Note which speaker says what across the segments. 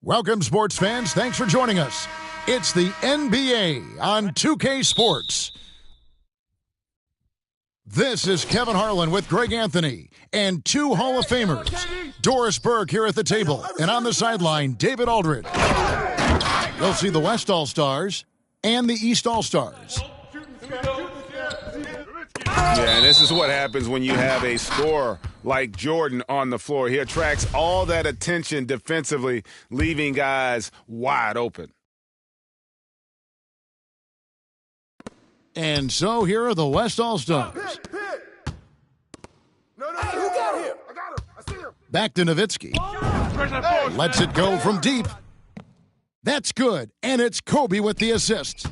Speaker 1: Welcome, sports fans. Thanks for joining us. It's the NBA on 2K Sports. This is Kevin Harlan with Greg Anthony and two Hall of Famers. Doris Burke here at the table, and on the sideline, David Aldridge. You'll see the West All-Stars and the East All-Stars.
Speaker 2: Yeah, and this is what happens when you have a scorer like Jordan on the floor. He attracts all that attention defensively, leaving guys wide open.
Speaker 1: And so here are the West All-Stars. Back to Nowitzki. Lets it go from deep. That's good, and it's Kobe with the assist.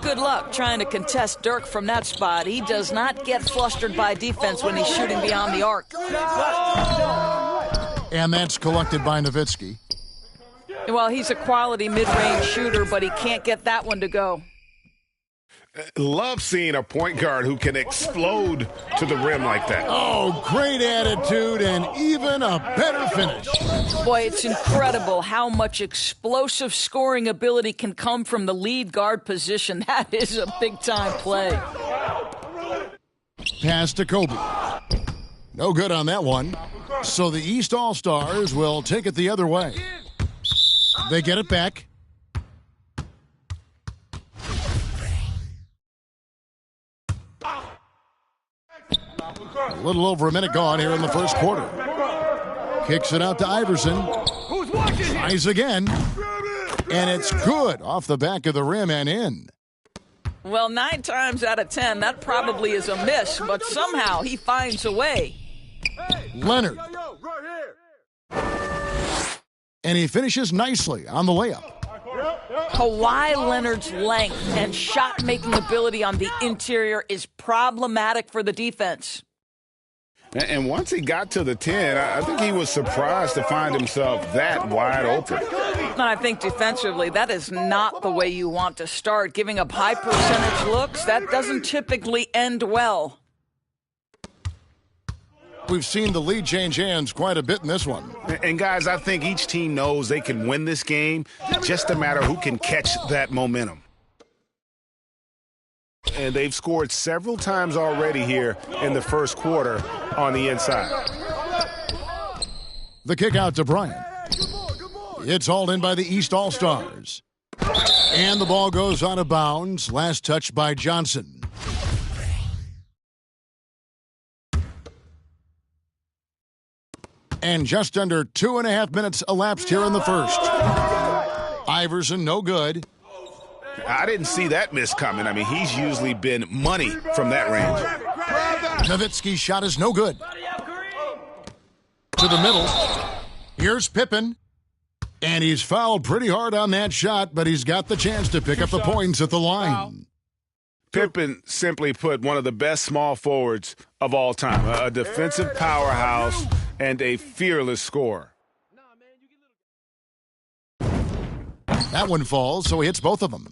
Speaker 3: Good luck trying to contest Dirk from that spot. He does not get flustered by defense when he's shooting beyond the arc.
Speaker 1: And that's collected by Nowitzki.
Speaker 3: Well, he's a quality mid-range shooter, but he can't get that one to go.
Speaker 2: Love seeing a point guard who can explode to the rim like that.
Speaker 1: Oh, great attitude and even a better finish.
Speaker 3: Boy, it's incredible how much explosive scoring ability can come from the lead guard position. That is a big-time play.
Speaker 1: Pass to Kobe. No good on that one. So the East All-Stars will take it the other way. They get it back. A little over a minute gone here in the first quarter. Kicks it out to Iverson. Tries again. And it's good off the back of the rim and in.
Speaker 3: Well, 9 times out of 10, that probably is a miss, but somehow he finds a way.
Speaker 1: Leonard. And he finishes nicely on the layup.
Speaker 3: Kawhi Leonard's length and shot-making ability on the interior is problematic for the defense.
Speaker 2: And once he got to the 10, I think he was surprised to find himself that wide open.
Speaker 3: I think defensively, that is not the way you want to start. Giving up high percentage looks, that doesn't typically end well.
Speaker 1: We've seen the lead change hands quite a bit in this one.
Speaker 2: And guys, I think each team knows they can win this game, just a matter who can catch that momentum. And they've scored several times already here in the first quarter on the inside.
Speaker 1: The kick out to Bryant. It's hauled in by the East All-Stars. And the ball goes out of bounds. Last touch by Johnson. And just under 2.5 minutes elapsed here in the first. Iverson, no good.
Speaker 2: I didn't see that miss coming. I mean, he's usually been money from that range.
Speaker 1: Nowitzki's shot is no good. To the middle. Here's Pippen. And he's fouled pretty hard on that shot, but he's got the chance to pick up the points at the line.
Speaker 2: Pippen, simply put, one of the best small forwards of all time. A defensive powerhouse and a fearless scorer.
Speaker 1: That one falls, so he hits both of them.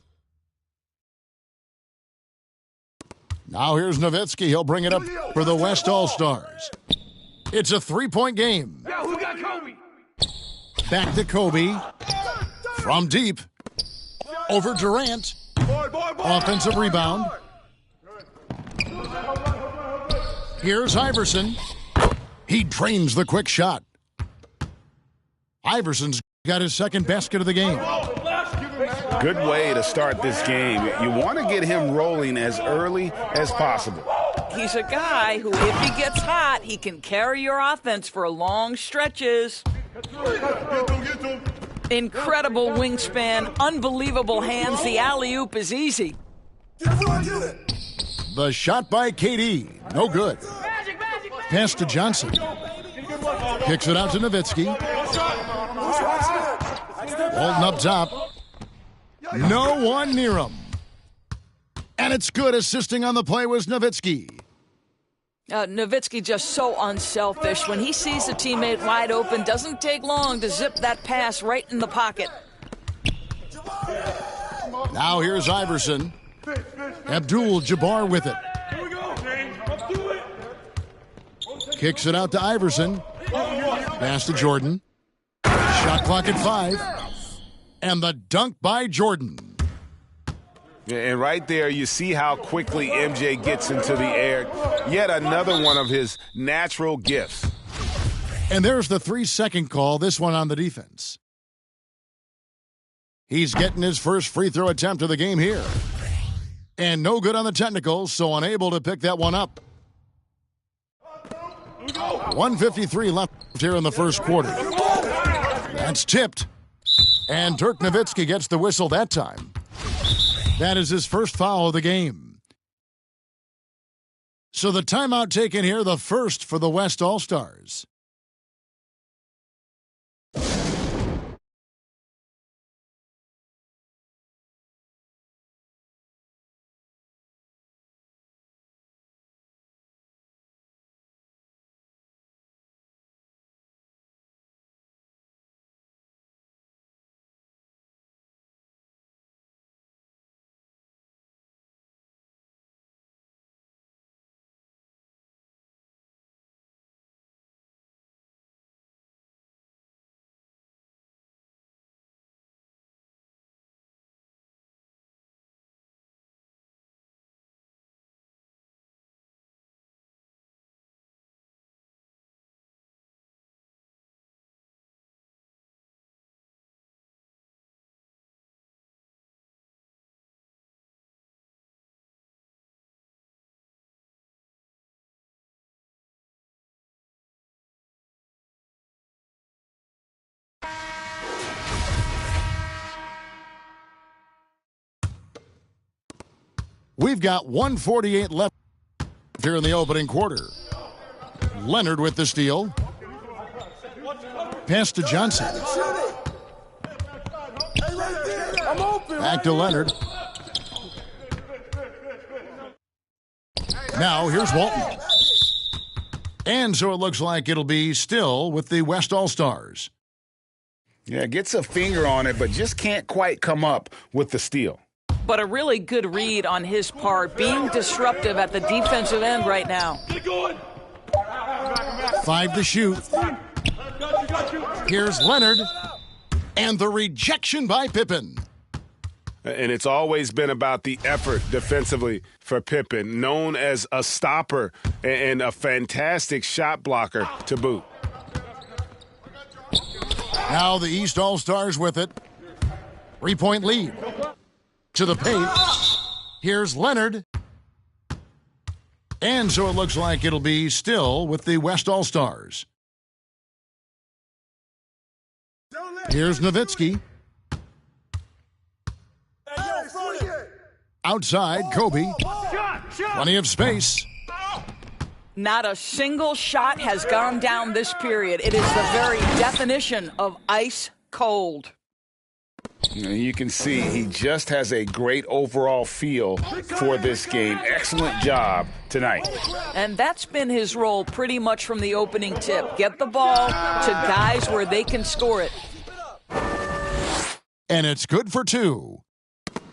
Speaker 1: Now here's Nowitzki. He'll bring it up for the West All-Stars. It's a 3-point game. Back to Kobe. From deep. Over Durant. Offensive rebound. Here's Iverson. He drains the quick shot. Iverson's got his second basket of the game.
Speaker 2: Good way to start this game. You want to get him rolling as early as possible.
Speaker 3: He's a guy who, if he gets hot, he can carry your offense for long stretches. Incredible wingspan, unbelievable hands. The alley-oop is easy.
Speaker 1: The shot by KD. No good. Pass to Johnson. Kicks it out to Nowitzki. Holding up top. No one near him. And it's good. Assisting on the play was Nowitzki.
Speaker 3: Nowitzki just so unselfish. When he sees a teammate wide open, doesn't take long to zip that pass right in the pocket.
Speaker 1: Now here's Iverson. Abdul-Jabbar with it. Kicks it out to Iverson. Pass to Jordan. Shot clock at 5. And the dunk by Jordan.
Speaker 2: And right there, you see how quickly MJ gets into the air. Yet another one of his natural gifts.
Speaker 1: And there's the 3-second call, this one on the defense. He's getting his first free throw attempt of the game here. And no good on the technicals, so unable to pick that one up. 1:53 left here in the first quarter. That's tipped. And Dirk Nowitzki gets the whistle that time. That is his first foul of the game. So the timeout taken here, the first for the West All-Stars. We've got 1:48 left here in the opening quarter. Leonard with the steal. Pass to Johnson. Back to Leonard. Now here's Walton. And so it looks like it'll be still with the West All-Stars.
Speaker 2: Yeah, gets a finger on it, but just can't quite come up with the steal.
Speaker 3: But a really good read on his part, being disruptive at the defensive end right now.
Speaker 1: 5 to shoot. Here's Leonard. And the rejection by Pippen.
Speaker 2: And it's always been about the effort defensively for Pippen, known as a stopper and a fantastic shot blocker to boot.
Speaker 1: Now the East All-Stars with it. 3-point lead. To the paint. Here's Leonard. And so it looks like it'll be still with the West All-Stars. Here's Nowitzki. Outside, Kobe. Plenty of space.
Speaker 3: Not a single shot has gone down this period. It is the very definition of ice cold.
Speaker 2: You can see he just has a great overall feel for this game. Excellent job tonight.
Speaker 3: And that's been his role pretty much from the opening tip. Get the ball to guys where they can score it.
Speaker 1: And it's good for 2.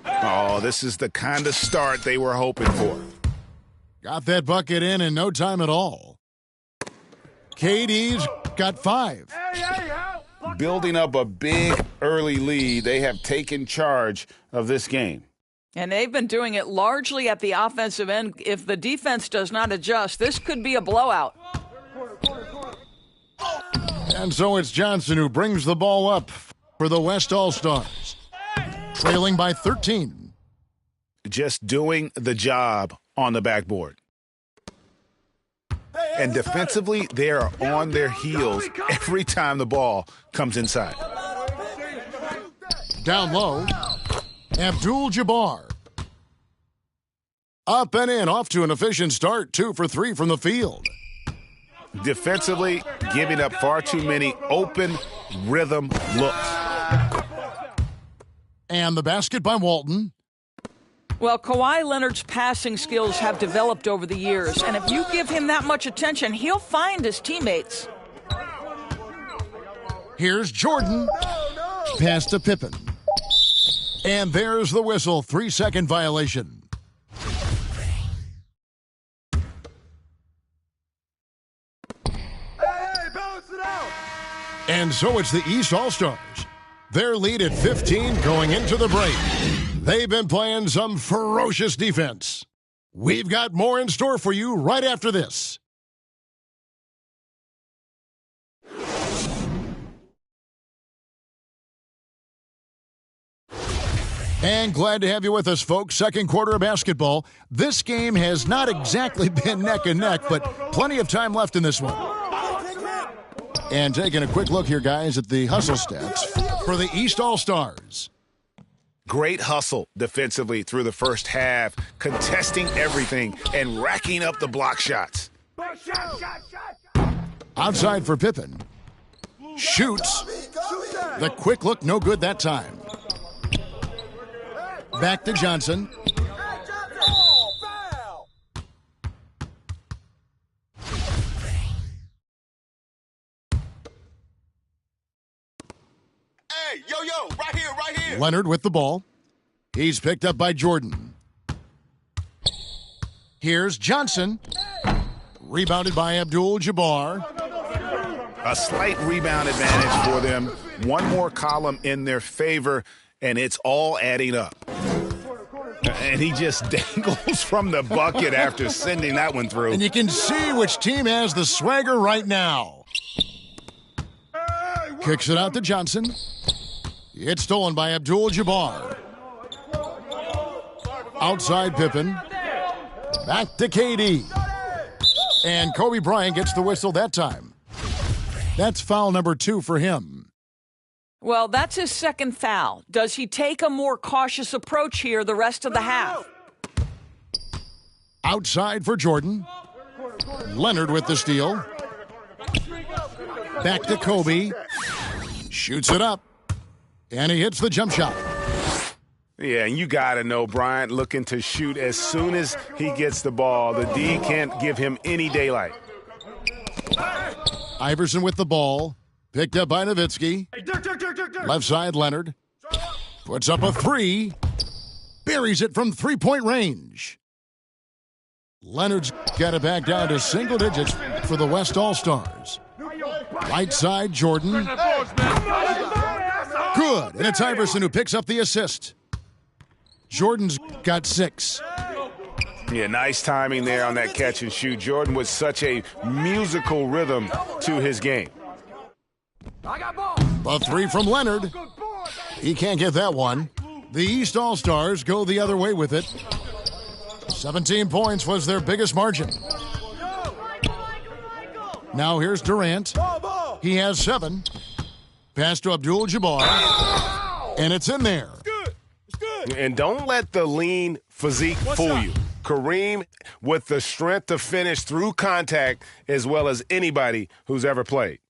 Speaker 2: Oh, this is the kind of start they were hoping for.
Speaker 1: Got that bucket in no time at all. KD's got 5.
Speaker 2: Building up a big early lead, they have taken charge of this game.
Speaker 3: And they've been doing it largely at the offensive end. If the defense does not adjust, this could be a blowout.
Speaker 1: And so it's Johnson who brings the ball up for the West All-Stars. Trailing by 13.
Speaker 2: Just doing the job on the backboard. And defensively, they are on their heels every time the ball comes inside.
Speaker 1: Down low, Abdul-Jabbar. Up and in, off to an efficient start. 2 for 3 from the field.
Speaker 2: Defensively, giving up far too many open rhythm looks.
Speaker 1: And the basket by Walton.
Speaker 3: Well, Kawhi Leonard's passing skills have developed over the years, and if you give him that much attention, he'll find his teammates.
Speaker 1: Here's Jordan. Pass to Pippen. And there's the whistle. 3-second violation. And so it's the East All-Stars. Their lead at 15 going into the break. They've been playing some ferocious defense. We've got more in store for you right after this. And glad to have you with us, folks. Second quarter of basketball. This game has not exactly been neck and neck, but plenty of time left in this one. And taking a quick look here, guys, at the hustle stats for the East All-Stars.
Speaker 2: Great hustle defensively through the first half, contesting everything and racking up the block shots.
Speaker 1: Outside for Pippen. Shoots. The quick look, no good that time. Back to Johnson.
Speaker 4: Hey, yo, right here.
Speaker 1: Leonard with the ball. He's picked up by Jordan. Here's Johnson. Rebounded by Abdul-Jabbar.
Speaker 2: A slight rebound advantage for them. One more column in their favor, and it's all adding up. And he just dangles from the bucket after sending that one through.
Speaker 1: And you can see which team has the swagger right now. Kicks it out to Johnson. It's stolen by Abdul-Jabbar. Outside Pippen. Back to KD. And Kobe Bryant gets the whistle that time. That's foul number 2 for him.
Speaker 3: Well, that's his second foul. Does he take a more cautious approach here the rest of the half?
Speaker 1: Outside for Jordan. Leonard with the steal. Back to Kobe. Shoots it up. And he hits the jump shot.
Speaker 2: Yeah, and you got to know Bryant looking to shoot as soon as he gets the ball. The D can't give him any daylight.
Speaker 1: Iverson with the ball. Picked up by Nowitzki. Left side, Leonard. Puts up a 3. Buries it from three-point range. Leonard's got it back down to single digits for the West All-Stars. Right side, Jordan. Good. And it's Iverson who picks up the assist. Jordan's got 6.
Speaker 2: Yeah, nice timing there on that catch and shoot. Jordan with such a musical rhythm to his game.
Speaker 1: The 3 from Leonard. He can't get that one. The East All-Stars go the other way with it. 17 points was their biggest margin. Now here's Durant. He has 7. Pass to Abdul-Jabbar. And it's in there.
Speaker 2: And don't let the lean physique fool you. Kareem with the strength to finish through contact as well as anybody who's ever played.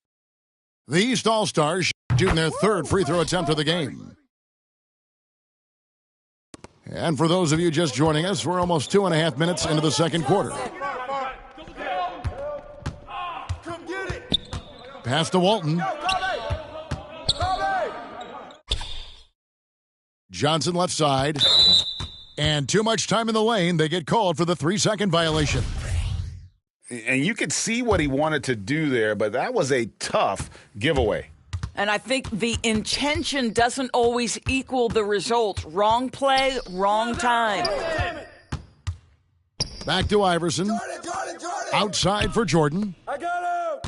Speaker 1: The East All-Stars shooting their 3rd free throw attempt of the game. And for those of you just joining us, we're almost 2.5 minutes into the second quarter. Pass to Walton. Johnson left side. And too much time in the lane. They get called for the 3-second violation.
Speaker 2: And you could see what he wanted to do there, but that was a tough giveaway.
Speaker 3: And I think the intention doesn't always equal the result. Wrong play, wrong time.
Speaker 1: Back to Iverson. Outside for Jordan.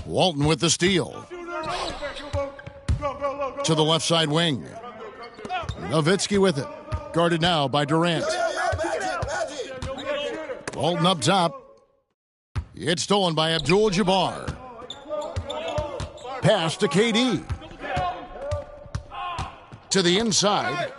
Speaker 1: Walton with the steal. To the left side wing. Nowitzki with it. Guarded now by Durant. Walton up top. It's stolen by Abdul-Jabbar. Pass to KD. To the inside.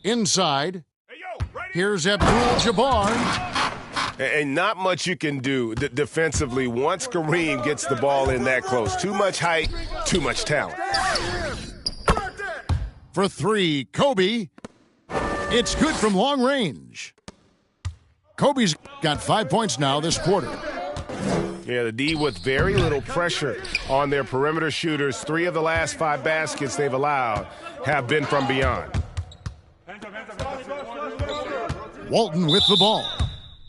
Speaker 1: Inside. Here's Abdul-Jabbar.
Speaker 5: And not much you can do defensively once Kareem gets the ball in that close. Too much height, too much talent.
Speaker 1: For three, Kobe. It's good from long range. Kobe's got 5 points now this quarter.
Speaker 5: Yeah, the D with very little pressure on their perimeter shooters. 3 of the last 5 baskets they've allowed have been from beyond.
Speaker 1: Walton with the ball.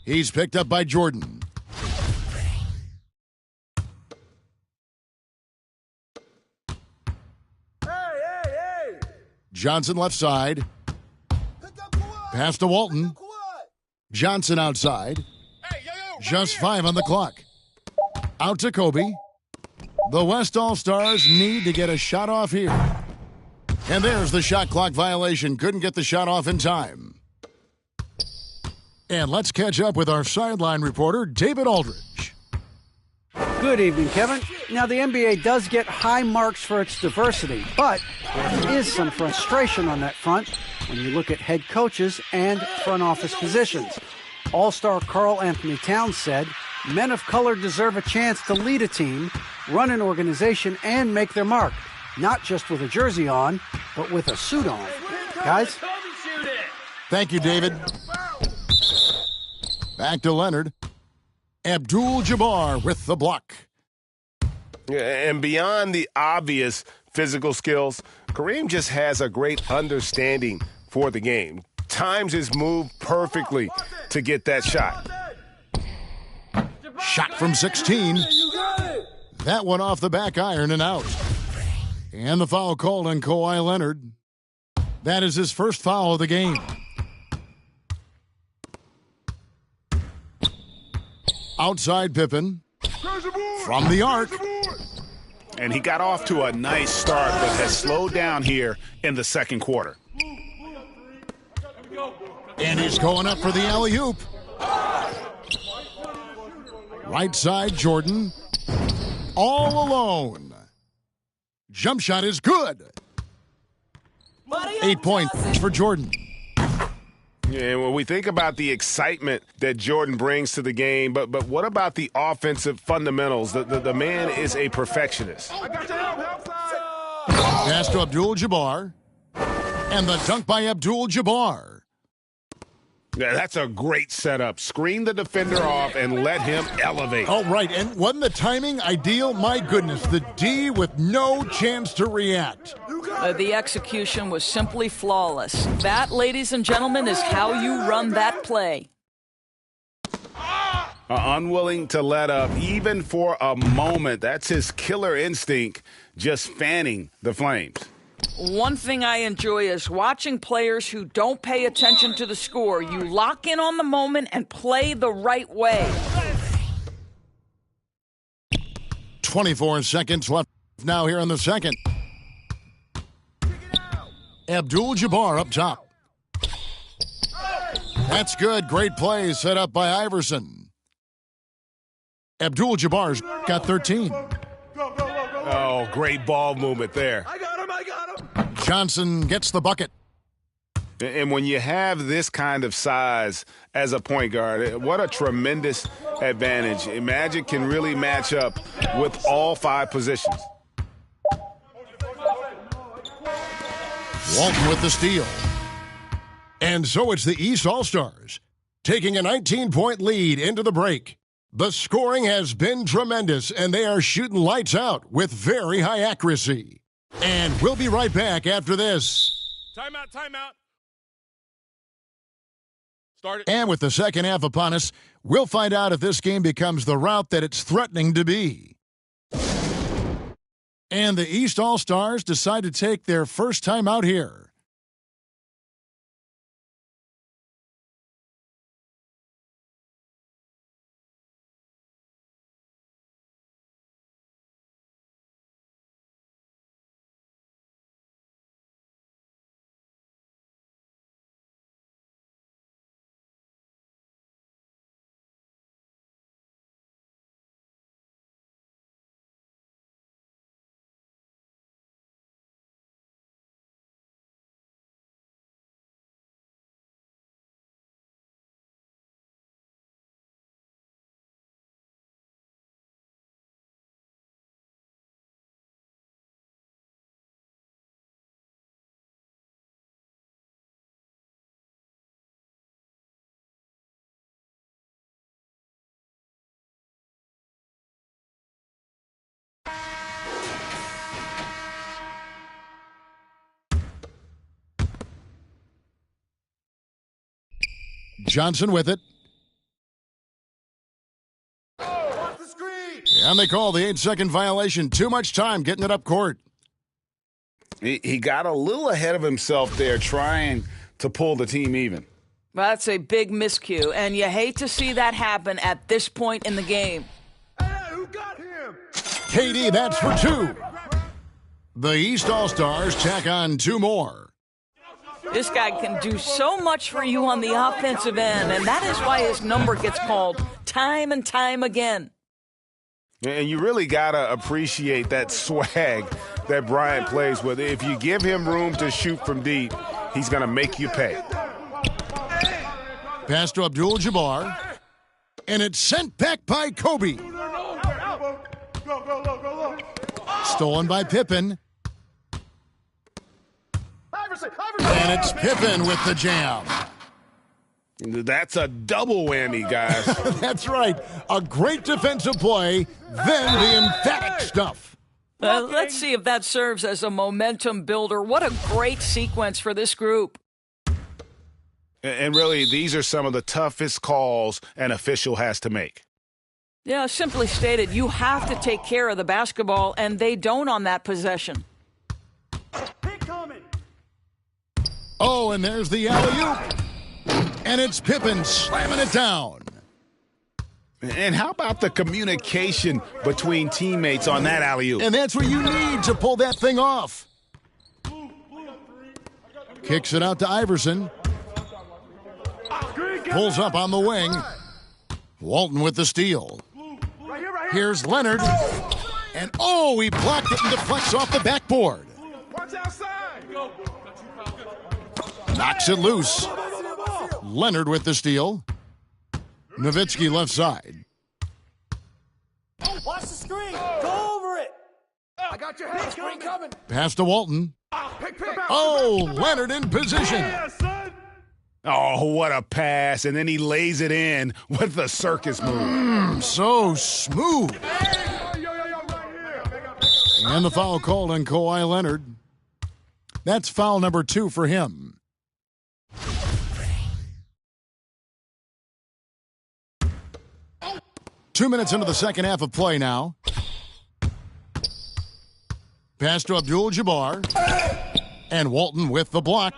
Speaker 1: He's picked up by Jordan. Johnson left side. Pass to Walton. Johnson outside. Just 5 on the clock. Out to Kobe. The West All-Stars need to get a shot off here. And there's the shot clock violation. Couldn't get the shot off in time. And let's catch up with our sideline reporter, David Aldridge.
Speaker 6: Good evening, Kevin. Now, the NBA does get high marks for its diversity, but there is some frustration on that front when you look at head coaches and front office positions. All-star Karl Anthony Towns said, men of color deserve a chance to lead a team, run an organization, and make their mark, not just with a jersey on, but with a suit on. Guys?
Speaker 1: Thank you, David. Back to Leonard. Abdul-Jabbar with the block.
Speaker 5: Yeah, and beyond the obvious physical skills, Kareem just has a great understanding for the game. Times his move perfectly to get that shot.
Speaker 1: Shot from 16. That one off the back iron and out. And the foul called on Kawhi Leonard. That is his first foul of the game. Outside Pippen. From the arc.
Speaker 2: And he got off to a nice start, but has slowed down here in the second quarter.
Speaker 1: And he's going up for the alley-oop. Right side, Jordan. All alone. Jump shot is good. 8 points for Jordan.
Speaker 5: And when we think about the excitement that Jordan brings to the game, but what about the offensive fundamentals? The man is a perfectionist.
Speaker 1: Pass to Abdul-Jabbar. And the dunk by Abdul-Jabbar.
Speaker 5: Yeah, that's a great setup. Screen the defender off and let him elevate.
Speaker 1: Oh, right. And wasn't the timing ideal? My goodness, the D with no chance to react.
Speaker 3: The execution was simply flawless. That, ladies and gentlemen, is how you run that play.
Speaker 2: Unwilling to let up, even for a moment. That's his killer instinct, just fanning the flames.
Speaker 3: One thing I enjoy is watching players who don't pay attention to the score. You lock in on the moment and play the right way.
Speaker 1: 24 seconds left now here in the second. Abdul-Jabbar up top. That's good. Great play set up by Iverson. Abdul-Jabbar's got 13.
Speaker 5: Oh, great ball movement there.
Speaker 1: Johnson gets the bucket.
Speaker 5: And when you have this kind of size as a point guard, what a tremendous advantage. Magic can really match up with all 5 positions.
Speaker 1: Walton with the steal. And so it's the East All-Stars taking a 19-point lead into the break. The scoring has been tremendous, and they are shooting lights out with very high accuracy. And we'll be right back after this.
Speaker 7: Timeout, timeout. Start it.
Speaker 1: And with the second half upon us, we'll find out if this game becomes the route that it's threatening to be. And the East All-Stars decide to take their first time out here. Johnson with it. And they call the 8-second violation. Too much time getting it up court.
Speaker 2: He got a little ahead of himself there trying to pull the team even.
Speaker 3: Well, that's a big miscue, and you hate to see that happen at this point in the game.
Speaker 7: Hey, who got him?
Speaker 1: KD, that's for 2. The East All-Stars tack on 2 more.
Speaker 3: This guy can do so much for you on the offensive end, and that is why his number gets called time and time again.
Speaker 5: And you really got to appreciate that swag that Bryant plays with. If you give him room to shoot from deep, he's going to make you pay.
Speaker 1: Pass to Abdul-Jabbar, and it's sent back by Kobe. Stolen by Pippen. And it's Pippen with the jam.
Speaker 5: That's a double whammy, guys.
Speaker 1: That's right. A great defensive play, then the emphatic stuff.
Speaker 3: Let's see if that serves as a momentum builder. What a great sequence for this group.
Speaker 2: And really, these are some of the toughest calls an official has to make.
Speaker 3: Yeah, simply stated, you have to take care of the basketball, and they don't on that possession.
Speaker 1: Oh, and there's the alley-oop. And it's Pippen slamming it down.
Speaker 2: And how about the communication between teammates on that alley-oop?
Speaker 1: And that's what you need to pull that thing off. Kicks it out to Iverson. Pulls up on the wing. Walton with the steal. Here's Leonard. And, oh, he blocked it and deflects off the backboard. Knocks it loose. Leonard with the steal. Nowitzki left side.
Speaker 8: Watch the screen. Go over it.
Speaker 7: I got your head. Screen coming.
Speaker 1: Pass to Walton. Oh, Leonard in position.
Speaker 2: Oh, what a pass. And then he lays it in with the circus move.
Speaker 1: So smooth. And the foul called on Kawhi Leonard. That's foul number 2 for him. Two minutes into the second half of play now. Pass to Abdul-Jabbar. And Walton with the block.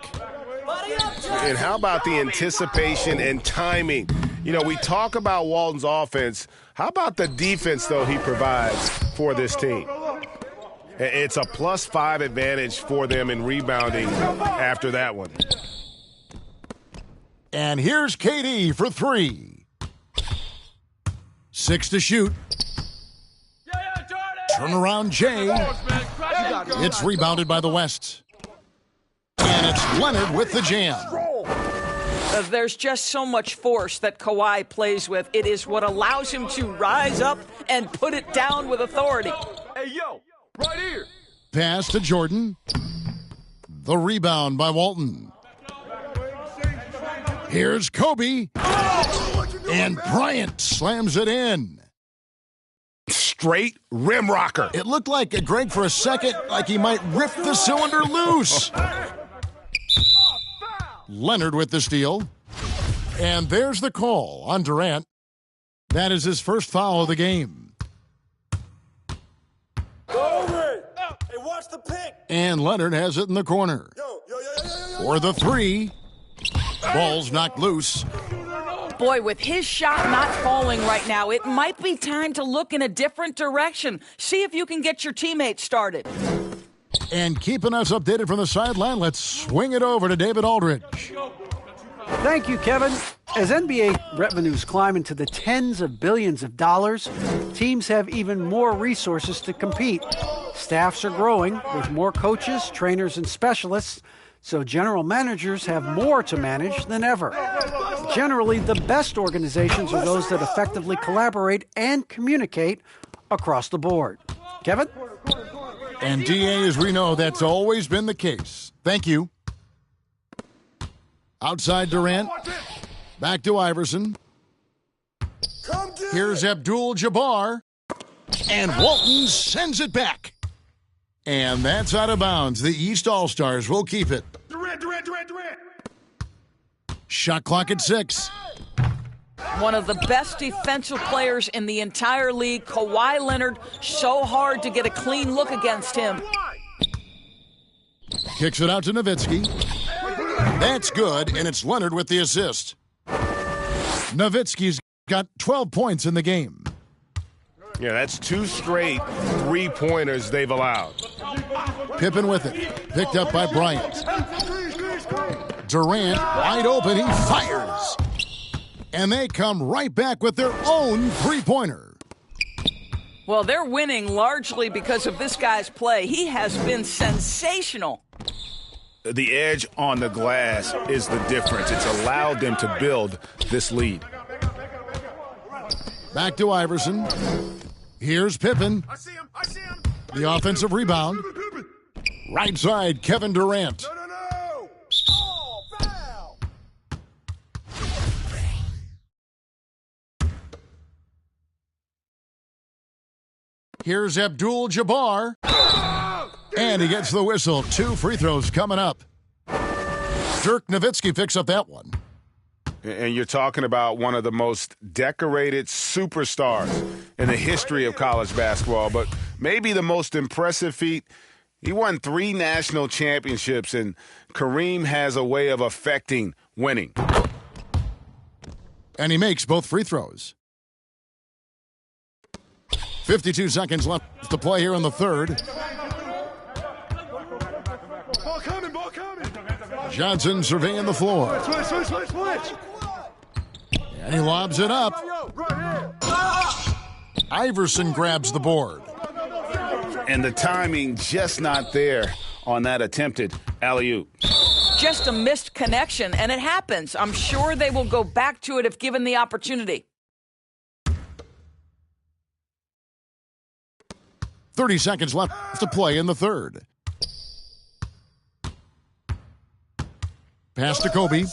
Speaker 5: And how about the anticipation and timing? You know, we talk about Walton's offense. How about the defense, though, he provides for this team? It's a +5 advantage for them in rebounding after that one.
Speaker 1: And here's KD for 3. 6 to shoot. Turn around, Jay. It's rebounded by the West. And it's Leonard with the jam.
Speaker 3: There's just so much force that Kawhi plays with. It is what allows him to rise up and put it down with authority.
Speaker 7: Hey, yo, right here.
Speaker 1: Pass to Jordan. The rebound by Walton. Here's Kobe. And Bryant slams it in.
Speaker 2: Straight rim rocker.
Speaker 1: It looked like, Greg, for a second, like he might rip the cylinder loose. Leonard with the steal. And there's the call on Durant. That is his first foul of the game.
Speaker 8: Go over it. Hey, watch the pick.
Speaker 1: And Leonard has it in the corner. For the 3. Ball's knocked loose.
Speaker 3: Boy, with his shot not falling right now, it might be time to look in a different direction. See if you can get your teammates started.
Speaker 1: And keeping us updated from the sideline, let's swing it over to David Aldridge.
Speaker 6: Thank you, Kevin. As NBA revenues climb into the tens of billions of dollars, teams have even more resources to compete. Staffs are growing with more coaches, trainers, and specialists, so general managers have more to manage than ever. Generally, the best organizations are those that effectively collaborate and communicate across the board. Kevin?
Speaker 1: And DA, as we know, that's always been the case. Thank you. Outside Durant. Back to Iverson. Here's Abdul-Jabbar. And Walton sends it back. And that's out of bounds. The East All-Stars will keep it.
Speaker 7: Durant.
Speaker 1: Shot clock at 6.
Speaker 3: One of the best defensive players in the entire league, Kawhi Leonard, so hard to get a clean look against him.
Speaker 1: Kicks it out to Nowitzki. That's good, and it's Leonard with the assist. Nowitzki's got 12 points in the game.
Speaker 5: Yeah, that's 2 straight three-pointers they've allowed.
Speaker 1: Pippen with it. Picked up by Bryant. Durant wide open. He fires. And they come right back with their own three-pointer.
Speaker 3: Well, they're winning largely because of this guy's play. He has been sensational.
Speaker 2: The edge on the glass is the difference. It's allowed them to build this lead.
Speaker 1: Back to Iverson. Here's Pippen.
Speaker 7: I see him. I see him.
Speaker 1: The offensive rebound. Right side, Kevin Durant.
Speaker 7: No. Oh, foul.
Speaker 1: Here's Abdul-Jabbar. And he gets the whistle. 2 free throws coming up. Dirk Nowitzki picks up that one.
Speaker 2: And you're talking about one of the most decorated superstars in the history of college basketball, but maybe the most impressive feat. He won 3 national championships, and Kareem has a way of affecting winning.
Speaker 1: And he makes both free throws. 52 seconds left to play here in the third.
Speaker 7: Ball coming.
Speaker 1: Johnson surveying the floor.
Speaker 7: Switch.
Speaker 1: And he lobs it up. Iverson grabs the board.
Speaker 2: And the timing just not there on that attempted alley-oop.
Speaker 3: Just a missed connection, and it happens. I'm sure they will go back to it if given the opportunity.
Speaker 1: 30 seconds left to play in the third. Pass to Kobe.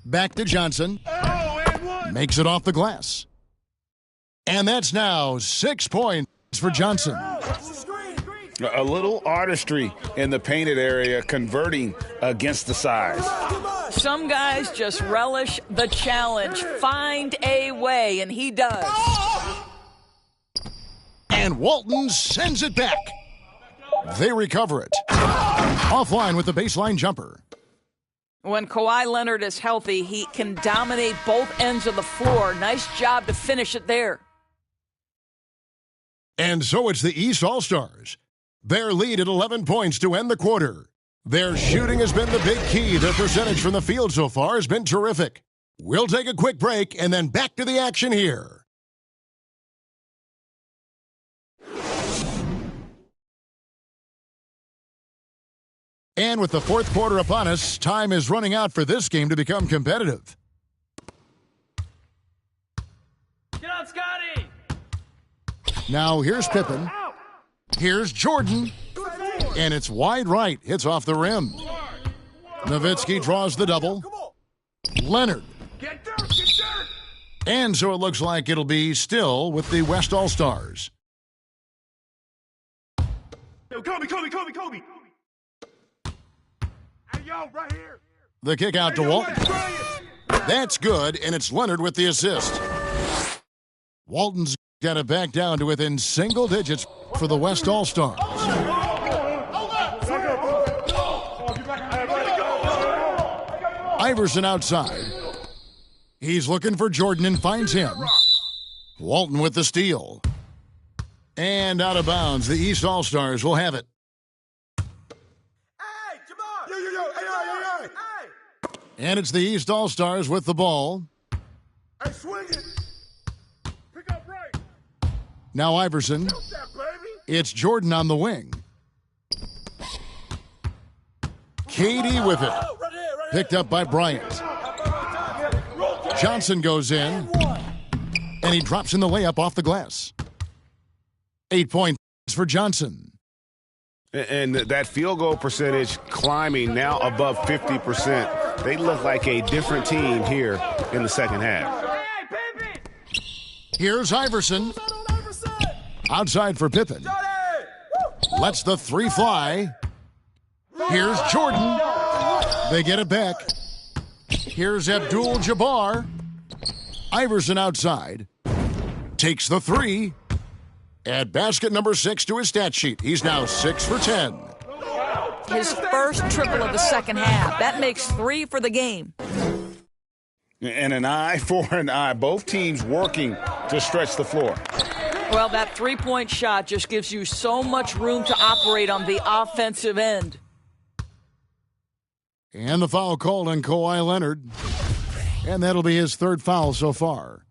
Speaker 1: Back to Johnson. Makes it off the glass. And that's now 6 points for Johnson.
Speaker 2: A little artistry in the painted area, converting against the size.
Speaker 3: Some guys just relish the challenge. Find a way, and he does.
Speaker 1: And Walton sends it back. They recover it. Offline with the baseline jumper.
Speaker 3: When Kawhi Leonard is healthy, he can dominate both ends of the floor. Nice job to finish it there.
Speaker 1: And so it's the East All-Stars. Their lead at 11 points to end the quarter. Their shooting has been the big key. Their percentage from the field so far has been terrific. We'll take a quick break and then back to the action here. And with the fourth quarter upon us, time is running out for this game to become competitive.
Speaker 7: Get out, Scotty.
Speaker 1: Now here's Pippen. Here's Jordan. And it's wide right. Hits off the rim. Nowitzki draws the double. Leonard.
Speaker 7: Get Dirk.
Speaker 1: And so it looks like it'll be still with the West All-Stars.
Speaker 7: Yo, Kobe. Hey, yo, right here.
Speaker 1: The kick out to Walton. That's good, and it's Leonard with the assist. Walton's got it back down to within single digits for the West All-Stars. Iverson outside. He's looking for Jordan and finds him. Walton with the steal. And out of bounds, the East All-Stars will have it.
Speaker 7: Hey, Jabbar. Hey.
Speaker 1: And it's the East All-Stars with the ball.
Speaker 7: Hey, swing it. Pick up right.
Speaker 1: Now Iverson.
Speaker 7: That, baby.
Speaker 1: It's Jordan on the wing. Katie with it. Picked up by Bryant. Johnson goes in. And he drops in the layup off the glass. 8 points for Johnson.
Speaker 2: And that field goal percentage climbing now above 50%. They look like a different team here in the second half.
Speaker 1: Here's Iverson. Outside for Pippen. Lets the three fly. Here's Jordan. They get it back. Here's Abdul-Jabbar. Iverson outside. Takes the three. Add basket number 6 to his stat sheet. He's now 6 for 10.
Speaker 3: His first triple of the second half. That makes 3 for the game.
Speaker 2: And an eye for an eye. Both teams working to stretch the floor.
Speaker 3: Well, that three-point shot just gives you so much room to operate on the offensive end.
Speaker 1: And the foul called on Kawhi Leonard. And that'll be his third foul so far.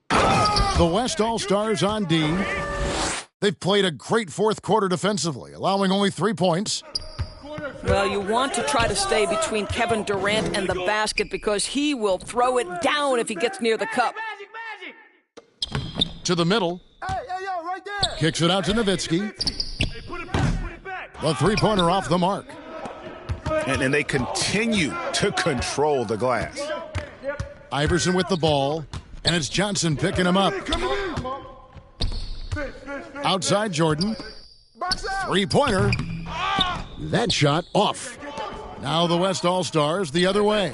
Speaker 1: The West All-Stars on D. They've played a great fourth quarter defensively, allowing only 3 points.
Speaker 3: Well, you want to try to stay between Kevin Durant and the basket because he will throw it down if he gets near the cup.
Speaker 1: To the middle.
Speaker 7: Right there.
Speaker 1: Kicks it out to Nowitzki. The three-pointer off the mark.
Speaker 2: And they continue to control the glass.
Speaker 1: Iverson with the ball. And it's Johnson picking him up. Outside Jordan. Three-pointer. That shot off. Now the West All-Stars the other way.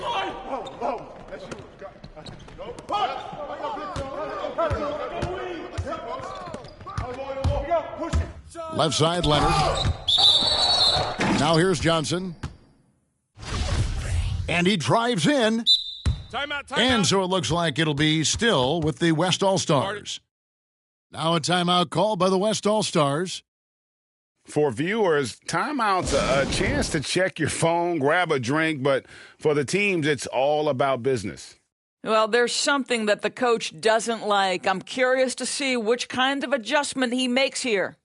Speaker 1: Left side, Leonard. Now here's Johnson. And he drives in. And so it looks like it'll be still with the West All-Stars. Now a timeout called by the West All-Stars.
Speaker 2: For viewers, timeout's a chance to check your phone, grab a drink, but for the teams, it's all about business.
Speaker 3: Well, there's something that the coach doesn't like. I'm curious to see which kind of adjustment he makes here.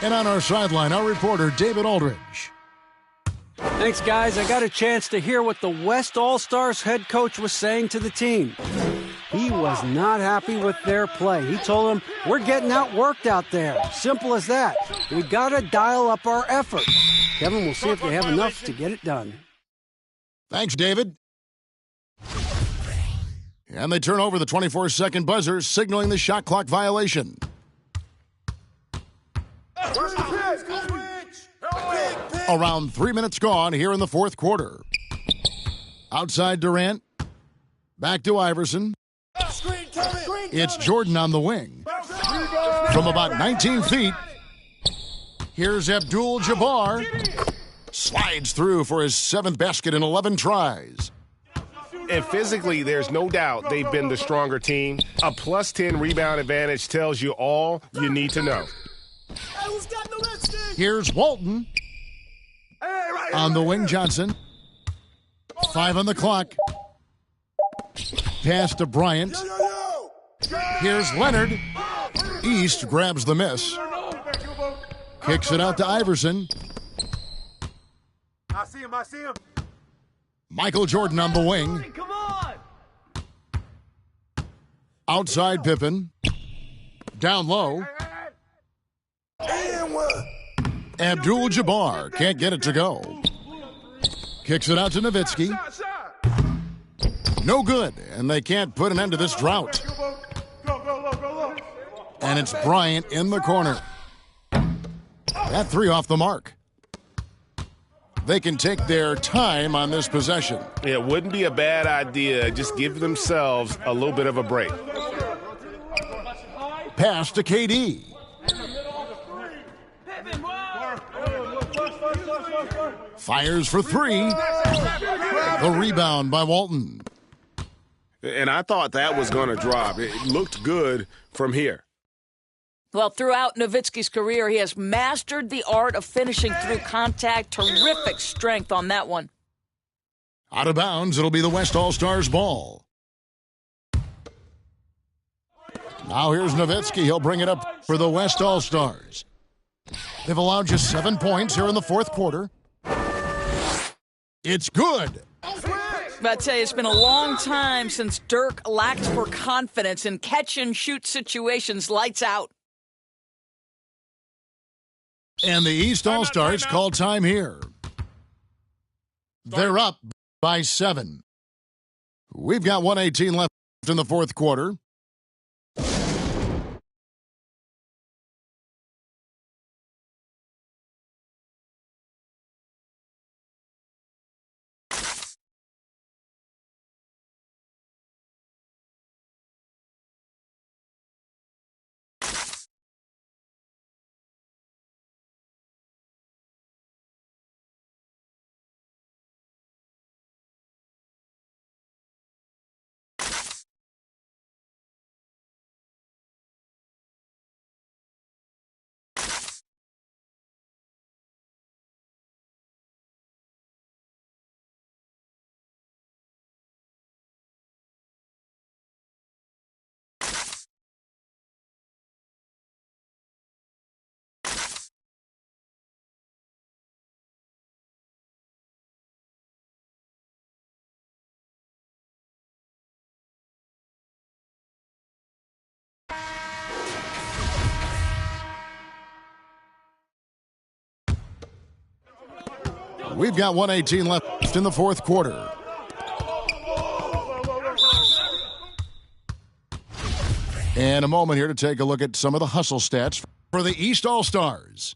Speaker 1: And on our sideline, our reporter, David Aldridge.
Speaker 6: Thanks, guys. I got a chance to hear what the West All-Stars head coach was saying to the team. He was not happy with their play. He told them, we're getting outworked out there. Simple as that. We got to dial up our effort. Kevin, we'll see if they have enough to get it done.
Speaker 1: Thanks, David. And they turn over the 24-second buzzer, signaling the shot clock violation. Around 3 minutes gone here in the fourth quarter. Outside Durant. Back to Iverson. It's Jordan on the wing. From about 19 feet, here's Abdul-Jabbar. Slides through for his 7th basket in 11 tries.
Speaker 5: And physically, there's no doubt they've been the stronger team. A plus 10 rebound advantage tells you all you need to know.
Speaker 1: Here's Walton. On the wing, Johnson. 5 on the clock. Pass to Bryant. Here's Leonard. East grabs the miss. Kicks it out to Iverson.
Speaker 7: I see him.
Speaker 1: Michael Jordan on the wing.
Speaker 7: Come on.
Speaker 1: Outside Pippen. Down low. Abdul-Jabbar can't get it to go. Kicks it out to Nowitzki. No good, and they can't put an end to this drought. And it's Bryant in the corner. That 3 off the mark. They can take their time on this possession.
Speaker 5: It wouldn't be a bad idea. Just give themselves a little bit of a break.
Speaker 1: Pass to KD. Fires for 3. The rebound by Walton.
Speaker 5: And I thought that was going to drop. It looked good from here.
Speaker 3: Well, throughout Nowitzki's career, he has mastered the art of finishing through contact. Terrific strength on that one.
Speaker 1: Out of bounds, it'll be the West All-Stars ball. Now here's Nowitzki. He'll bring it up for the West All-Stars. They've allowed just 7 points here in the fourth quarter. It's good.
Speaker 3: But I tell you, it's been a long time since Dirk lacked for confidence in catch-and-shoot situations. Lights out.
Speaker 1: And the East All-Stars call time here. They're up by 7. We've got 1:18 left in the fourth quarter. We've got 1:18 left in the fourth quarter. And a moment here to take a look at some of the hustle stats for the East All-Stars.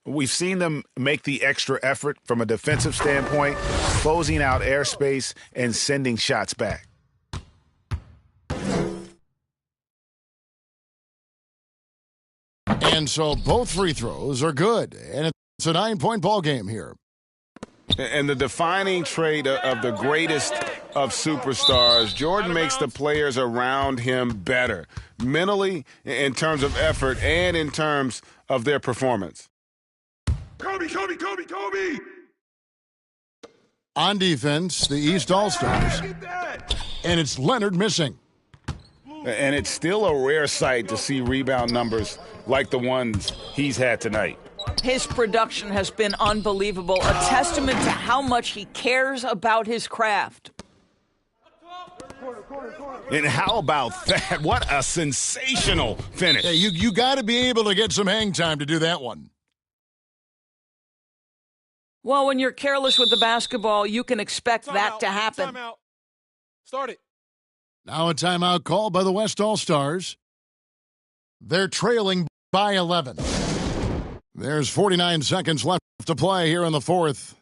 Speaker 2: We've seen them make the extra effort from a defensive standpoint, closing out airspace and sending shots back.
Speaker 1: And so both free throws are good. And it's a 9-point ball game here.
Speaker 5: And the defining trait of the greatest of superstars, Jordan makes the players around him better, mentally, in terms of effort, and in terms of their performance.
Speaker 7: Kobe, Kobe, Kobe, Kobe!
Speaker 1: On defense, the East All-Stars. And it's Leonard missing.
Speaker 5: And it's still a rare sight to see rebound numbers like the ones he's had tonight.
Speaker 3: His production has been unbelievable, a testament to how much he cares about his craft.
Speaker 2: And how about that? What a sensational finish.
Speaker 1: Yeah, you got to be able to get some hang time to do that one.
Speaker 3: Well, when you're careless with the basketball, you can expect that to happen.
Speaker 8: Timeout. Start it.
Speaker 1: Now a timeout called by the West All-Stars. They're trailing by 11. There's 49 seconds left to play here in the fourth.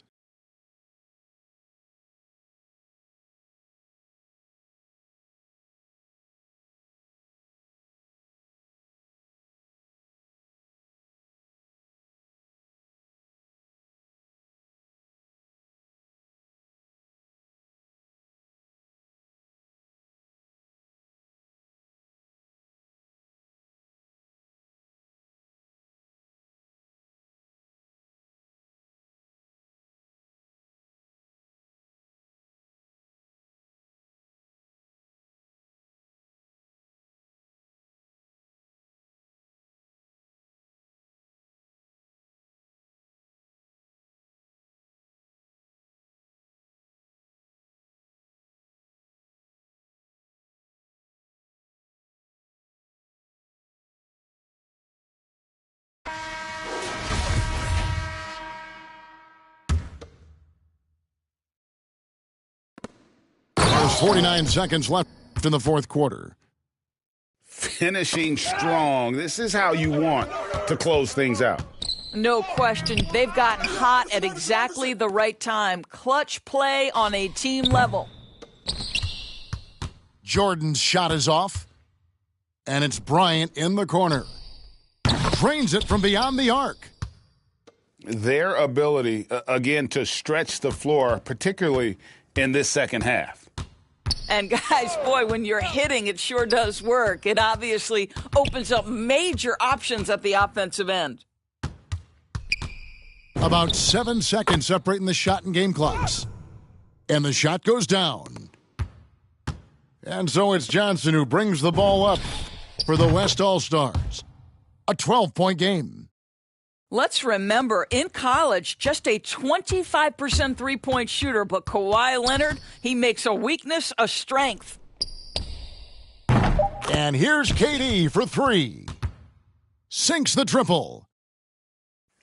Speaker 1: There's 49 seconds left in the fourth quarter.
Speaker 2: Finishing strong. This is how you want to close things out.
Speaker 3: No question. They've gotten hot at exactly the right time. Clutch play on a team level.
Speaker 1: Jordan's shot is off. And it's Bryant in the corner. Drains it from beyond the arc.
Speaker 5: Their ability, again, to stretch the floor, particularly in this second half.
Speaker 3: And guys, boy, when you're hitting, it sure does work. It obviously opens up major options at the offensive end.
Speaker 1: About 7 seconds separating the shot and game clocks. And the shot goes down. And so it's Johnson who brings the ball up for the West All-Stars. A 12-point game.
Speaker 3: Let's remember, in college, just a 25% three-point shooter, but Kawhi Leonard, he makes a weakness a strength.
Speaker 1: And here's KD for three. Sinks the triple.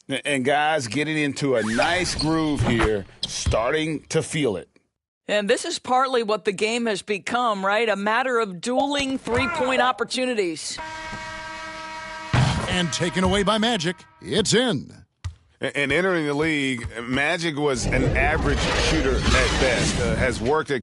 Speaker 2: And guys getting into a nice groove here, starting to feel it.
Speaker 3: And this is partly what the game has become, right? A matter of dueling three-point opportunities.
Speaker 1: And taken away by Magic. It's in.
Speaker 2: And entering the league, Magic was an average shooter at best. Has worked at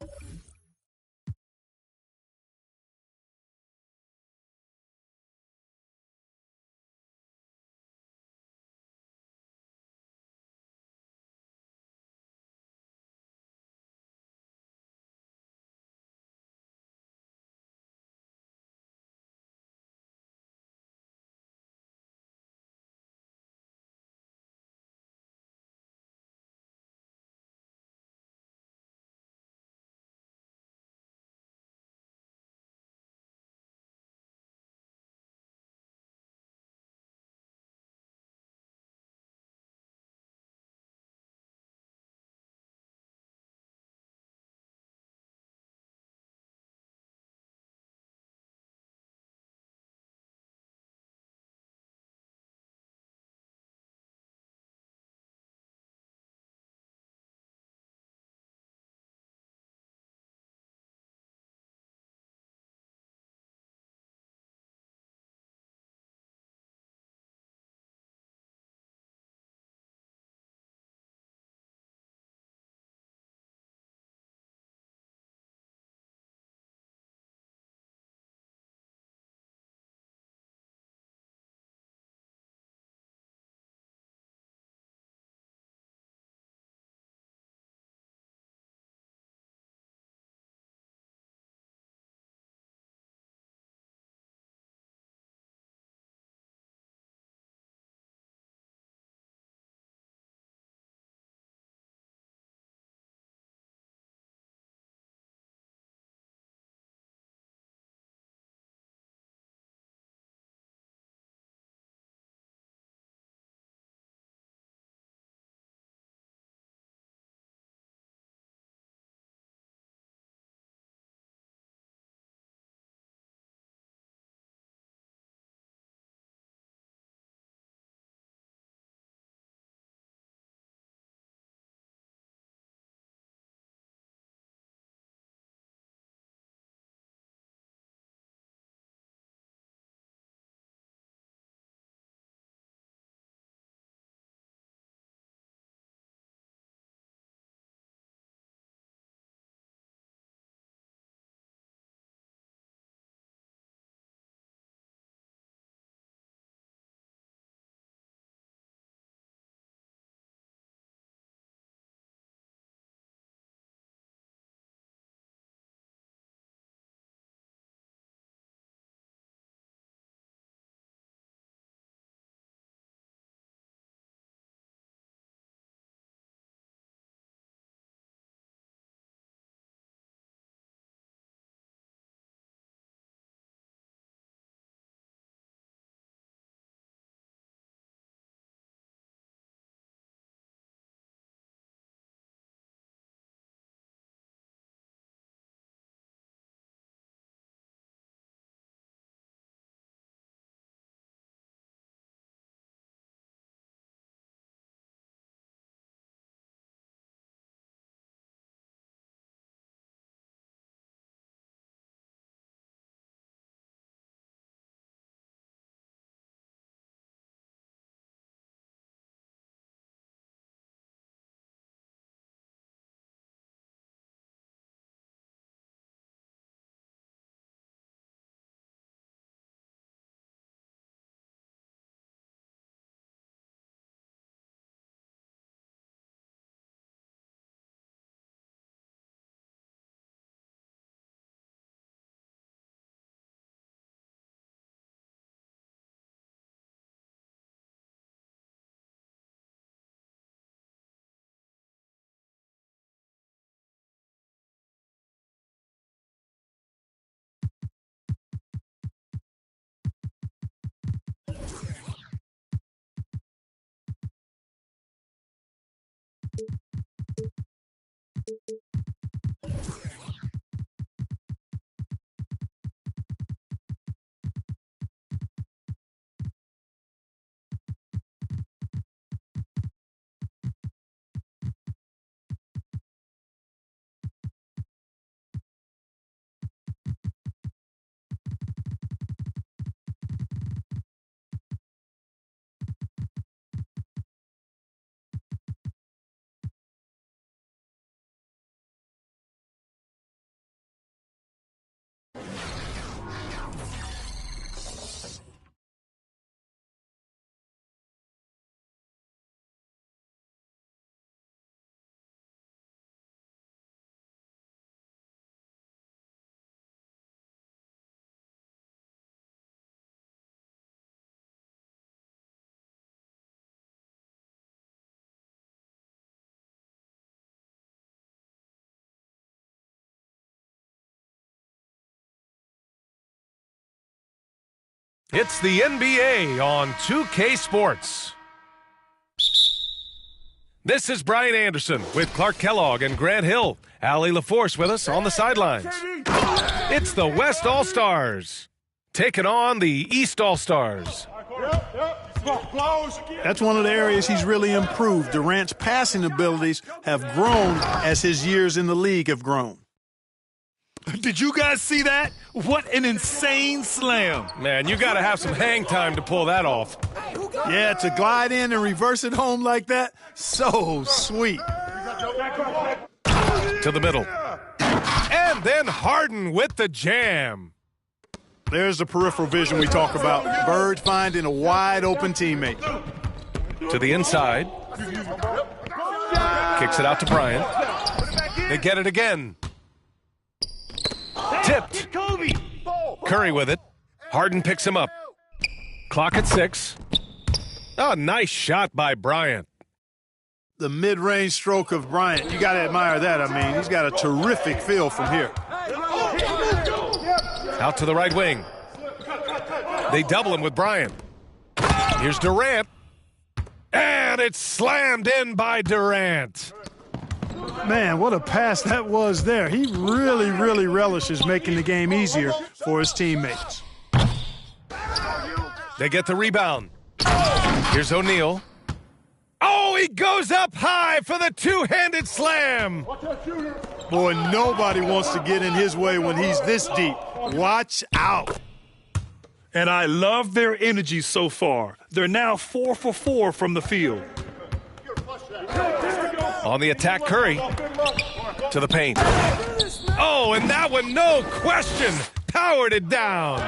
Speaker 9: It's the NBA on 2K Sports. This is Brian Anderson with Clark Kellogg and Grant Hill. Allie LaForce with us on the sidelines. It's the West All-Stars taking on the East All-Stars.
Speaker 10: That's one of the areas he's really improved. Durant's passing abilities have grown as his years in the league have grown.
Speaker 11: Did you guys see that? What an insane slam.
Speaker 9: Man, you got to have some hang time to pull that off.
Speaker 10: Yeah, to glide in and reverse it home like that, so sweet.
Speaker 9: To the middle. And then Harden with the jam.
Speaker 10: There's the peripheral vision we talk about. Bird finding a wide open teammate.
Speaker 9: To the inside. Kicks it out to Bryant. They get it again. Tipped. Curry with it. Harden picks him up. Clock at 6. Oh, nice shot by Bryant.
Speaker 10: The mid-range stroke of Bryant. You got to admire that. I mean, he's got a terrific feel from here.
Speaker 9: Out to the right wing. They double him with Bryant. Here's Durant. And it's slammed in by Durant.
Speaker 10: Man, what a pass that was there. He really, really relishes making the game easier for his teammates.
Speaker 9: They get the rebound. Here's O'Neal. Oh, he goes up high for the two-handed slam.
Speaker 10: Boy, nobody wants to get in his way when he's this deep. Watch out.
Speaker 11: And I love their energy so far. They're now 4 for 4 from the field.
Speaker 9: On the attack, Curry to the paint. Oh, and that one, no question, powered it down.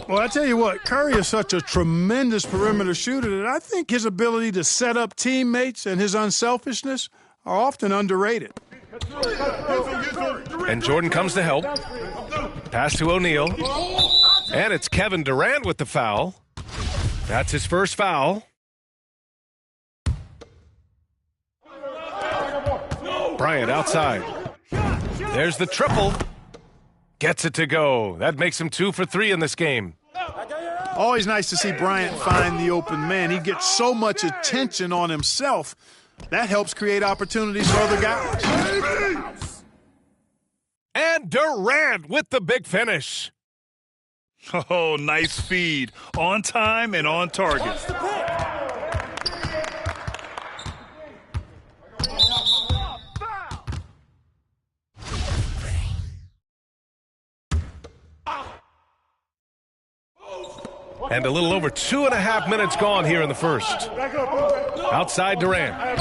Speaker 10: Well, I tell you what, Curry is such a tremendous perimeter shooter that I think his ability to set up teammates and his unselfishness are often underrated.
Speaker 9: And Jordan comes to help. Pass to O'Neal. And it's Kevin Durant with the foul. That's his first foul. Bryant outside. There's the triple. Gets it to go. That makes him 2 for 3 in this game.
Speaker 10: Always nice to see Bryant find the open man. He gets so much attention on himself. That helps create opportunities for other guys.
Speaker 9: And Durant with the big finish.
Speaker 11: Oh, nice feed. On time and on target.
Speaker 9: And a little over 2.5 minutes gone here in the first. Outside Durant.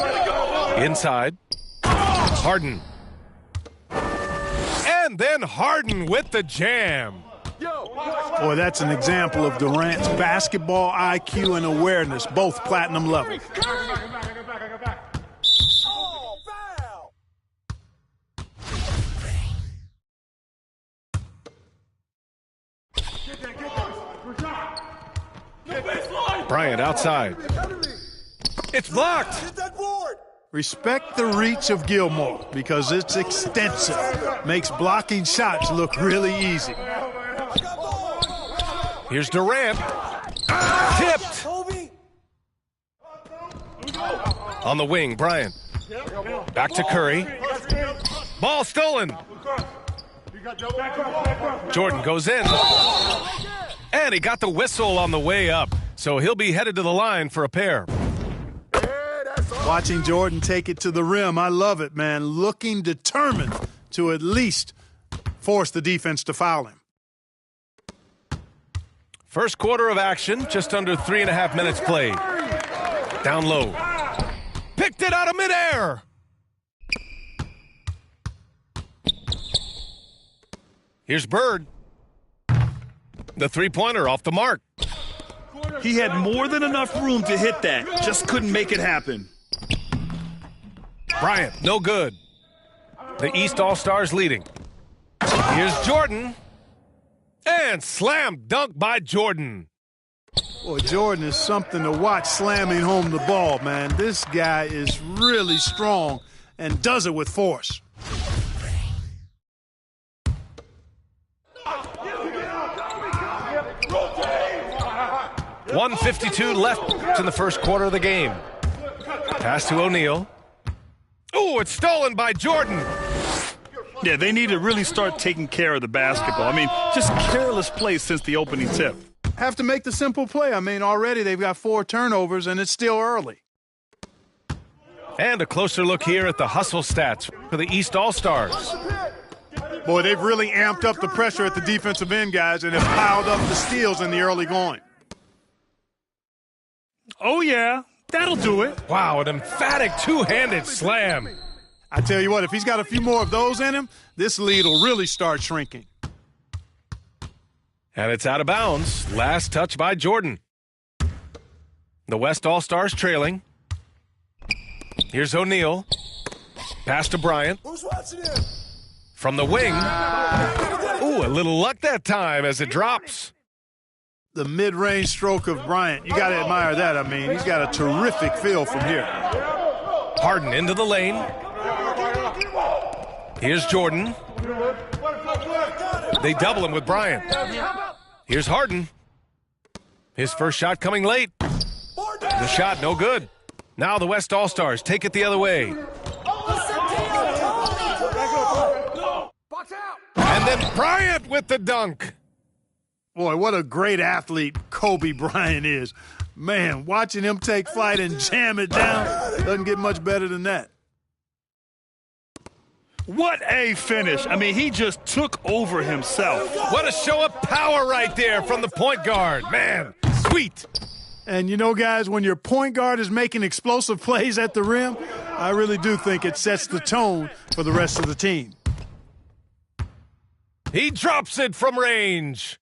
Speaker 9: Inside. Harden. And then Harden with the jam.
Speaker 10: Boy, that's an example of Durant's basketball IQ and awareness, both platinum level.
Speaker 9: Bryant outside. It's blocked.
Speaker 10: Respect the reach of Gilmore because it's extensive. Makes blocking shots look really easy.
Speaker 9: Here's Durant. Tipped. On the wing, Bryant. Back to Curry. Ball stolen. Jordan goes in. And he got the whistle on the way up. So he'll be headed to the line for a pair.
Speaker 10: Watching Jordan take it to the rim, I love it, man. Looking determined to at least force the defense to foul him.
Speaker 9: First quarter of action, just under 3.5 minutes played. Down low. Picked it out of midair. Here's Bird. The three-pointer off the mark.
Speaker 11: He had more than enough room to hit that. Just couldn't make it happen.
Speaker 9: Bryant, no good. The East All-Stars leading. Here's Jordan. And slam dunk by Jordan.
Speaker 10: Boy, Jordan is something to watch slamming home the ball, man. This guy is really strong and does it with force.
Speaker 9: .152 left in the first quarter of the game. Pass to O'Neal. Ooh, it's stolen by Jordan.
Speaker 11: Yeah, they need to really start taking care of the basketball. I mean, just careless play since the opening tip.
Speaker 10: Have to make the simple play. I mean, already they've got 4 turnovers, and it's still early.
Speaker 9: And a closer look here at the hustle stats for the East All-Stars.
Speaker 10: Boy, they've really amped up the pressure at the defensive end, guys, and have piled up the steals in the early going.
Speaker 11: Oh, yeah, that'll do it.
Speaker 9: Wow, an emphatic two-handed slam.
Speaker 10: I tell you what, if he's got a few more of those in him, this lead will really start shrinking.
Speaker 9: And it's out of bounds. Last touch by Jordan. The West All-Stars trailing. Here's O'Neal. Pass to Bryant.
Speaker 7: Who's watching him?
Speaker 9: From the wing. Ooh, a little luck that time as it drops.
Speaker 10: The mid-range stroke of Bryant, you got to admire that. I mean, he's got a terrific feel from here.
Speaker 9: Harden into the lane. Here's Jordan. They double him with Bryant. Here's Harden. His first shot coming late. The shot no good. Now the West All-Stars take it the other way. And then Bryant with the dunk.
Speaker 10: Boy, what a great athlete Kobe Bryant is. Man, watching him take flight and jam it down doesn't get much better than that.
Speaker 11: What a finish. I mean, he just took over himself.
Speaker 9: What a show of power right there from the point guard. Man, sweet.
Speaker 10: And you know, guys, when your point guard is making explosive plays at the rim, I really do think it sets the tone for the rest of the team.
Speaker 9: He drops it from range.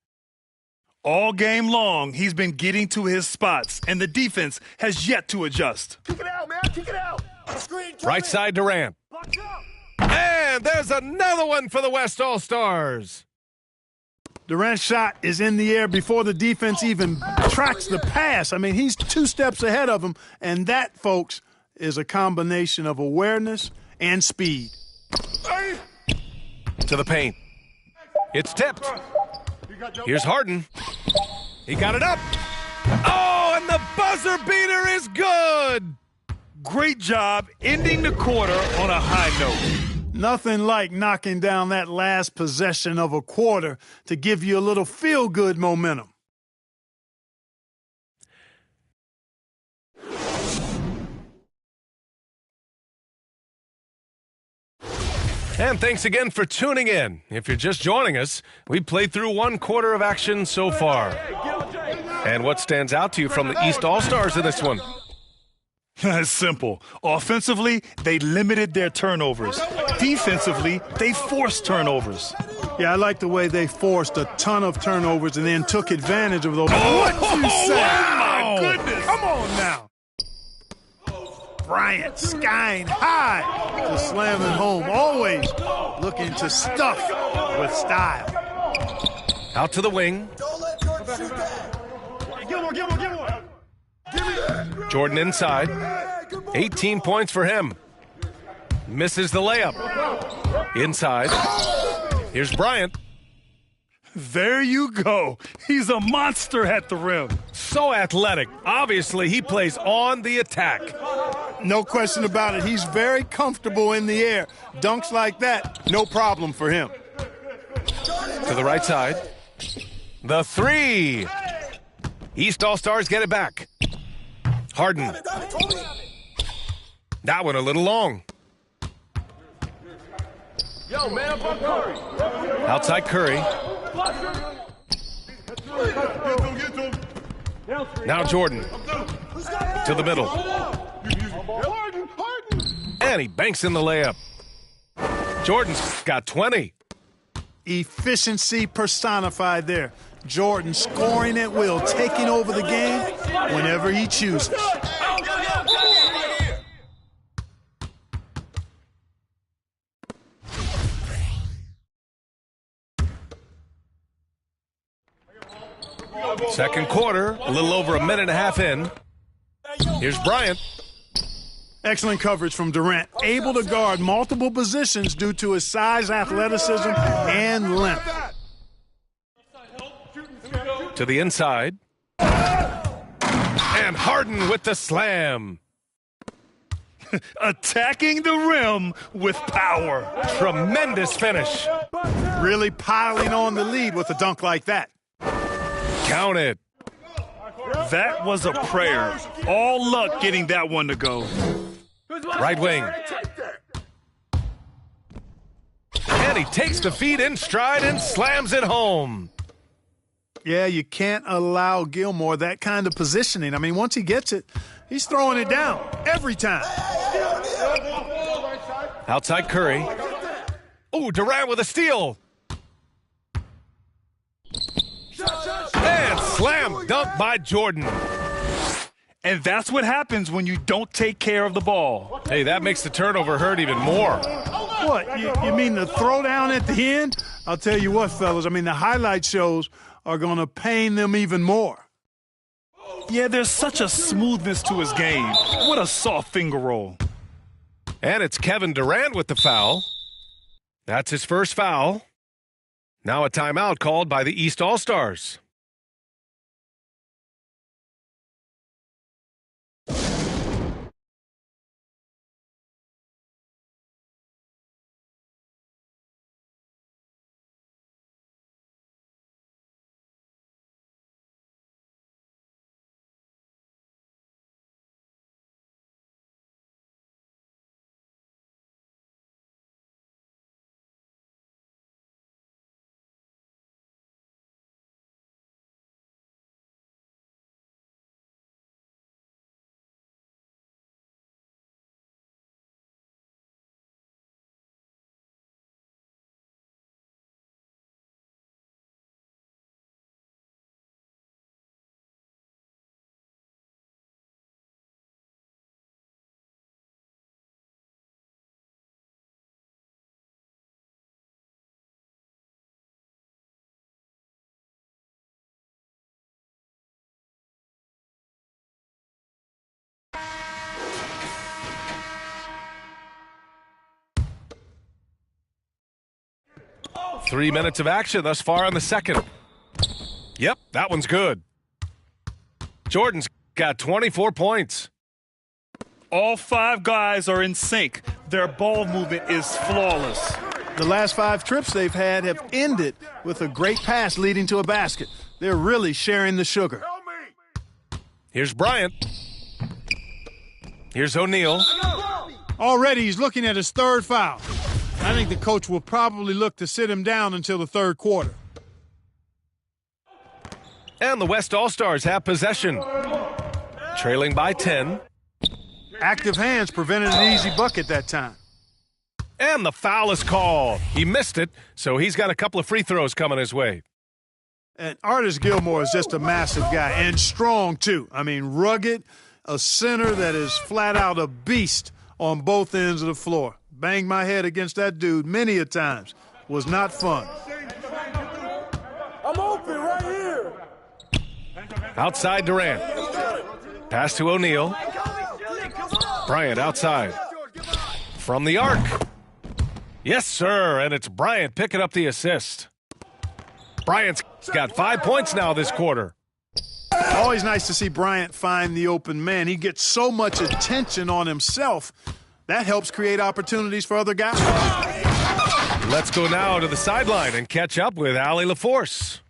Speaker 11: All game long, he's been getting to his spots, and the defense has yet to adjust.
Speaker 7: Kick it out, man. Kick it out.
Speaker 9: Right side Durant. And there's another one for the West All-Stars.
Speaker 10: Durant's shot is in the air before the defense even tracks the pass. I mean, he's 2 steps ahead of him, and that, folks, is a combination of awareness and speed.
Speaker 9: To the paint. It's tipped. Here's Harden. He got it up. Oh, and the buzzer beater is good.
Speaker 11: Great job ending the quarter on a high note.
Speaker 10: Nothing like knocking down that last possession of a quarter to give you a little feel-good momentum.
Speaker 9: And thanks again for tuning in. If you're just joining us, we played through 1 quarter of action so far. And what stands out to you from the East All-Stars in this one?
Speaker 11: It's simple. Offensively, they limited their turnovers. Defensively, they forced turnovers.
Speaker 10: Yeah, I like the way they forced a ton of turnovers and then took advantage of those. What you say?
Speaker 11: Oh, my goodness.
Speaker 10: Come on now. Bryant skying high to slam it home. Always looking to stuff with style.
Speaker 9: Out to the wing.
Speaker 7: Don't let Jordan shoot that. Give one.
Speaker 9: Jordan inside. 18 points for him. Misses the layup. Inside. Here's Bryant.
Speaker 11: There you go. He's a monster at the rim.
Speaker 9: So athletic. Obviously, he plays on the attack.
Speaker 10: No question about it. He's very comfortable in the air. Dunks like that, no problem for him.
Speaker 9: To the right side. The 3. East All-Stars get it back. Harden. That one a little long.
Speaker 7: Yo, man up on Curry.
Speaker 9: Outside Curry. Now Jordan. To the middle. And he banks in the layup. Jordan's got 20.
Speaker 10: Efficiency personified there. Jordan scoring at will, taking over the game whenever he chooses.
Speaker 9: Second quarter, a little over a minute and a half in. Here's Bryant.
Speaker 10: Excellent coverage from Durant, able to guard multiple positions due to his size, athleticism, and length.
Speaker 9: To the inside. And Harden with the slam.
Speaker 11: Attacking the rim with power.
Speaker 9: Tremendous finish.
Speaker 10: Really piling on the lead with a dunk like that.
Speaker 9: Count it.
Speaker 11: That was a prayer. All luck getting that one to go.
Speaker 9: Right wing. And he takes the feed in stride and slams it home.
Speaker 10: Yeah, you can't allow Gilmore that kind of positioning. I mean, once he gets it, he's throwing it down every time.
Speaker 9: Outside Curry. Oh, Durant with a steal. And slam dunk by Jordan.
Speaker 11: And that's what happens when you don't take care of the ball.
Speaker 9: Hey, that makes the turnover hurt even more.
Speaker 10: What, you mean the throwdown at the end? I'll tell you what, fellas, I mean, the highlight shows are going to pain them even more.
Speaker 11: Yeah, there's such a smoothness to his game. What a soft finger roll.
Speaker 9: And it's Kevin Durant with the foul. That's his first foul. Now a timeout called by the East All-Stars. Three minutes of action thus far in the second. Yep, that one's good. Jordan's got 24 points.
Speaker 11: All five guys are in sync. Their ball movement is flawless.
Speaker 10: The last 5 trips they've had have ended with a great pass leading to a basket. They're really sharing the sugar.
Speaker 9: Here's Bryant. Here's O'Neal.
Speaker 10: Already he's looking at his third foul. I think the coach will probably look to sit him down until the third quarter.
Speaker 9: And the West All-Stars have possession. Trailing by 10.
Speaker 10: Active hands prevented an easy bucket that time.
Speaker 9: And the foul is called. He missed it, so he's got a couple of free throws coming his way.
Speaker 10: And Artis Gilmore is just a massive guy, and strong, too. I mean, rugged, a center that is flat out a beast on both ends of the floor. Banged my head against that dude many a times. Was not fun.
Speaker 7: I'm open right here.
Speaker 9: Outside Durant. Pass to O'Neal. Bryant outside. From the arc. Yes, sir, and it's Bryant picking up the assist. Bryant's got 5 points now this quarter.
Speaker 10: Always nice to see Bryant find the open man. He gets so much attention on himself. That helps create opportunities for other guys.
Speaker 9: Let's go now to the sideline and catch up with Allie LaForce.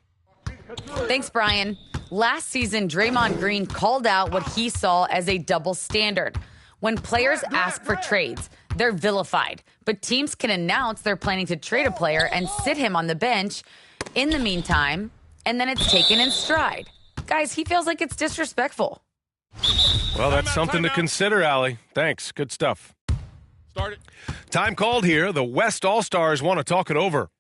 Speaker 12: Thanks, Brian. Last season, Draymond Green called out what he saw as a double standard. When players ask for trades, they're vilified. But teams can announce they're planning to trade a player and sit him on the bench in the meantime, and then it's taken in stride. Guys, he feels like it's disrespectful.
Speaker 9: Well, that's something to consider, Allie. Thanks. Good stuff.
Speaker 8: Start it.
Speaker 9: Time called here. The West All-Stars want to talk it over.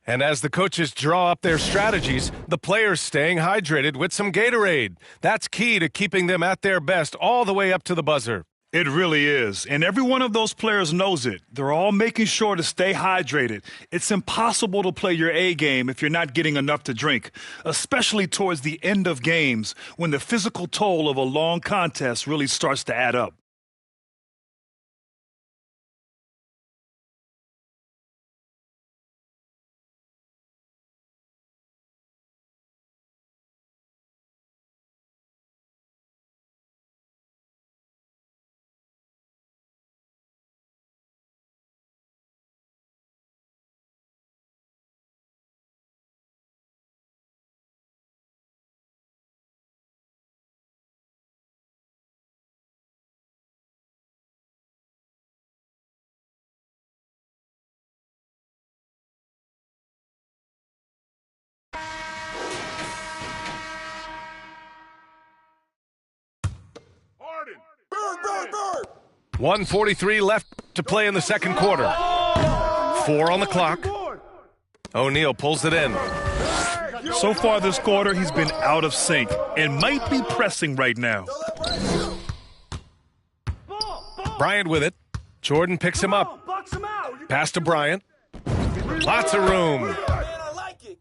Speaker 9: And as the coaches draw up their strategies, the players staying hydrated with some Gatorade. That's key to keeping them at their best all the way up to the buzzer.
Speaker 11: It really is. And every one of those players knows it. They're all making sure to stay hydrated. It's impossible to play your A game if you're not getting enough to drink, especially towards the end of games when the physical toll of a long contest really starts to add up.
Speaker 7: Bird.
Speaker 9: 1:43 left to play in the second quarter. 4 on the clock. O'Neal pulls it in.
Speaker 11: So far this quarter, he's been out of sync and might be pressing right now.
Speaker 9: Bryant with it. Jordan picks him up. Pass to Bryant. Lots of room.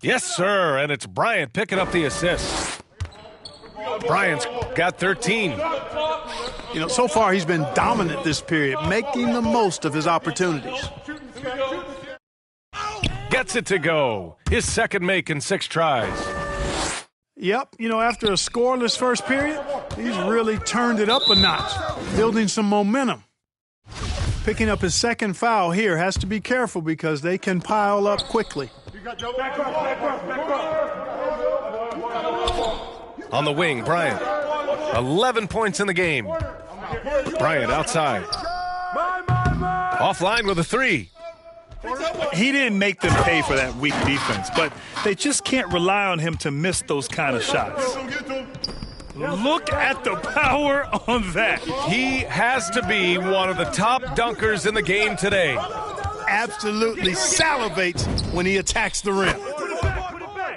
Speaker 9: Yes, sir, and it's Bryant picking up the assist. Bryant's got 13.
Speaker 10: You know, so far he's been dominant this period, making the most of his opportunities.
Speaker 9: Gets it to go. His second make in 6 tries.
Speaker 10: Yep, you know, after a scoreless first period, he's really turned it up a notch, building some momentum. Picking up his second foul here, has to be careful because they can pile up quickly.
Speaker 9: On the wing, Bryant. 11 points in the game. Bryant outside. Offline with a 3.
Speaker 11: He didn't make them pay for that weak defense, but they just can't rely on him to miss those kind of shots. Look at the power on that.
Speaker 9: He has to be one of the top dunkers in the game today.
Speaker 10: Absolutely salivates when he attacks the rim.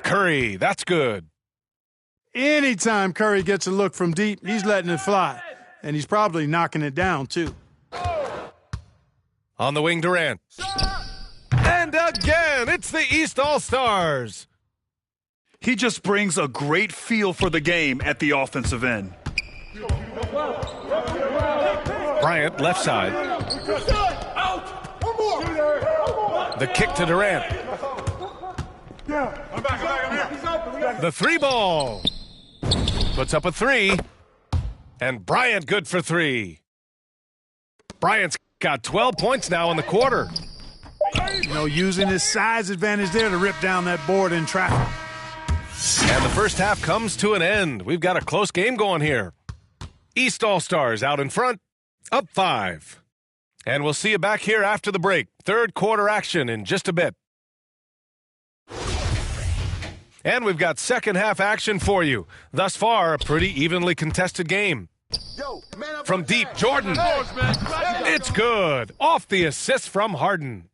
Speaker 9: Curry, that's good.
Speaker 10: Anytime Curry gets a look from deep, he's letting it fly. And he's probably knocking it down, too.
Speaker 9: On the wing, Durant. And again, it's the East All-Stars.
Speaker 11: He just brings a great feel for the game at the offensive end.
Speaker 9: Bryant, left side. The kick to Durant. The 3 ball. Puts up a 3. And Bryant good for 3. Bryant's got 12 points now in the quarter.
Speaker 10: You know, using his size advantage there to rip down that board in traffic.
Speaker 9: And the first half comes to an end. We've got a close game going here. East All-Stars out in front, up 5. And we'll see you back here after the break. Third quarter action in just a bit. And we've got second half action for you. Thus far, a pretty evenly contested game. From deep, Jordan. It's good. Off the assist from Harden.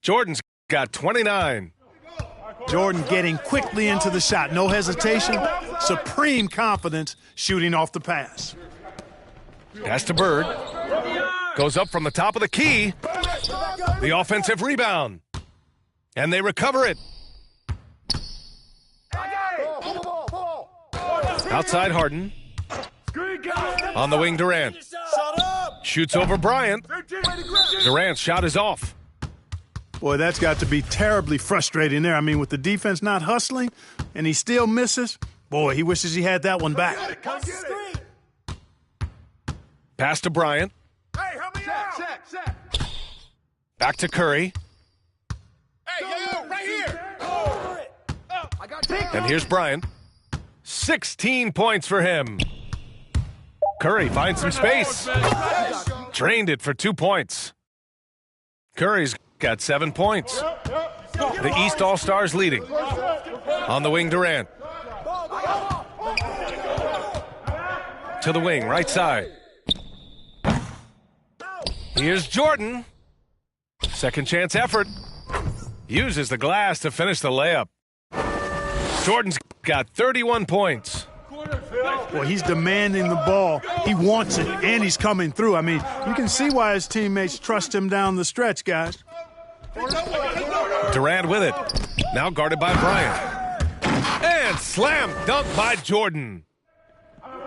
Speaker 9: Jordan's got 29.
Speaker 10: Jordan getting quickly into the shot. No hesitation. Supreme confidence shooting off the pass.
Speaker 9: Pass to Bird. Goes up from the top of the key. The offensive rebound. And they recover it. Outside Harden. On the wing, Durant. Shoots over Bryant. Durant's shot is off.
Speaker 10: Boy, that's got to be terribly frustrating there. I mean, with the defense not hustling and he still misses, boy, he wishes he had that one back.
Speaker 9: Pass to Bryant. Back to Curry. And here's Bryant. 16 points for him. Curry finds some space. Drained it for 2 points. Curry's got 7 points. The East All-Stars leading. On the wing, Durant. To the wing, right side. Here's Jordan. Second chance effort. Uses the glass to finish the layup. Jordan's got 31 points.
Speaker 10: Well, he's demanding the ball. He wants it, and he's coming through. I mean, you can see why his teammates trust him down the stretch, guys.
Speaker 9: Durant with it. Now guarded by Bryant. And slam dunk by Jordan.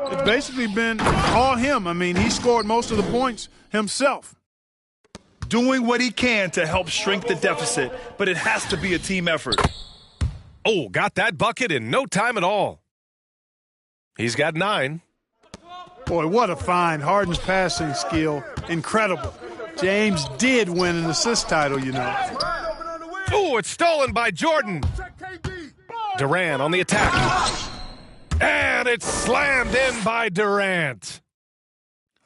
Speaker 10: It's basically been all him. I mean, he scored most of the points himself.
Speaker 11: Doing what he can to help shrink the deficit, but it has to be a team effort.
Speaker 9: Oh, got that bucket in no time at all. He's got 9.
Speaker 10: Boy, what a find. Harden's passing skill, incredible. James did win an assist title, you know.
Speaker 9: Oh, it's stolen by Jordan. Durant on the attack. And it's slammed in by Durant.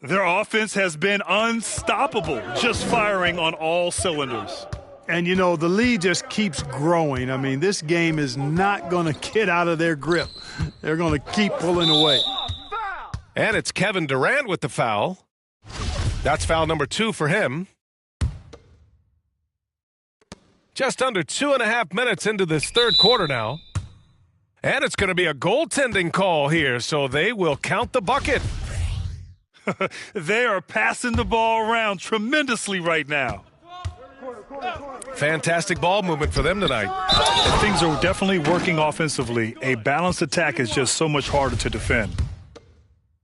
Speaker 11: Their offense has been unstoppable, just firing on all cylinders.
Speaker 10: And, you know, the lead just keeps growing. I mean, this game is not going to get out of their grip. They're going to keep pulling away.
Speaker 9: And it's Kevin Durant with the foul. That's foul number 2 for him. Just under 2.5 minutes into this third quarter now. And it's going to be a goaltending call here, so they will count the bucket.
Speaker 11: They are passing the ball around tremendously right now.
Speaker 9: Fantastic ball movement for them tonight.
Speaker 11: Things are definitely working offensively. A balanced attack is just so much harder to defend.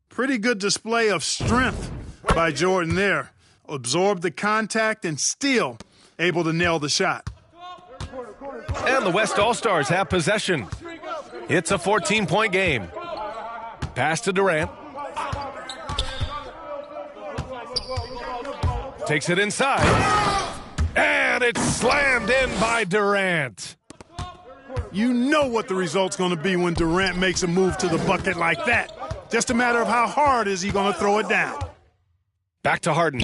Speaker 10: Pretty good display of strength by Jordan there. Absorbed the contact and still able to nail the shot.
Speaker 9: And the West All-Stars have possession. It's a 14-point game. Pass to Durant. Takes it inside. And it's slammed in by Durant.
Speaker 10: You know what the result's going to be when Durant makes a move to the bucket like that. Just a matter of how hard is he going to throw it down.
Speaker 9: Back to Harden.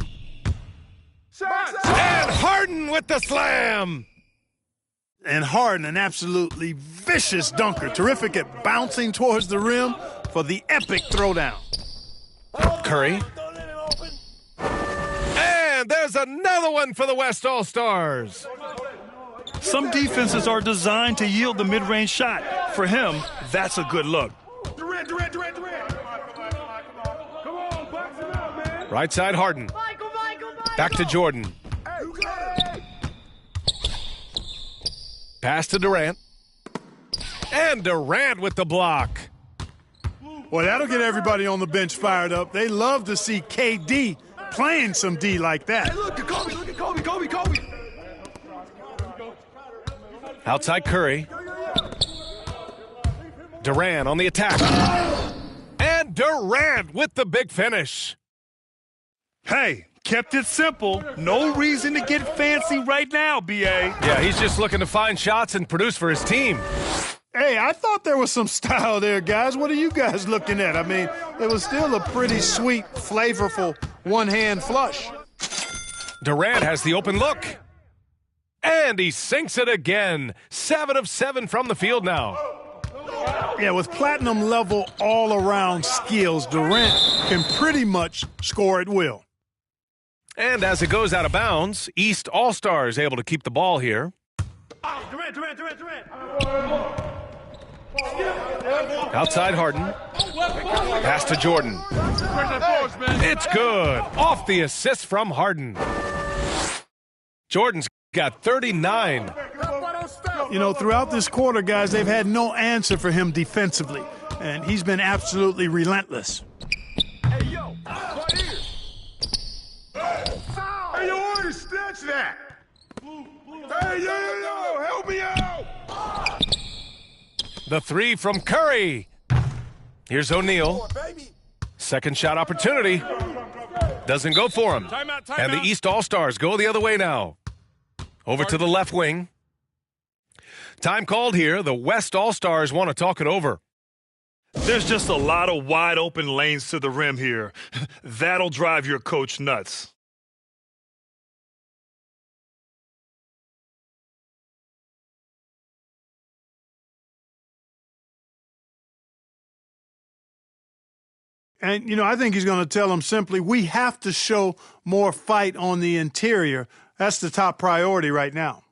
Speaker 9: And Harden with the slam.
Speaker 10: And Harden, an absolutely vicious dunker. Terrific at bouncing towards the rim for the epic throwdown.
Speaker 9: Curry. And there's another one for the West All-Stars.
Speaker 11: Some defenses are designed to yield the mid-range shot. For him, that's a good look.
Speaker 9: Right side Harden. Back to Jordan. Pass to Durant. And Durant with the block.
Speaker 10: Well, that'll get everybody on the bench fired up. They love to see KD playing some D like that.
Speaker 7: Hey, look at Kobe.
Speaker 9: Outside Curry. Durant on the attack. And Durant with the big finish.
Speaker 11: Hey, kept it simple. No reason to get fancy right now, B.A.
Speaker 9: Yeah, he's just looking to find shots and produce for his team.
Speaker 10: Hey, I thought there was some style there, guys. What are you guys looking at? I mean, it was still a pretty sweet, flavorful one-hand flush.
Speaker 9: Durant has the open look. And he sinks it again. 7 of 7 from the field now.
Speaker 10: Yeah, with platinum-level all-around skills, Durant can pretty much score at will.
Speaker 9: And as it goes out of bounds, East All-Stars able to keep the ball here.
Speaker 7: Durant.
Speaker 9: Outside Harden. Pass to Jordan. It's good. Off the assist from Harden. Jordan's got 39.
Speaker 10: You know, throughout this quarter, guys, they've had no answer for him defensively, and he's been absolutely relentless.
Speaker 7: Hey, yo, right here. Hey, yo, Artie, snatch that. Hey, yo, help me out.
Speaker 9: The 3 from Curry. Here's O'Neal. Second shot opportunity. Doesn't go for him. And the East All-Stars go the other way now. Over to the left wing. Time called here. The West All-Stars want to talk it over.
Speaker 11: There's just a lot of wide open lanes to the rim here. That'll drive your coach nuts.
Speaker 10: And, you know, I think he's going to tell them simply, we have to show more fight on the interior. That's the top priority right now.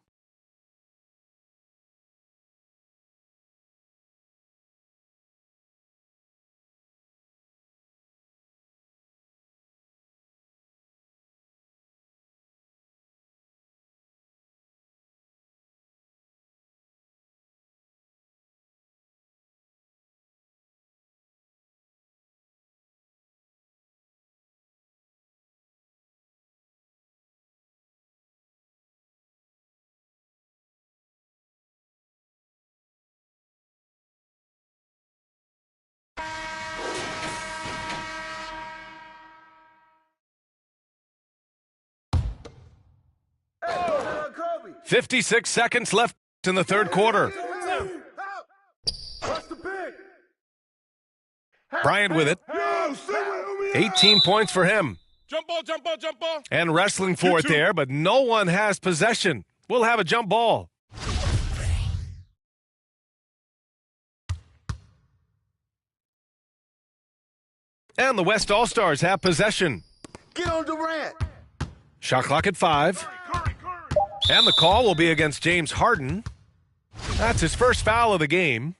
Speaker 9: 56 seconds left in the third quarter. Bryant with it. 18 points for him.
Speaker 7: Jump ball, jump ball, jump ball.
Speaker 9: And wrestling for it there, but no one has possession. We'll have a jump ball. And the West All-Stars have possession.
Speaker 4: Get on Durant.
Speaker 9: Shot clock at 5. And the call will be against James Harden. That's his first foul of the game.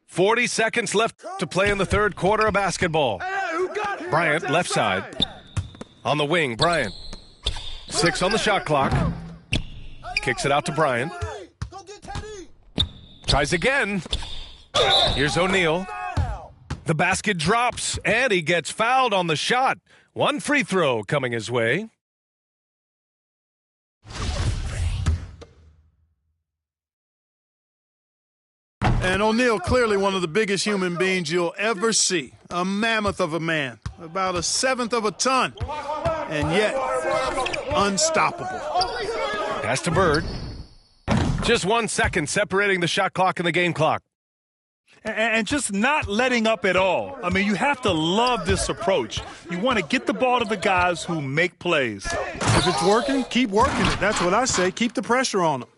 Speaker 9: 40 seconds left to play in the third quarter of basketball. Bryant, left side. On the wing, Bryant. 6 on the shot clock. Kicks it out to Bryant. Tries again. Here's O'Neal. The basket drops, and he gets fouled on the shot. One free throw coming his way.
Speaker 10: And O'Neal, clearly one of the biggest human beings you'll ever see. A mammoth of a man, about 1/7 of a ton, and yet unstoppable.
Speaker 9: Pass to Bird. Just 1 second separating the shot clock and the game clock.
Speaker 11: And just not letting up at all. I mean, you have to love this approach. You want to get the ball to the guys who make plays.
Speaker 10: If it's working, keep working it. That's what I say. Keep the pressure on them.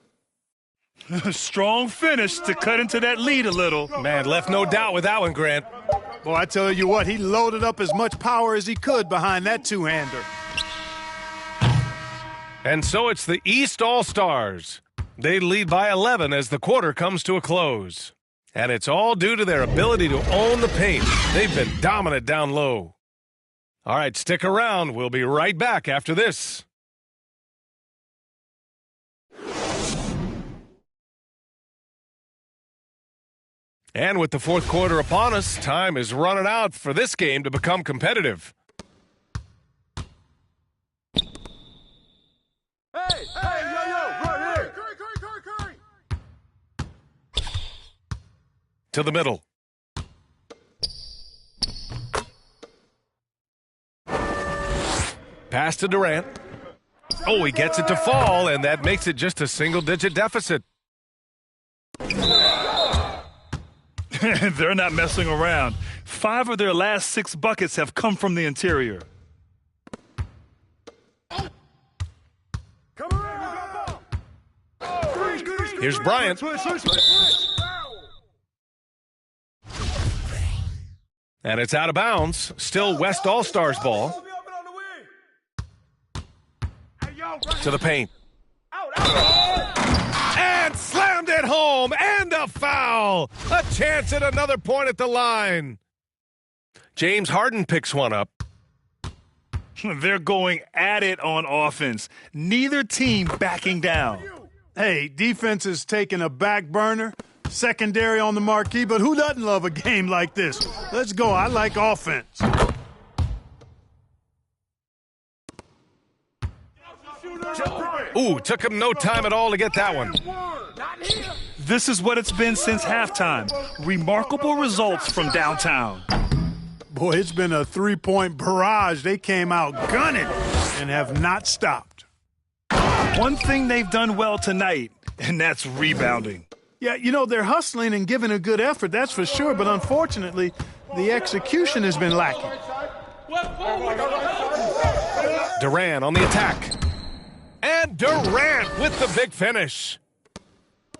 Speaker 11: Strong finish to cut into that lead a little.
Speaker 9: Man, left no doubt with that one, Grant.
Speaker 10: Boy, I tell you what, he loaded up as much power as he could behind that two-hander.
Speaker 9: And so it's the East All-Stars. They lead by 11 as the quarter comes to a close. And it's all due to their ability to own the paint. They've been dominant down low. All right, stick around. We'll be right back after this. And with the fourth quarter upon us, time is running out for this game to become competitive.
Speaker 7: Hey, right here. Curry.
Speaker 9: To the middle. Pass to Durant. Oh, he gets it to fall, and that makes it just a single-digit deficit.
Speaker 11: They're not messing around. 5 of their last 6 buckets have come from the interior.
Speaker 9: Here's Bryant. And it's out of bounds. Still West All-Stars ball. To the paint. And slammed it home. And a foul. A chance at another point at the line. James Harden picks one up.
Speaker 11: They're going at it on offense. Neither team backing down.
Speaker 10: Hey, defense is taking a back burner. Secondary on the marquee, but who doesn't love a game like this? Let's go. I like offense.
Speaker 9: Ooh, took him no time at all to get that one.
Speaker 11: This is what it's been since halftime. Remarkable results from downtown.
Speaker 10: Boy, it's been a three-point barrage. They came out gunning and have not stopped.
Speaker 11: One thing they've done well tonight, and that's rebounding.
Speaker 10: Yeah, you know, they're hustling and giving a good effort, that's for sure, but unfortunately, the execution has been lacking.
Speaker 9: Durant on the attack. And Durant with the big finish.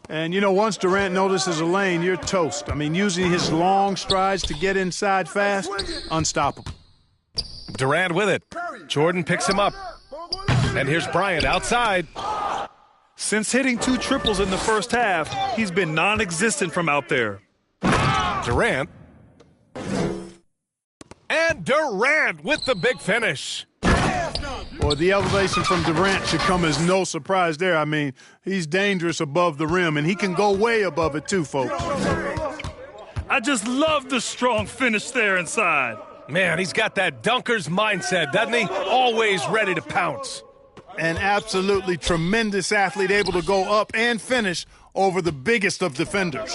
Speaker 10: And, you know, once Durant notices a lane, you're toast. I mean, using his long strides to get inside fast, unstoppable.
Speaker 9: Durant with it. Jordan picks him up. And here's Bryant outside.
Speaker 11: Since hitting 2 triples in the first half, he's been non-existent from out there.
Speaker 9: Durant. And Durant with the big finish.
Speaker 10: Boy, the elevation from Durant should come as no surprise there. I mean, he's dangerous above the rim, and he can go way above it too, folks.
Speaker 11: I just love the strong finish there inside.
Speaker 9: Man, he's got that dunker's mindset, doesn't he? Always ready to pounce.
Speaker 10: An absolutely tremendous athlete, able to go up and finish over the biggest of defenders.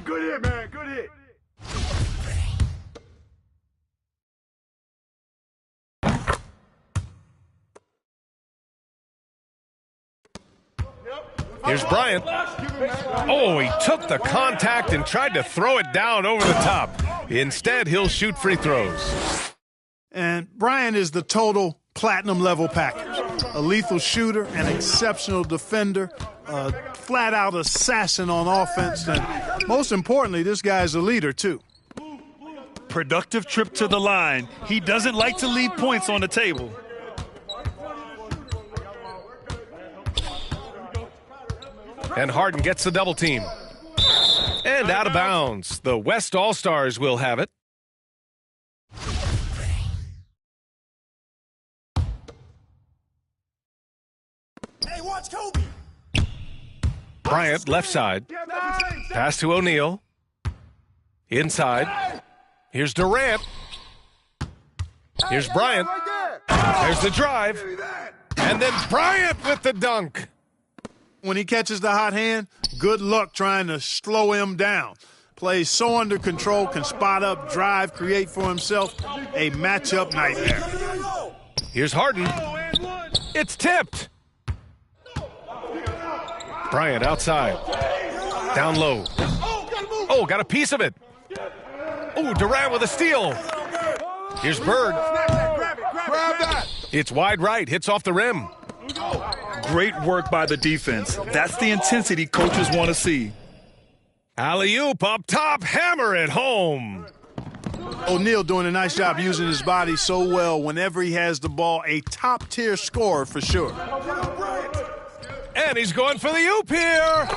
Speaker 7: Good hit, man. Good hit.
Speaker 9: Here's Bryant. Oh, he took the contact and tried to throw it down over the top. Instead, he'll shoot free throws.
Speaker 10: And Bryant is the total platinum level package. A lethal shooter, an exceptional defender, a flat-out assassin on offense, and most importantly, this guy's a leader, too.
Speaker 11: Productive trip to the line. He doesn't like to leave points on the table.
Speaker 9: And Harden gets the double team. And out of bounds. The West All-Stars will have it.
Speaker 4: Hey, watch Kobe.
Speaker 9: Bryant, left side. Pass to O'Neal. Inside. Here's Durant. Here's Bryant. There's the drive. And then Bryant with the dunk.
Speaker 10: When he catches the hot hand, good luck trying to slow him down. Plays so under control, can spot up, drive, create for himself. A matchup nightmare.
Speaker 9: Here's Harden. It's tipped. Bryant outside. Down low. Oh, got a piece of it. Oh, Durant with a steal. Here's Bird.
Speaker 7: Grab that.
Speaker 9: It's wide right. Hits off the rim.
Speaker 11: Great work by the defense. That's the intensity coaches want to see.
Speaker 9: Alley-oop up top. Hammer it home.
Speaker 10: O'Neal doing a nice job using his body so well whenever he has the ball. A top-tier scorer for sure.
Speaker 9: And he's going for the oop here.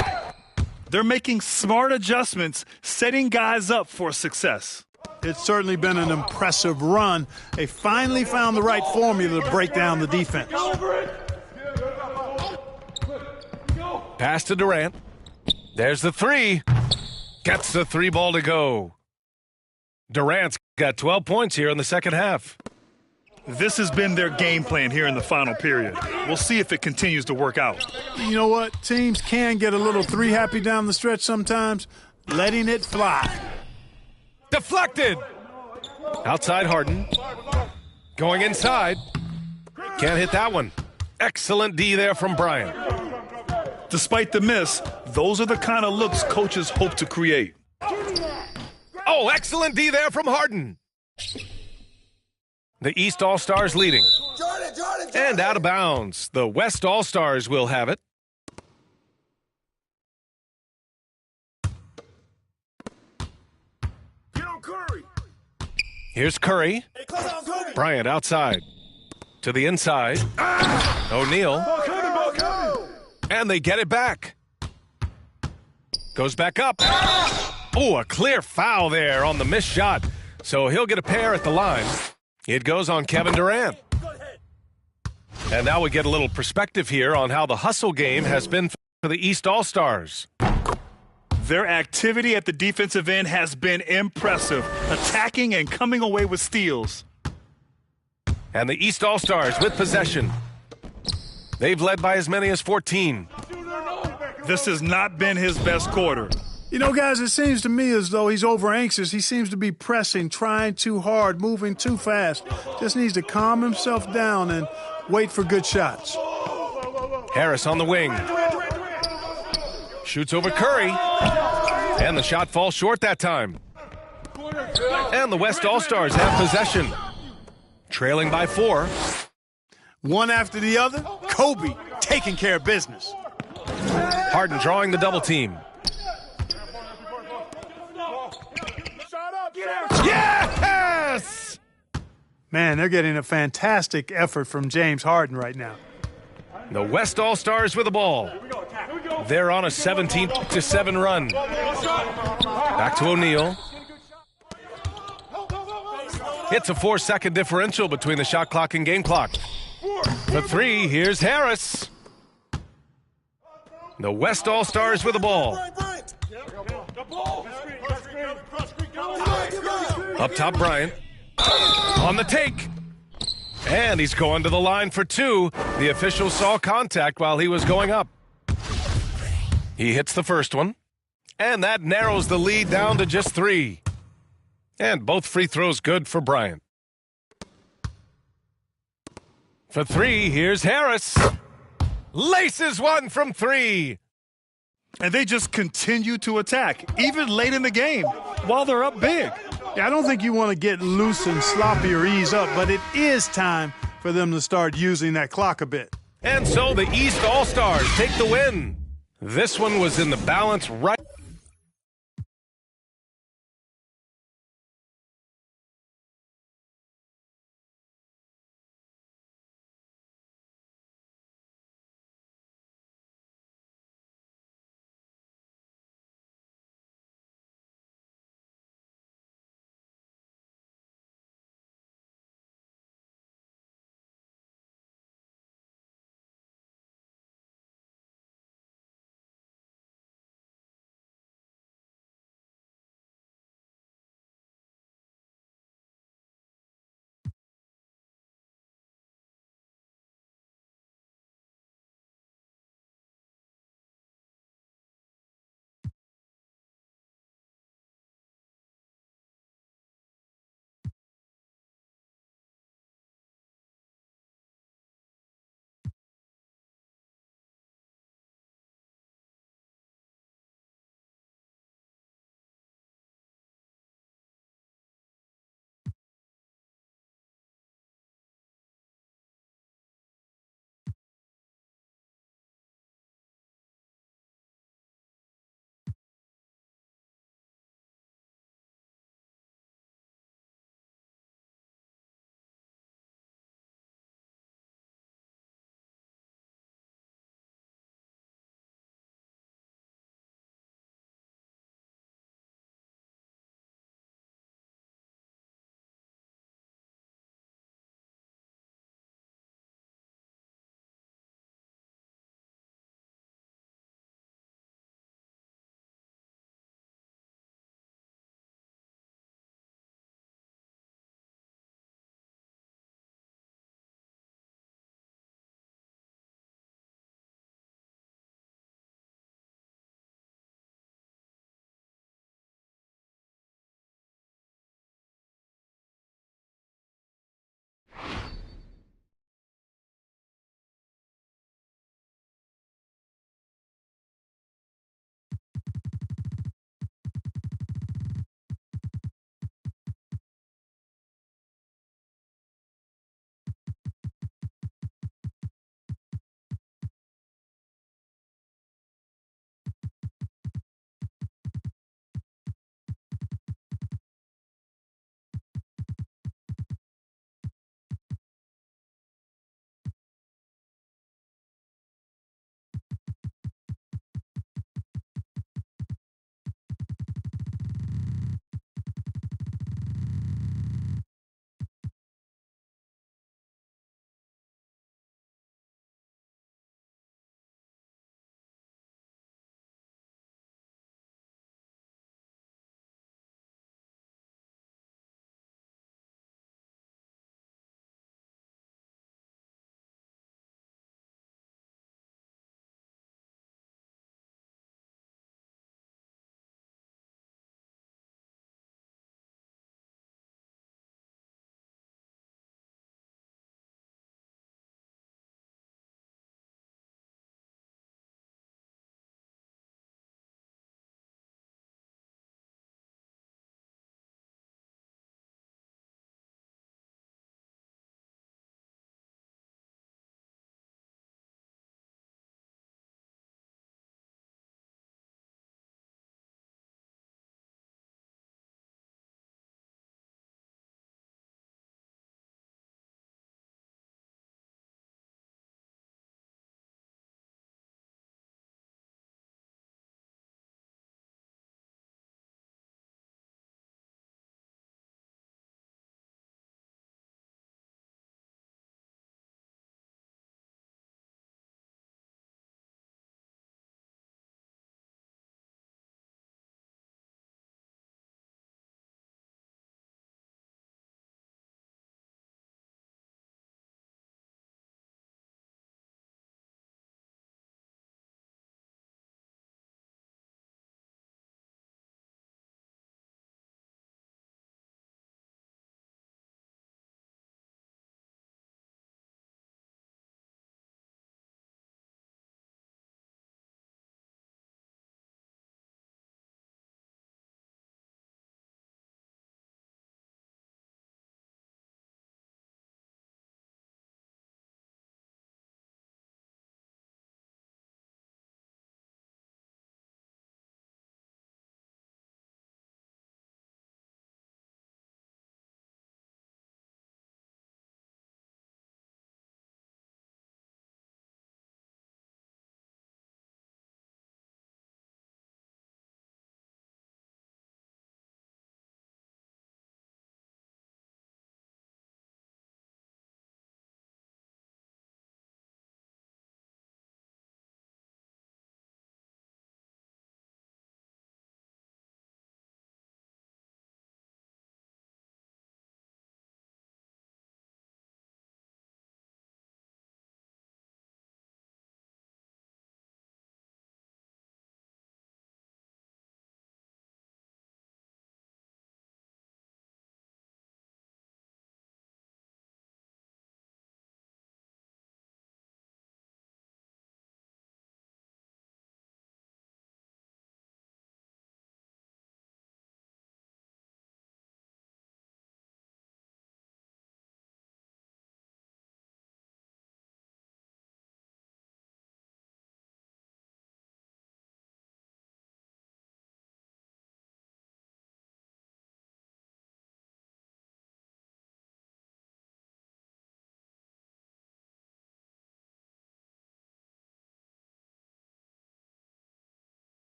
Speaker 11: They're making smart adjustments, setting guys up for success.
Speaker 10: It's certainly been an impressive run. They finally found the right formula to break down the defense.
Speaker 9: Pass to Durant. There's the three. Gets the three ball to go. Durant's got 12 points here in the second half.
Speaker 11: This has been their game plan here in the final period. We'll see if it continues to work out.
Speaker 10: You know what? Teams can get a little three happy down the stretch sometimes. Letting it fly.
Speaker 9: Deflected. Outside Harden. Going inside. Can't hit that one. Excellent D there from Bryant.
Speaker 11: Despite the miss, those are the kind of looks coaches hope to create.
Speaker 9: Oh, excellent D there from Harden. The East All-Stars leading. And out of bounds. The West All-Stars will have it.
Speaker 7: Get on Curry.
Speaker 9: Here's Curry. Bryant outside. To the inside. O'Neal. And they get it back. Goes back up. Oh, a clear foul there on the missed shot. So he'll get a pair at the line. It goes on Kevin Durant. And now we get a little perspective here on how the hustle game has been for the East All-Stars.
Speaker 11: Their activity at the defensive end has been impressive, attacking and coming away with steals.
Speaker 9: And the East All-Stars with possession. They've led by as many as 14.
Speaker 11: This has not been his best quarter.
Speaker 10: You know, guys, it seems to me as though he's over anxious. He seems to be pressing, trying too hard, moving too fast. Just needs to calm himself down and wait for good shots.
Speaker 9: Harris on the wing. Shoots over Curry. And the shot falls short that time. And the West All-Stars have possession. Trailing by 4.
Speaker 10: One after the other, Kobe taking care of business.
Speaker 9: Harden drawing the double team. Yes!
Speaker 10: Man, they're getting a fantastic effort from James Harden right now.
Speaker 9: The West All-Stars with the ball. They're on a 17-7 run. Back to O'Neal. It's a 4-second differential between the shot clock and game clock. For 3, here's Harris. The West All-Stars with the ball. Up top, Bryant. On the take. And he's going to the line for 2. The official saw contact while he was going up. He hits the first one. And that narrows the lead down to just 3. And both free throws good for Bryant. For 3, here's Harris. Laces one from 3.
Speaker 11: And they just continue to attack, even late in the game, while they're up big.
Speaker 10: Yeah, I don't think you want to get loose and sloppy or ease up, but it is time for them to start using that clock a bit.
Speaker 9: And so the East All-Stars take the win. This one was in the balance right.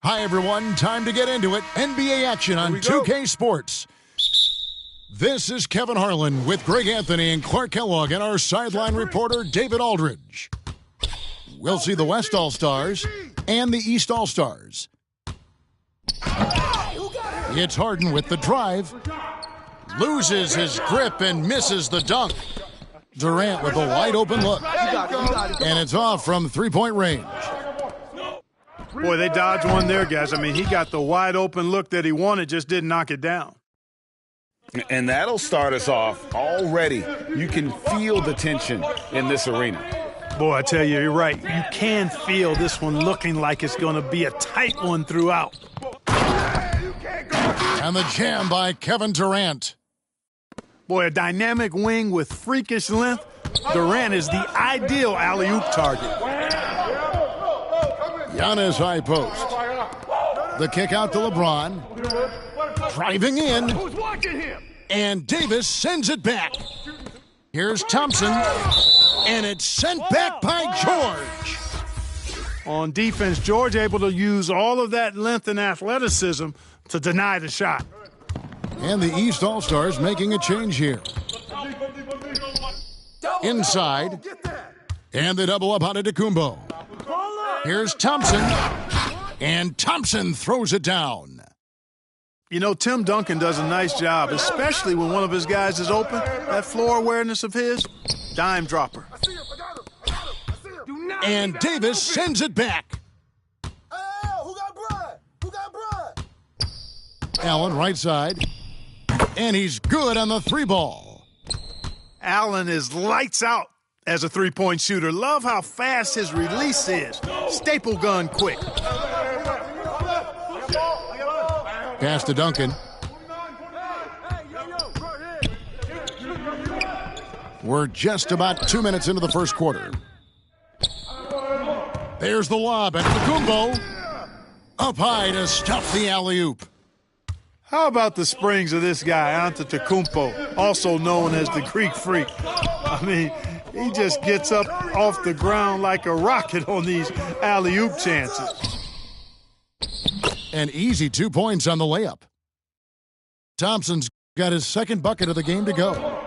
Speaker 1: Hi, everyone. Time to get into it. NBA action on 2K Sports. This is Kevin Harlan with Greg Anthony and Clark Kellogg and our sideline reporter, David Aldridge. We'll see the West All-Stars and the East All-Stars. It's Harden with the drive. Loses his grip and misses the dunk. Durant with a wide-open look. And it's off from three-point range.
Speaker 10: Boy, they dodged one there, guys. I mean, he got the wide-open look that he wanted, just didn't knock it down.
Speaker 2: And that'll start us off already. You can feel the tension in this arena.
Speaker 10: Boy, I tell you, you're right. You can feel this one looking like it's going to be a tight one throughout.
Speaker 1: And the jam by Kevin Durant.
Speaker 10: Boy, a dynamic wing with freakish length. Durant is the ideal alley-oop target.
Speaker 1: Giannis high post. The kick out to LeBron. Driving in. And Davis sends it back. Here's Thompson. And it's sent back by George.
Speaker 10: On defense, George able to use all of that length and athleticism to deny the shot.
Speaker 1: And the East All-Stars making a change here. Inside. And the double up on Antetokounmpo. Here's Thompson. And Thompson throws it down.
Speaker 10: You know, Tim Duncan does a nice job, especially when one of his guys is open. That floor awareness of his, dime dropper.
Speaker 1: And Davis sends it back. Allen right side. And he's good on the three ball.
Speaker 10: Allen is lights out as a three-point shooter. Love how fast his release is. Staple gun quick.
Speaker 1: Pass to Duncan. We're just about 2 minutes into the first quarter. There's the lob at Antetokounmpo. Up high to stuff the alley-oop.
Speaker 10: How about the springs of this guy, Antetokounmpo, also known as the Greek Freak? I mean, he just gets up off the ground like a rocket on these alley-oop chances.
Speaker 1: An easy 2 points on the layup. Thompson's got his second bucket of the game to go.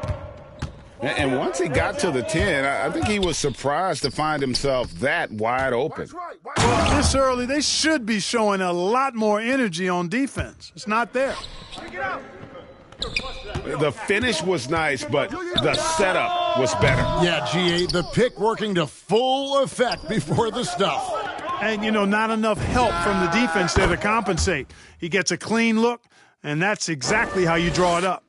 Speaker 2: And once he got to the 10, I think he was surprised to find himself that wide open.
Speaker 10: Well, this early, they should be showing a lot more energy on defense. It's not there.
Speaker 2: The finish was nice, but the setup was better.
Speaker 1: Yeah, G.A., the pick working to full effect before the stuff.
Speaker 10: And, you know, not enough help from the defense there to compensate. He gets a clean look, and that's exactly how you draw it up.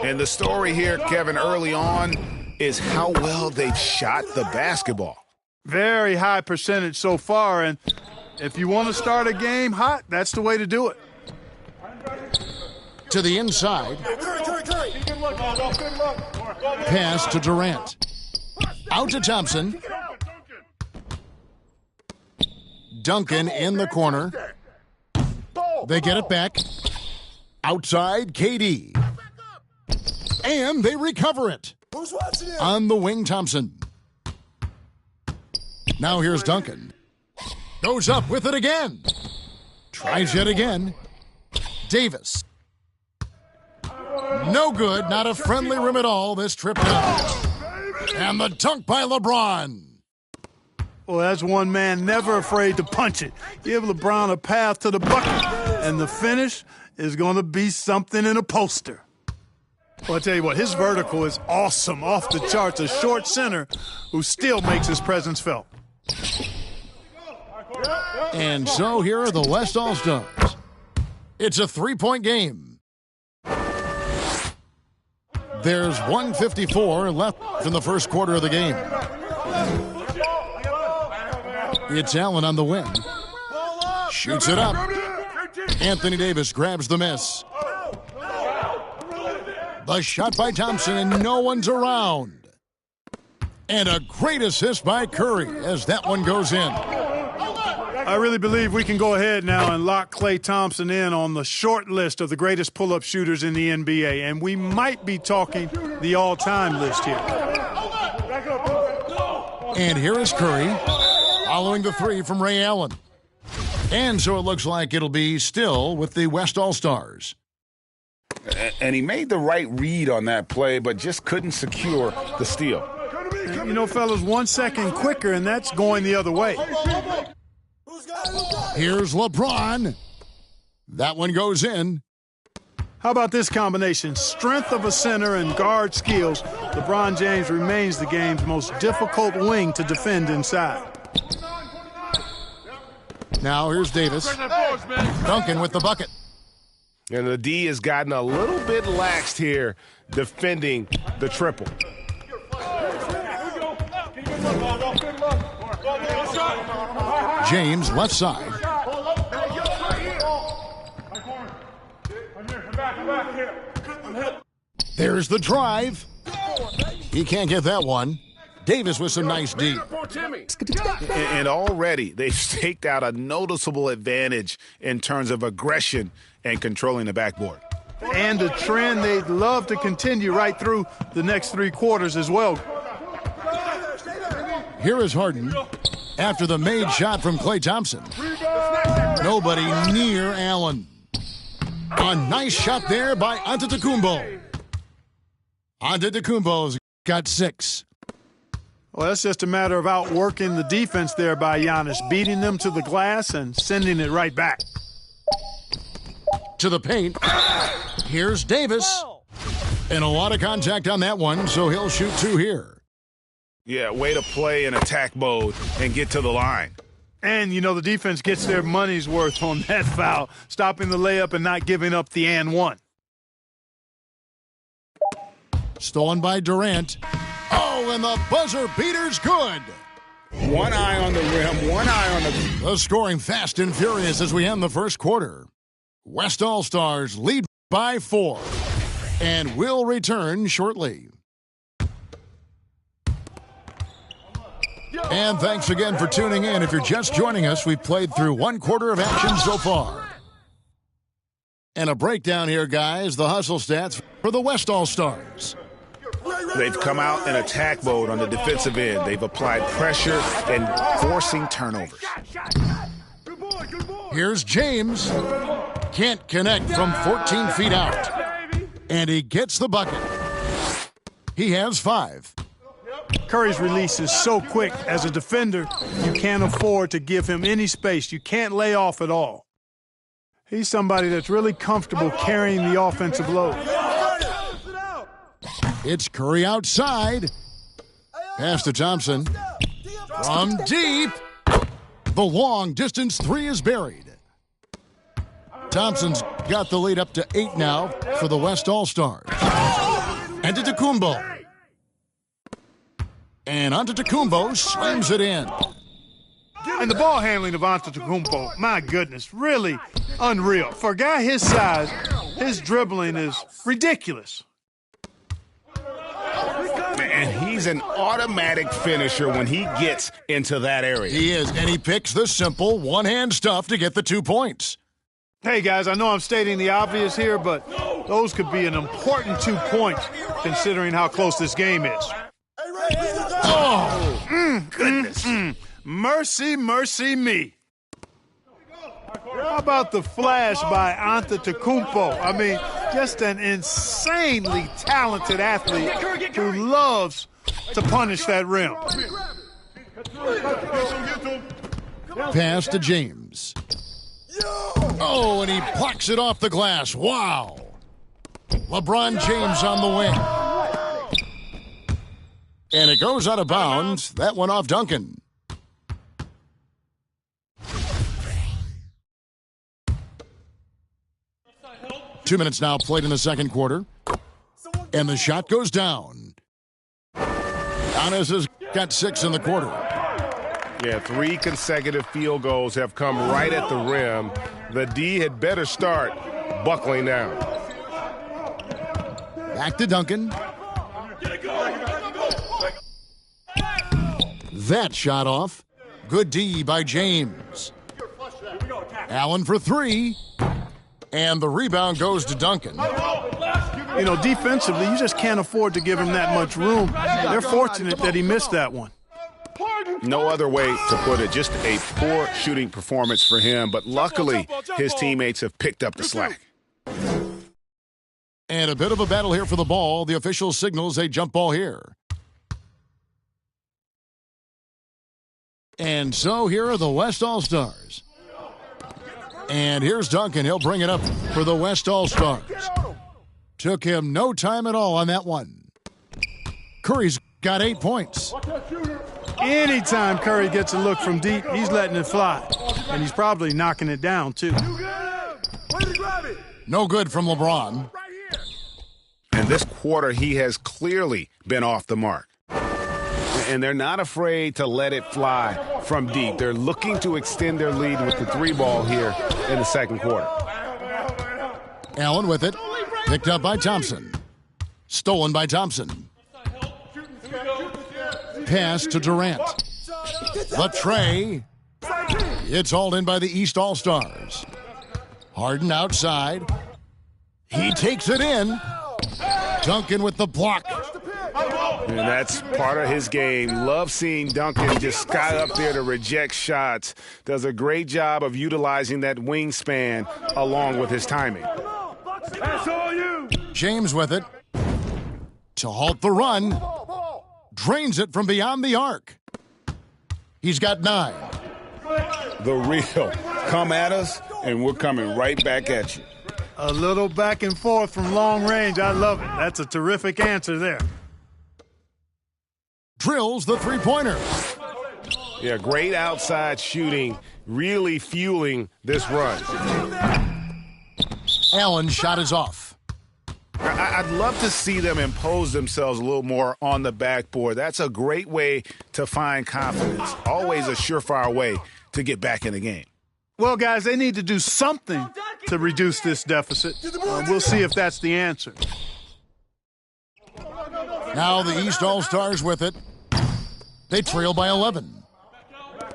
Speaker 2: And the story here, Kevin, early on is how well they've shot the basketball.
Speaker 10: Very high percentage so far, and if you want to start a game hot, that's the way to do it.
Speaker 1: To the inside. Pass to Durant. Out to Thompson. Duncan in the corner. They get it back. Outside, KD. And they recover it. On the wing, Thompson. Now here's Duncan. Goes up with it again. Tries yet again. Davis. No good. Not a friendly rim at all this trip down. And the dunk by LeBron.
Speaker 10: Well, that's one man never afraid to punch it. Give LeBron a path to the bucket. And the finish is going to be something in a poster. Well, I'll tell you what, his vertical is awesome, off the charts. A short center who still makes his presence felt.
Speaker 1: And so here are the West All-Stars. It's a three-point game. There's 1:54 left in the first quarter of the game. It's Allen on the wing. Shoots it up. Anthony Davis grabs the miss. The shot by Thompson, and no one's around. And a great assist by Curry as that one goes in.
Speaker 10: I really believe we can go ahead now and lock Klay Thompson in on the short list of the greatest pull-up shooters in the NBA, and we might be talking the all-time list here.
Speaker 1: And here is Curry following the three from Ray Allen. And so it looks like it'll be still with the West All-Stars.
Speaker 2: And he made the right read on that play, but just couldn't secure the steal.
Speaker 10: You know, fellas, 1 second quicker, and that's going the other way.
Speaker 1: Here's LeBron. That one goes in.
Speaker 10: How about this combination? Strength of a center and guard skills. LeBron James remains the game's most difficult wing to defend inside.
Speaker 1: Now here's Davis. Duncan with the bucket.
Speaker 5: And the D has gotten a little bit laxed here defending the triple.
Speaker 1: James left side. There's the drive. He can't get that one. Davis with some nice D.
Speaker 2: And already they've staked out a noticeable advantage in terms of aggression and controlling the backboard.
Speaker 10: And a trend they'd love to continue right through the next 3 quarters as well.
Speaker 1: Here is Harden after the made shot from Klay Thompson. Nobody near Allen. A nice shot there by Antetokounmpo. Antetokounmpo's got 6.
Speaker 10: Well, that's just a matter of outworking the defense there by Giannis, beating them to the glass and sending it right back.
Speaker 1: To the paint. Here's Davis. And a lot of contact on that one, so he'll shoot 2 here.
Speaker 2: Yeah, way to play in attack mode and get to the line.
Speaker 10: And, you know, the defense gets their money's worth on that foul, stopping the layup and not giving up the and one.
Speaker 1: Stolen by Durant. Oh, and the buzzer beater's good.
Speaker 2: One eye on the rim, one eye on
Speaker 1: the scoring fast and furious as we end the first quarter. West All-Stars lead by 4 and will return shortly. And thanks again for tuning in. If you're just joining us, we've played through 1 quarter of action so far. And a breakdown here, guys, the hustle stats for the West All-Stars.
Speaker 2: They've come out in attack mode on the defensive end. They've applied pressure and forcing turnovers.
Speaker 1: Here's James. Can't connect from 14 feet out. And he gets the bucket. He has 5.
Speaker 10: Curry's release is so quick. As a defender, you can't afford to give him any space. You can't lay off at all. He's somebody that's really comfortable carrying the offensive load.
Speaker 1: It's Curry outside. Pass to Thompson. From deep. The long-distance 3 is buried. Thompson's got the lead up to 8 now for the West All-Stars. Antetokounmpo. And Antetokounmpo slams it in.
Speaker 10: And the ball handling of Antetokounmpo, my goodness, really unreal. For a guy his size, his dribbling is ridiculous.
Speaker 2: And he's an automatic finisher when he gets into that area.
Speaker 1: He is, and he picks the simple one-hand stuff to get the 2 points.
Speaker 10: Hey, guys, I know I'm stating the obvious here, but those could be an important 2 points considering how close this game is.
Speaker 1: Oh,
Speaker 10: goodness. Mercy, mercy me. How about the flash by Antetokounmpo? I mean, just an insanely talented athlete who loves to punish that rim.
Speaker 1: Pass to James. Oh, and he plucks it off the glass. Wow. LeBron James on the wing. And it goes out of bounds. That one off Duncan. Two minutes now played in the second quarter. And the shot goes down. Giannis has got 6 in the quarter.
Speaker 5: Yeah, 3 consecutive field goals have come right at the rim. The D had better start buckling down.
Speaker 1: Back to Duncan. That shot off. Good D by James. Allen for 3. And the rebound goes to Duncan.
Speaker 10: You know, defensively, you just can't afford to give him that much room. They're fortunate that he missed that one.
Speaker 2: No other way to put it. Just a poor shooting performance for him. But luckily, his teammates have picked up the slack.
Speaker 1: And a bit of a battle here for the ball. The official signals a jump ball here. And so here are the West All-Stars. And here's Duncan. He'll bring it up for the West All-Stars. Took him no time at all on that one. Curry's got 8 points.
Speaker 10: Anytime Curry gets a look from deep, he's letting it fly. And he's probably knocking it down, too.
Speaker 1: No good from LeBron.
Speaker 2: And this quarter, he has clearly been off the mark. And they're not afraid to let it fly from deep. They're looking to extend their lead with the 3-ball here in the second quarter.
Speaker 1: Allen with it. Picked up by Thompson. Stolen by Thompson. Pass to Durant. The tray. It's hauled in by the East All-Stars. Harden outside. He takes it in. Duncan with the block.
Speaker 2: And that's part of his game. Love seeing Duncan just sky up there to reject shots. Does a great job of utilizing that wingspan along with his timing.
Speaker 7: That's all you.
Speaker 1: James with it. To halt the run. Drains it from beyond the arc. He's got 9.
Speaker 2: The real. Come at us, and we're coming right back at you.
Speaker 10: A little back and forth from long range. I love it. That's a terrific answer there.
Speaker 1: Drills the 3-pointer.
Speaker 5: Yeah, great outside shooting, really fueling this run.
Speaker 1: Allen's shot is off.
Speaker 2: I'd love to see them impose themselves a little more on the backboard. That's a great way to find confidence. Always a surefire way to get back in the game.
Speaker 10: Well, guys, they need to do something to reduce this deficit. We'll see if that's the answer.
Speaker 1: Now the East All-Stars with it. They trail by 11.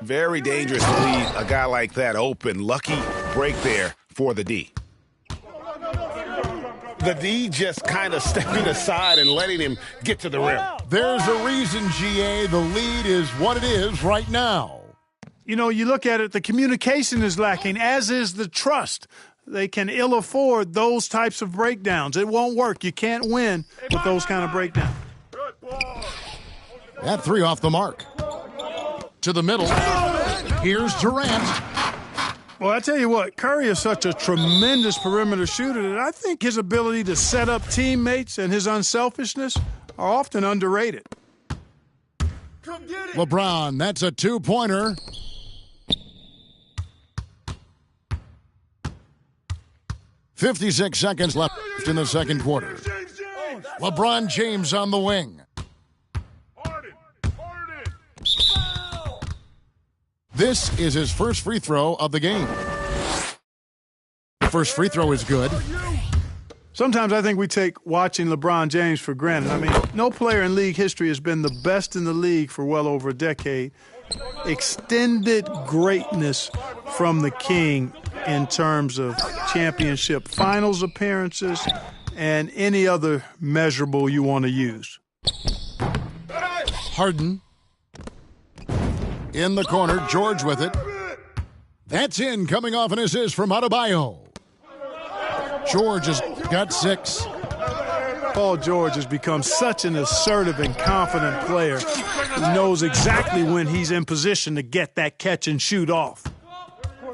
Speaker 2: Very dangerous to leave a guy like that open. Lucky break there for the D. The D just kind of stepping aside and letting him get to the rim.
Speaker 1: There's a reason, GA, the lead is what it is right now.
Speaker 10: You know, you look at it, the communication is lacking, as is the trust. They can ill afford those types of breakdowns. It won't work. You can't win with those kind of breakdowns.
Speaker 1: That 3 off the mark. To the middle. Here's Durant.
Speaker 10: Well, I tell you what, Curry is such a tremendous perimeter shooter that I think his ability to set up teammates and his unselfishness are often underrated.
Speaker 1: LeBron, that's a 2-pointer. .56 seconds left in the second quarter. LeBron James on the wing. This is his first free throw of the game. The first free throw is good.
Speaker 10: Sometimes I think we take watching LeBron James for granted. I mean, no player in league history has been the best in the league for well over a decade. Extended greatness from the King in terms of championship finals appearances and any other measurable you want to use.
Speaker 1: Harden. In the corner, George with it. That's in, coming off an assist from Adebayo. George has got 6.
Speaker 10: Paul George has become such an assertive and confident player. He knows exactly when he's in position to get that catch and shoot off.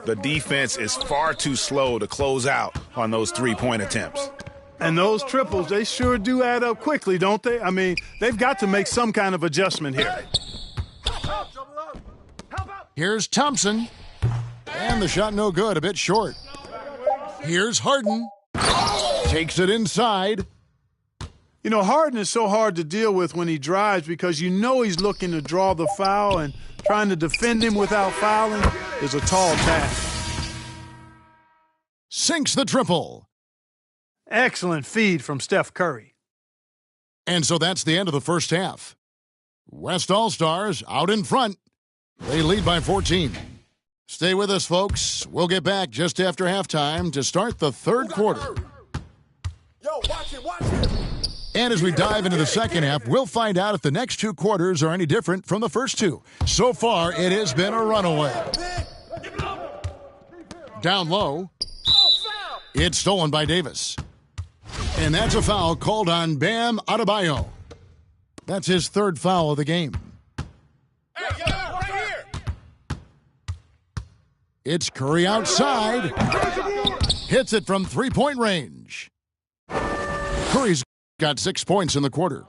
Speaker 2: The defense is far too slow to close out on those 3-point attempts.
Speaker 10: And those triples, they sure do add up quickly, don't they? I mean, they've got to make some kind of adjustment here.
Speaker 1: Here's Thompson. And the shot no good, a bit short. Here's Harden. Takes it inside.
Speaker 10: You know, Harden is so hard to deal with when he drives because you know he's looking to draw the foul, and trying to defend him without fouling is a tall task.
Speaker 1: Sinks the triple.
Speaker 10: Excellent feed from Steph Curry.
Speaker 1: And so that's the end of the first half. West All-Stars out in front. They lead by 14. Stay with us, folks. We'll get back just after halftime to start the third quarter.
Speaker 4: Yo, watch it.
Speaker 1: And as we dive into the second half, we'll find out if the next two quarters are any different from the first two. So far, it has been a runaway. Down low. It's stolen by Davis. And that's a foul called on Bam Adebayo. That's his third foul of the game. It's Curry outside. Hits it from three-point range. Curry's got 6 points in the quarter.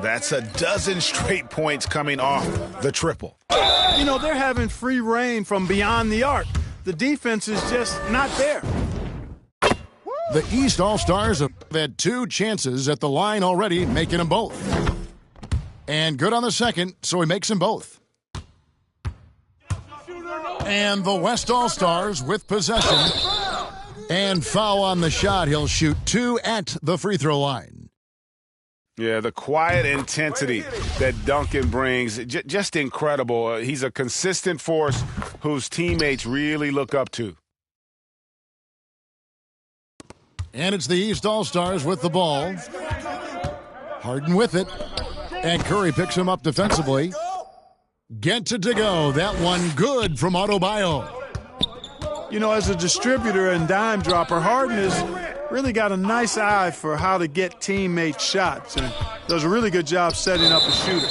Speaker 2: That's a dozen straight points coming off the triple.
Speaker 10: You know, they're having free reign from beyond the arc. The defense is just not there.
Speaker 1: The East All-Stars have had 2 chances at the line already, making them both. And good on the second, so he makes them both. And the West All-Stars with possession. And foul on the shot. He'll shoot 2 at the free throw line.
Speaker 2: Yeah, the quiet intensity that Duncan brings, just incredible. He's a consistent force whose teammates really look up to.
Speaker 1: And it's the East All-Stars with the ball. Harden with it. And Curry picks him up defensively. Gets it to go. That one good from Adebayo.
Speaker 10: You know, as a distributor and dime dropper, Harden has really got a nice eye for how to get teammates shots and does a really good job setting up a shooter.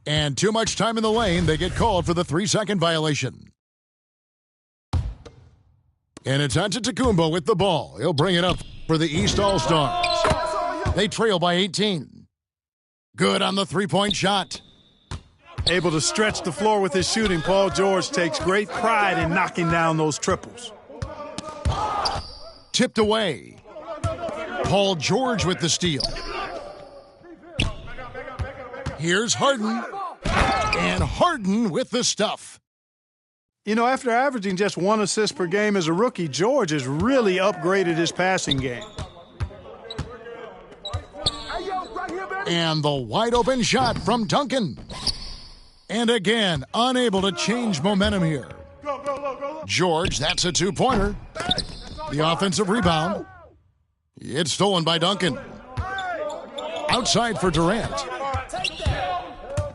Speaker 1: And too much time in the lane, they get called for the 3-second violation. And it's Antetokounmpo with the ball. He'll bring it up for the East All-Stars. They trail by 18. Good on the three-point shot.
Speaker 10: Able to stretch the floor with his shooting, Paul George takes great pride in knocking down those triples.
Speaker 1: Tipped away. Paul George with the steal. Here's Harden. And Harden with the stuff.
Speaker 10: You know, after averaging just 1 assist per game as a rookie, George has really upgraded his passing game.
Speaker 1: And the wide open shot from Duncan. And again, unable to change momentum here. George, that's a 2-pointer. The offensive rebound. It's stolen by Duncan. Outside for Durant.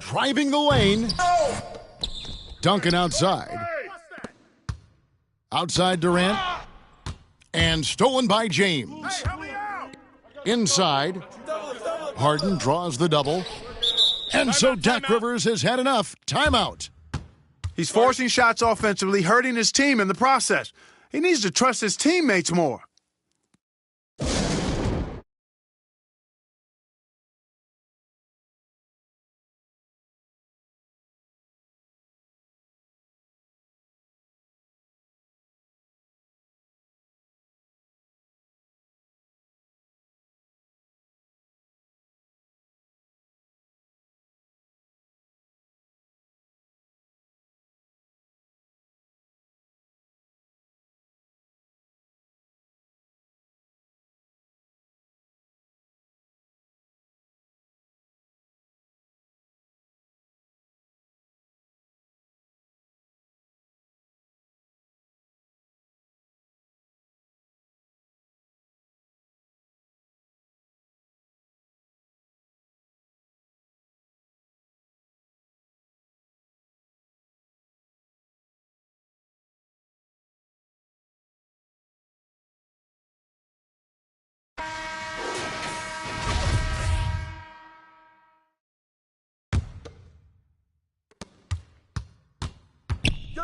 Speaker 1: Driving the lane. Duncan outside. Outside Durant. And stolen by James. Inside. Harden draws the double. And so Doc Rivers has had enough. Timeout.
Speaker 10: He's forcing shots offensively, hurting his team in the process. He needs to trust his teammates more.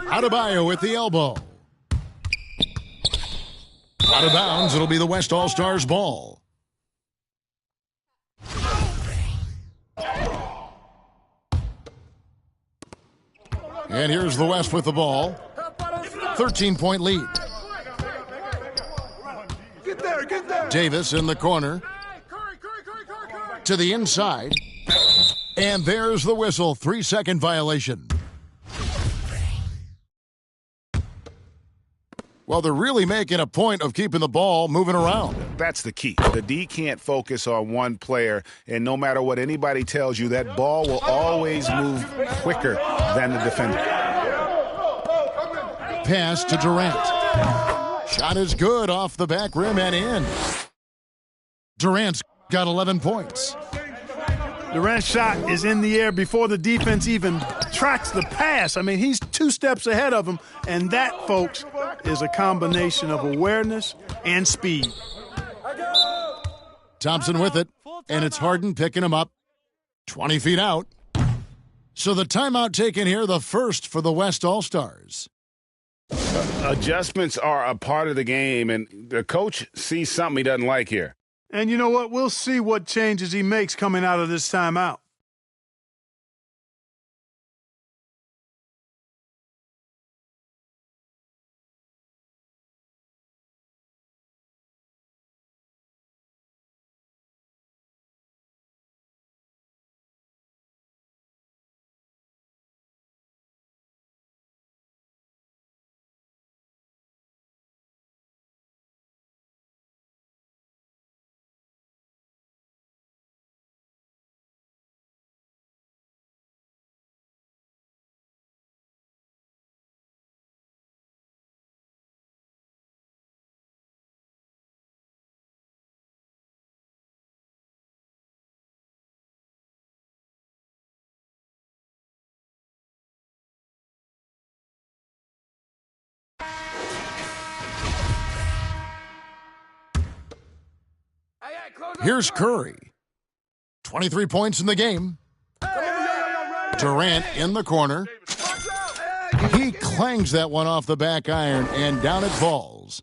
Speaker 1: Adebayo with the elbow. Out of bounds, it'll be the West All-Stars ball. And here's the West with the ball. 13-point lead. Davis in the corner. To the inside. And there's the whistle. 3-second violation. Well, they're really making a point of keeping the ball moving around.
Speaker 2: That's the key. The D can't focus on one player, and no matter what anybody tells you, that ball will always move quicker than the defender.
Speaker 1: Pass to Durant. Shot is good off the back rim and in. Durant's got 11 points.
Speaker 10: Durant's shot is in the air before the defense even tracks the pass. I mean, he's 2 steps ahead of him, and that, folks, is a combination of awareness and speed.
Speaker 1: Thompson with it, and it's Harden picking him up 20 feet out. So the timeout taken here, the first for the West All-Stars.
Speaker 2: Adjustments are a part of the game, and the coach sees something he doesn't like here.
Speaker 10: And you know what? We'll see what changes he makes coming out of this timeout.
Speaker 1: Here's Curry. 23 points in the game. Durant in the corner. He clangs that one off the back iron, and down it falls.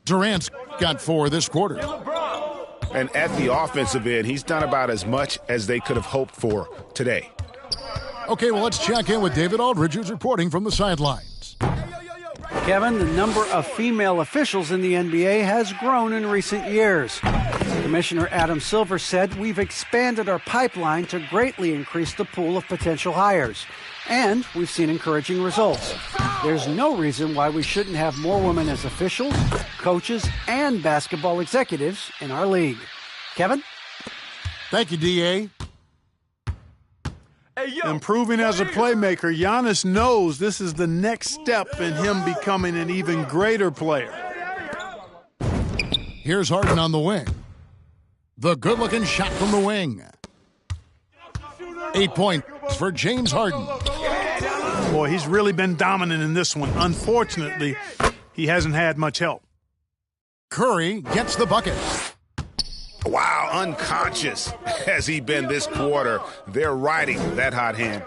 Speaker 1: Durant's got 4 this quarter.
Speaker 2: And at the offensive end, he's done about as much as they could have hoped for today.
Speaker 1: Okay, well, let's check in with David Aldridge, who's reporting from the sidelines.
Speaker 6: Kevin, the number of female officials in the NBA has grown in recent years. Commissioner Adam Silver said, "We've expanded our pipeline to greatly increase the pool of potential hires, and we've seen encouraging results. There's no reason why we shouldn't have more women as officials, coaches, and basketball executives in our league." Kevin?
Speaker 1: Thank you, DA.
Speaker 10: Improving as a playmaker, Giannis knows this is the next step in him becoming an even greater player.
Speaker 1: Here's Harden on the wing. The good-looking shot from the wing. 8 points for James Harden.
Speaker 10: Boy, he's really been dominant in this one. Unfortunately, he hasn't had much help.
Speaker 1: Curry gets the bucket.
Speaker 2: Wow, unconscious has he been this quarter. They're riding that hot hand.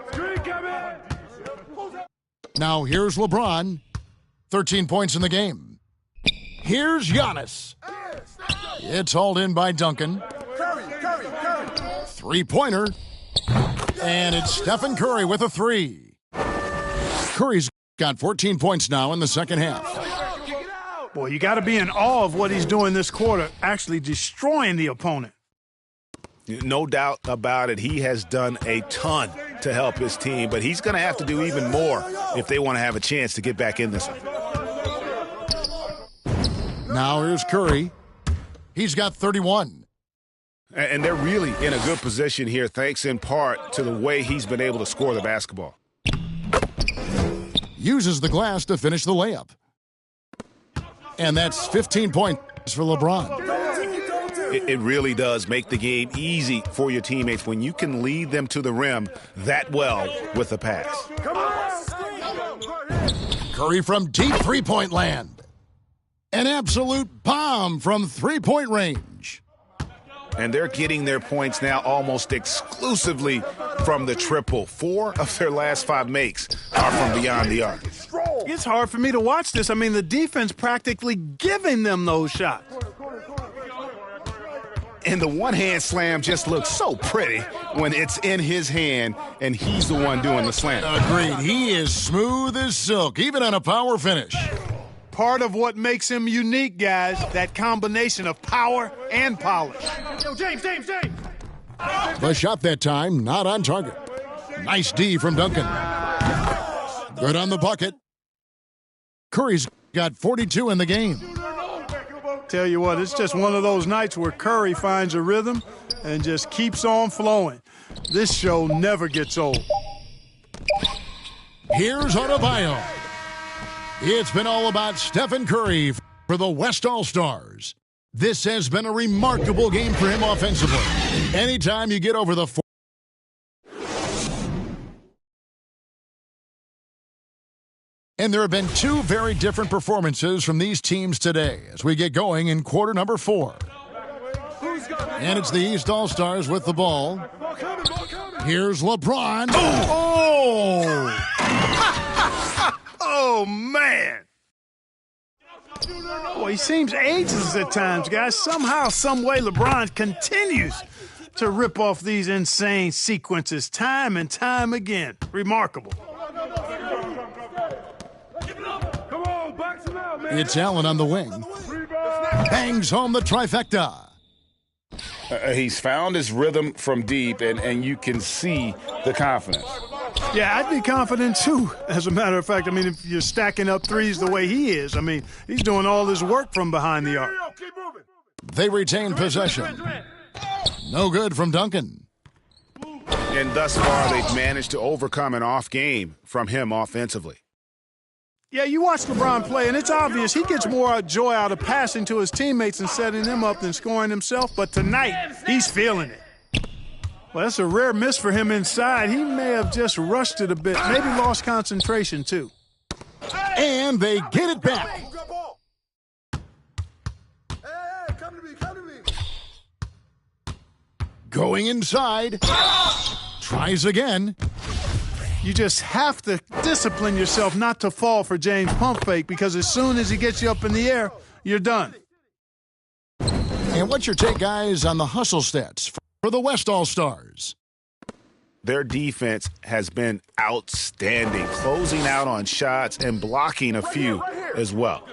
Speaker 1: Now here's LeBron. 13 points in the game. Here's Giannis. It's hauled in by Duncan. Three-pointer. And it's Stephen Curry with a 3. Curry's got 14 points now in the second half.
Speaker 10: Boy, you got to be in awe of what he's doing this quarter, actually destroying the opponent.
Speaker 2: No doubt about it. He has done a ton to help his team, but he's going to have to do even more if they want to have a chance to get back in this one.
Speaker 1: Now here's Curry. He's got 31.
Speaker 2: And they're really in a good position here, thanks in part to the way he's been able to score the basketball.
Speaker 1: Uses the glass to finish the layup. And that's 15 points for LeBron.
Speaker 2: It really does make the game easy for your teammates when you can lead them to the rim that well with a pass.
Speaker 1: Curry from deep three-point land. An absolute bomb from three-point range.
Speaker 2: And they're getting their points now almost exclusively from the triple. 4 of their last 5 makes are from beyond the arc.
Speaker 10: It's hard for me to watch this. I mean, the defense practically giving them those shots.
Speaker 2: And the one-hand slam just looks so pretty when it's in his hand and he's the one doing the slam.
Speaker 1: Agreed. He is smooth as silk, even on a power finish.
Speaker 10: part of what makes him unique, guys, that combination of power and polish.
Speaker 7: Yo, James.
Speaker 1: The shot that time, not on target. Nice D from Duncan. Good on the bucket. Curry's got 42 in the game.
Speaker 10: Tell you what, it's just one of those nights where Curry finds a rhythm and just keeps on flowing. This show never gets old.
Speaker 1: Here's Adebayo. It's been all about Stephen Curry for the West All-Stars. This has been a remarkable game for him offensively. Anytime you get over the four. And there have been two very different performances from these teams today as we get going in quarter number 4. And it's the East All-Stars with the ball. Here's LeBron.
Speaker 10: Oh! Oh, man. Boy, he seems ageless at times, guys. Somehow, some way, LeBron continues to rip off these insane sequences time and time again. Remarkable.
Speaker 1: It's Allen on the wing. Bangs home the trifecta.
Speaker 2: He's found his rhythm from deep, and you can see the confidence.
Speaker 10: Yeah, I'd be confident, too, as a matter of fact. I mean, if you're stacking up threes the way he is, I mean, he's doing all his work from behind the arc.
Speaker 1: They retain possession. No good from Duncan.
Speaker 2: And thus far, they've managed to overcome an off game from him offensively.
Speaker 10: Yeah, you watch LeBron play, and it's obvious he gets more joy out of passing to his teammates and setting them up than scoring himself. But tonight, he's feeling it. Well, that's a rare miss for him inside. He may have just rushed it a bit, maybe lost concentration, too.
Speaker 1: And they get it back. Going inside. Tries again.
Speaker 10: You just have to discipline yourself not to fall for James' pump fake, because as soon as he gets you up in the air, you're done.
Speaker 1: And what's your take, guys, on the hustle stats for the West All-Stars?
Speaker 2: Their defense has been outstanding, closing out on shots and blocking a few as well.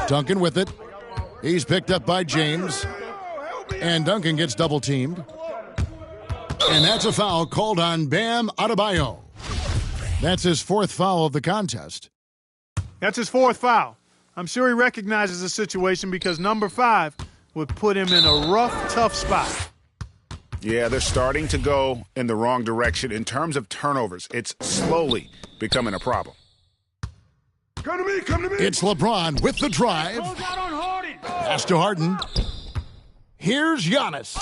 Speaker 1: Duncan with it. He's picked up by James. And Duncan gets double-teamed. And that's a foul called on Bam Adebayo. That's his 4th foul of the contest.
Speaker 10: That's his 4th foul. I'm sure he recognizes the situation because number 5 would put him in a rough, tough spot.
Speaker 2: Yeah, they're starting to go in the wrong direction in terms of turnovers. It's slowly becoming a problem.
Speaker 7: Come to me.
Speaker 1: It's LeBron with the drive. Pass to Harden. Here's Giannis.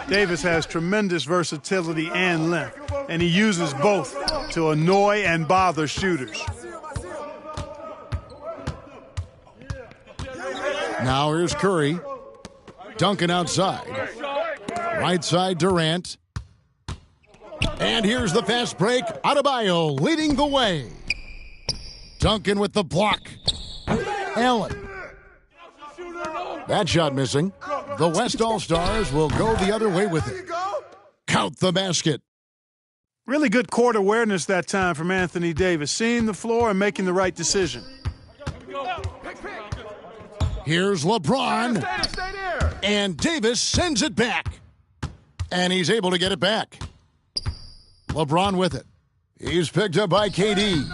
Speaker 10: Davis has tremendous versatility and length, and he uses both to annoy and bother shooters.
Speaker 1: Now here's Curry. Duncan outside. Right side Durant. And here's the fast break. Adebayo leading the way. Duncan with the block. Allen. That shot missing. The West All-Stars will go the other way with it. Count the basket.
Speaker 10: Really good court awareness that time from Anthony Davis, seeing the floor and making the right decision.
Speaker 1: Here's LeBron. And Davis sends it back. And he's able to get it back. LeBron with it. He's picked up by KD.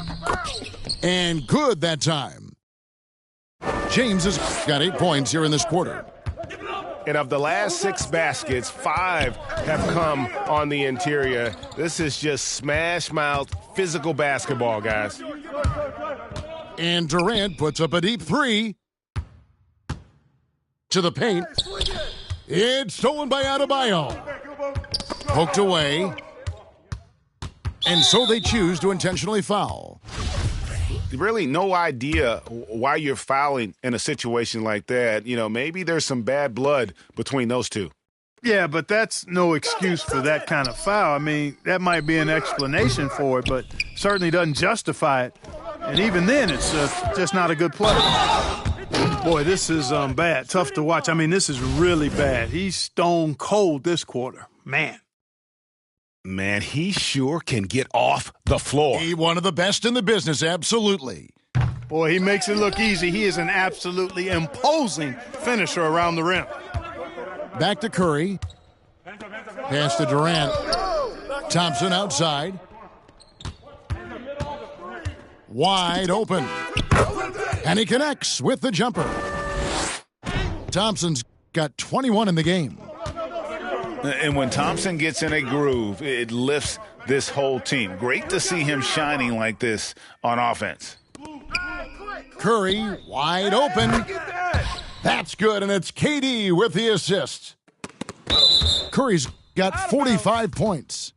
Speaker 1: And good that time. James has got 8 points here in this quarter.
Speaker 5: And of the last 6 baskets, 5 have come on the interior. This is just smash-mouth physical basketball, guys.
Speaker 1: And Durant puts up a deep 3. To the paint. It's stolen by Adebayo. Poked away. And so they choose to intentionally foul.
Speaker 2: Really no idea why you're fouling in a situation like that. You know, maybe there's some bad blood between those two.
Speaker 10: Yeah, but that's no excuse for that kind of foul. I mean, that might be an explanation for it, but certainly doesn't justify it. And even then, it's just not a good play. Boy, this is bad. Tough to watch. I mean, this is really bad. He's stone cold this quarter. Man.
Speaker 2: Man, he sure can get off the floor.
Speaker 1: He one of the best in the business, absolutely.
Speaker 10: Boy, he makes it look easy. He is an absolutely imposing finisher around the rim.
Speaker 1: Back to Curry. Pass to Durant. Thompson outside. Wide open. And he connects with the jumper. Thompson's got 21 in the game.
Speaker 2: And when Thompson gets in a groove, it lifts this whole team. Great to see him shining like this on offense.
Speaker 1: Curry wide open. That's good, and it's KD with the assist. Curry's got 45 points.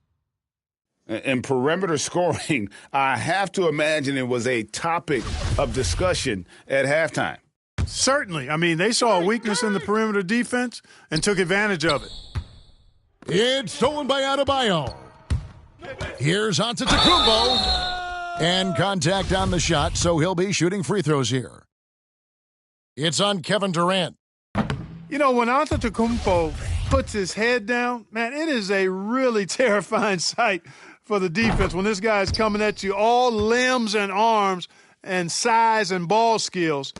Speaker 2: And perimeter scoring, I have to imagine it was a topic of discussion at halftime.
Speaker 10: Certainly. I mean, they saw a weakness in the perimeter defense and took advantage of it.
Speaker 1: It's stolen by Adebayo. Here's Antetokounmpo. And contact on the shot, so he'll be shooting free throws here. It's on Kevin Durant.
Speaker 10: You know, when Antetokounmpo puts his head down, man, it is a really terrifying sight for the defense when this guy's coming at you, all limbs and arms and size and ball skills.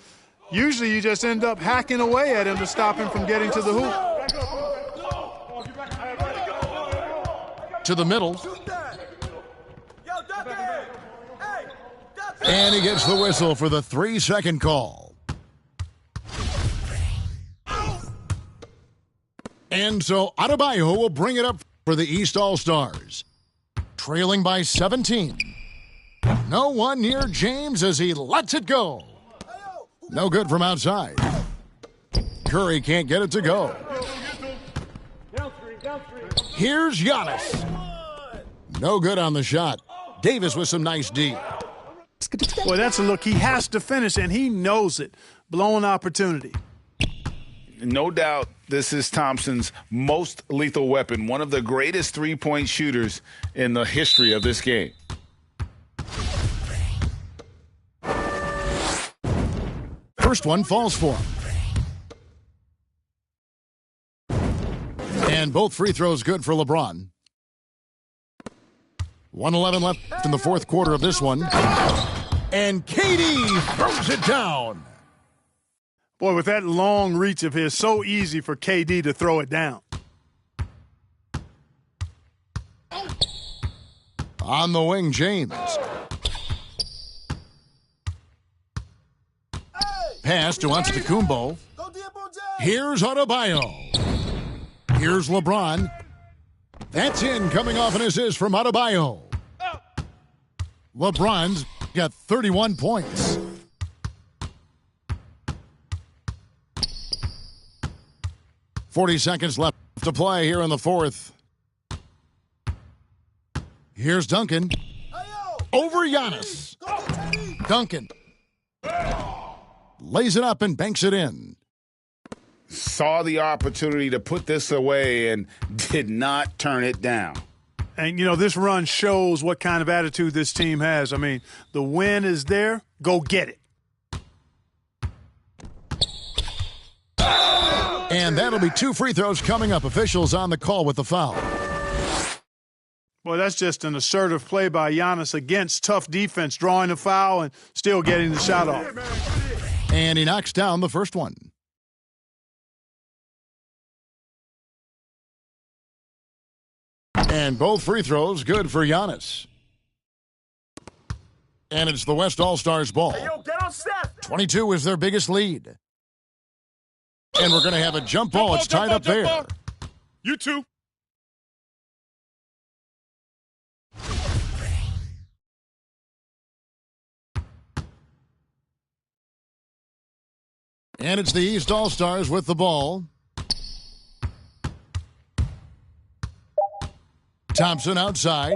Speaker 10: Usually you just end up hacking away at him to stop him from getting to the hoop.
Speaker 1: To the middle. And he gets the whistle for the 3-second call. And so Adebayo will bring it up for the East All-Stars. Trailing by 17. No one near James as he lets it go. No good from outside. Curry can't get it to go. Here's Giannis. No good on the shot. Davis with some nice D.
Speaker 10: Boy, that's a look he has to finish, and he knows it. Blowing opportunity.
Speaker 2: No doubt this is Thompson's most lethal weapon, one of the greatest three-point shooters in the history of this game.
Speaker 1: First one falls for him. And both free throws good for LeBron. 1:11 left in the fourth quarter of this one. And KD throws it down.
Speaker 10: Boy, with that long reach of his, so easy for KD to throw it down.
Speaker 1: On the wing, James. Pass to Antetokounmpo. Here's Adebayo. Here's LeBron. That's in, coming off an assist from Adebayo. LeBron's got 31 points. .40 seconds left to play here in the fourth. Here's Duncan. Over Giannis. Duncan lays it up and banks it in.
Speaker 2: Saw the opportunity to put this away and did not turn it down.
Speaker 10: And, you know, this run shows what kind of attitude this team has. I mean, the win is there. Go get it.
Speaker 1: And that'll be 2 free throws coming up. Officials on the call with the foul.
Speaker 10: Boy, that's just an assertive play by Giannis against tough defense, drawing a foul and still getting the shot off.
Speaker 1: And he knocks down the first one. And both free throws good for Giannis. And it's the West All-Stars ball.
Speaker 4: Hey, yo, get on Steph.
Speaker 1: 22 is their biggest lead. And we're going to have a jump ball. It's tied up there.
Speaker 7: You too.
Speaker 1: And it's the East All-Stars with the ball. Thompson outside.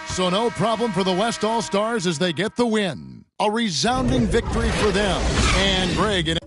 Speaker 1: So no problem for the West All-Stars as they get the win. A resounding victory for them. And Greg...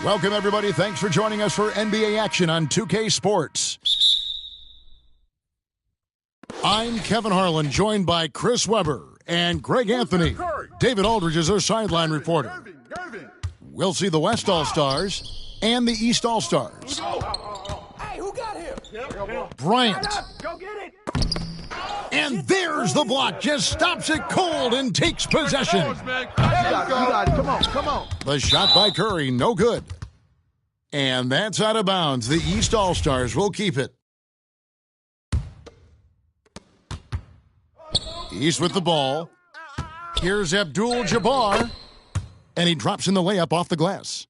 Speaker 1: Welcome, everybody. Thanks for joining us for NBA action on 2K Sports. I'm Kevin Harlan, joined by Chris Webber and Greg Anthony. David Aldridge is our sideline reporter. We'll see the West All-Stars and the East All-Stars.
Speaker 4: Hey, who got him?
Speaker 1: Bryant.
Speaker 4: Go get it.
Speaker 1: And there's the block. Just stops it cold and takes possession.
Speaker 4: You got it. Come on.
Speaker 1: The shot by Curry, no good. And that's out of bounds. The East All-Stars will keep it. East with the ball. Here's Abdul-Jabbar. And he drops in the layup off the glass.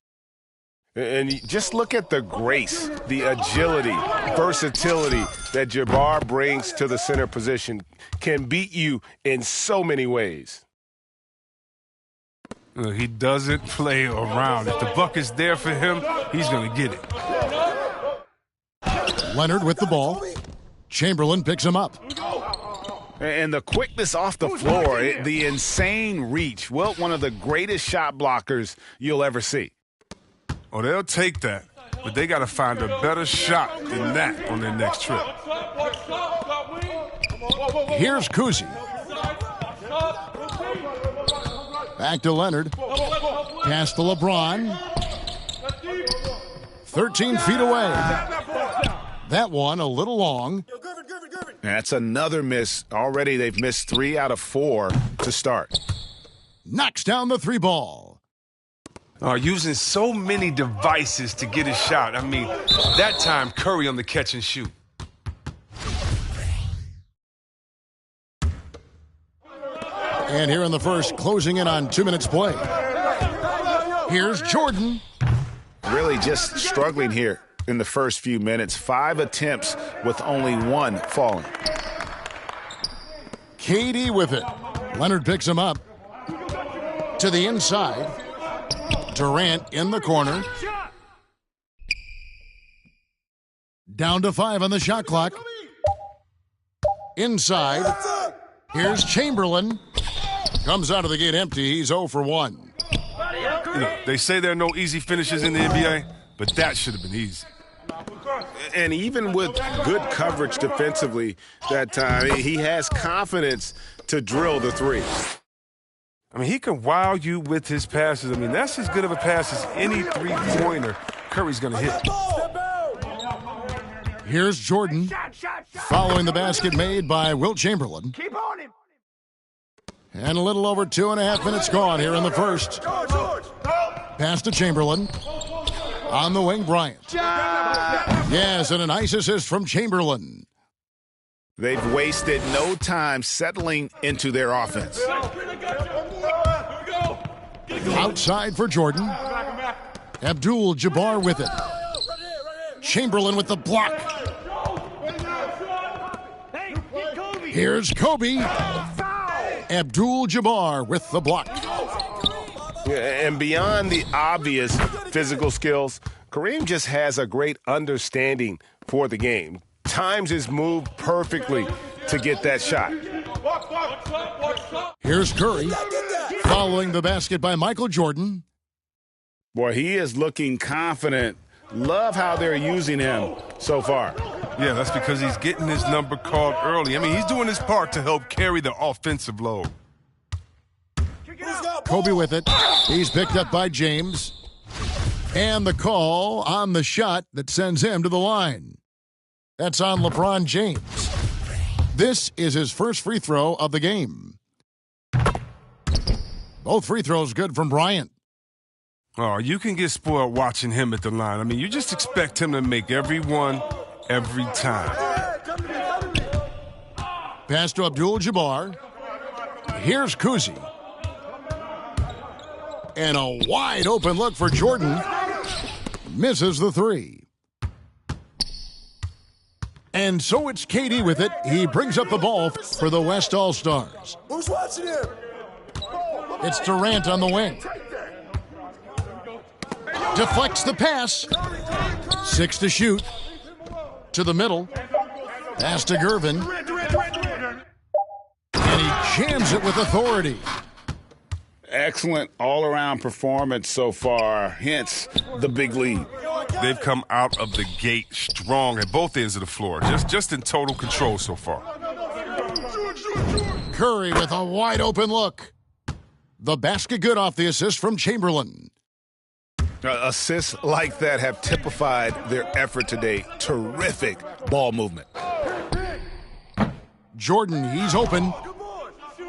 Speaker 5: And just look at the grace, the agility, versatility that Jabbar brings to the center position. Can beat you in so many ways.
Speaker 11: He doesn't play around. If the buck is there for him, he's going to get it.
Speaker 1: Leonard with the ball. Chamberlain picks him up.
Speaker 2: And the quickness off the floor, the insane reach. Wilt, one of the greatest shot blockers you'll ever see.
Speaker 11: Oh, they'll take that, but they got to find a better shot than that on their next trip.
Speaker 1: Here's Kuzi. Back to Leonard. Pass to LeBron. 13 feet away. That one a little long.
Speaker 2: That's another miss. Already they've missed 3 out of 4 to start.
Speaker 1: Knocks down the 3 ball.
Speaker 11: Using so many devices to get a shot. I mean, that time Curry on the catch and shoot.
Speaker 1: And here in the first, closing in on 2 minutes play. Here's Jordan.
Speaker 2: Really just struggling here in the first few minutes. 5 attempts with only 1 falling.
Speaker 1: KD with it. Leonard picks him up. To the inside. Durant in the corner. Down to 5 on the shot clock. Inside. Here's Chamberlain. Comes out of the gate empty. He's 0 for 1.
Speaker 11: They say there are no easy finishes in the NBA, but that should have been easy.
Speaker 2: And even with good coverage defensively that time, he has confidence to drill the 3.
Speaker 11: I mean, he can wow you with his passes. I mean, that's as good of a pass as any three-pointer Curry's going to hit.
Speaker 1: Here's Jordan following the basket made by Wilt Chamberlain.
Speaker 4: Keep on him.
Speaker 1: And a little over 2.5 minutes gone here in the first. Pass to Chamberlain. On the wing, Bryant. Yes, and a nice assist from Chamberlain.
Speaker 2: They've wasted no time settling into their offense.
Speaker 1: Outside for Jordan. Abdul-Jabbar with it. Chamberlain with the block. Here's Kobe. Abdul-Jabbar with the block.
Speaker 5: And beyond the obvious physical skills, Kareem just has a great understanding for the game. Times his move perfectly to get that shot.
Speaker 1: Here's Curry following the basket by Michael Jordan.
Speaker 2: Boy, he is looking confident. Love how they're using him so far.
Speaker 11: Yeah, that's because he's getting his number called early. I mean, he's doing his part to help carry the offensive load.
Speaker 1: Kobe with it. He's picked up by James. And the call on the shot that sends him to the line. That's on LeBron James. This is his first free throw of the game. Both free throws good from Bryant.
Speaker 11: Oh, you can get spoiled watching him at the line. I mean, you just expect him to make every one, every time.
Speaker 1: Pass to Abdul-Jabbar. Here's Kuzi. And a wide open look for Jordan. Misses the 3. And so it's KD with it. He brings up the ball for the West All-Stars.
Speaker 4: Who's watching him?
Speaker 1: It's Durant on the wing. Deflects the pass. 6 to shoot. To the middle. Pass to Gervin. And he jams it with authority.
Speaker 2: Excellent all-around performance so far, hence the big lead.
Speaker 13: They've come out of the gate strong at both ends of the floor, just in total control so far.
Speaker 1: Curry with a wide open look. The basket good off the assist from Chamberlain.
Speaker 2: Assists like that have typified their effort today. Terrific ball movement.
Speaker 1: Jordan, he's open.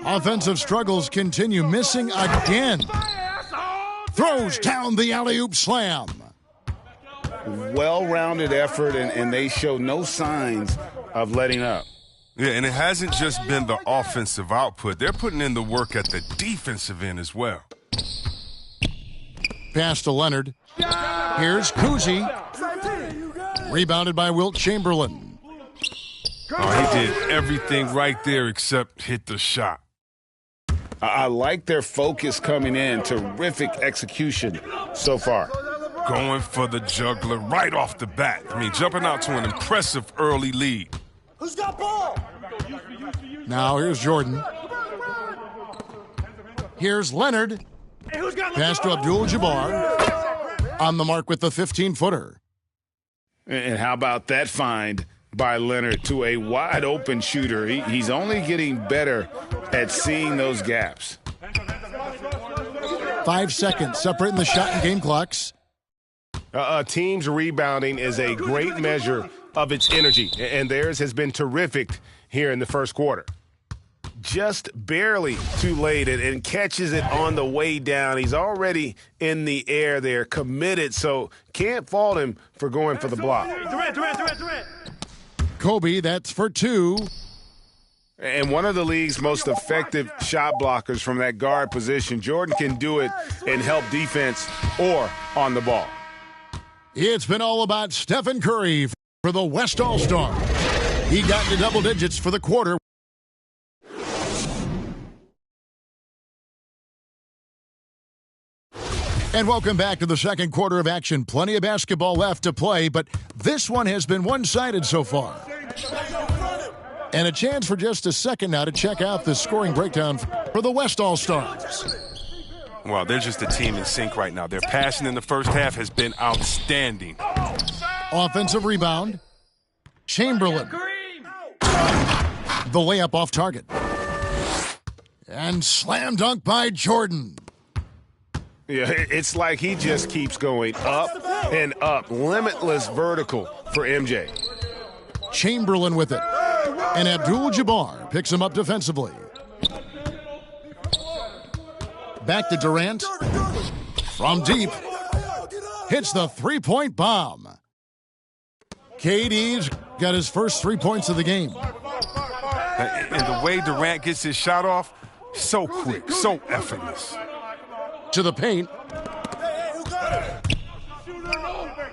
Speaker 1: Offensive struggles continue, missing again. Throws down the alley-oop slam.
Speaker 2: Well-rounded effort, and they show no signs of letting up.
Speaker 13: Yeah, and it hasn't just been the offensive output. They're putting in the work at the defensive end as well.
Speaker 1: Pass to Leonard. Here's Kuzi. Rebounded by Wilt Chamberlain.
Speaker 13: Oh, he did everything right there except hit the shot.
Speaker 2: I like their focus coming in. Terrific execution so far.
Speaker 13: Going for the juggler right off the bat. I mean, jumping out to an impressive early lead.
Speaker 4: Who's got ball?
Speaker 1: Now here's Jordan. Here's Leonard. Pass to Abdul-Jabbar. On the mark with the 15-footer.
Speaker 2: And how about that find by Leonard to a wide-open shooter? He's only getting better at seeing those gaps.
Speaker 1: 5 seconds separating the shot and game clocks.
Speaker 5: A team's rebounding is a great measure of its energy, and theirs has been terrific here in the first quarter. Just barely too late and catches it on the way down. He's already in the air there, committed, so can't fault him for going for the block.
Speaker 4: Durant.
Speaker 1: Kobe, that's for 2.
Speaker 2: And one of the league's most effective shot blockers from that guard position. Jordan can do it and help defense or on the ball.
Speaker 1: It's been all about Stephen Curry for the West All-Star. He got into double digits for the quarter. And welcome back to the second quarter of action. Plenty of basketball left to play, but this one has been one-sided so far. And a chance for just a second now to check out the scoring breakdown for the West All-Stars.
Speaker 13: Well, they're just a team in sync right now. Their passing in the first half has been outstanding.
Speaker 1: Offensive rebound. Chamberlain. The layup off target. And slam dunk by Jordan.
Speaker 2: Yeah, it's like he just keeps going up and up. Limitless vertical for MJ.
Speaker 1: Chamberlain with it. And Abdul-Jabbar picks him up defensively. Back to Durant. From deep. Hits the three-point bomb. KD's got his first 3 points of the game.
Speaker 13: And the way Durant gets his shot off, so quick, so effortless.
Speaker 1: To the paint.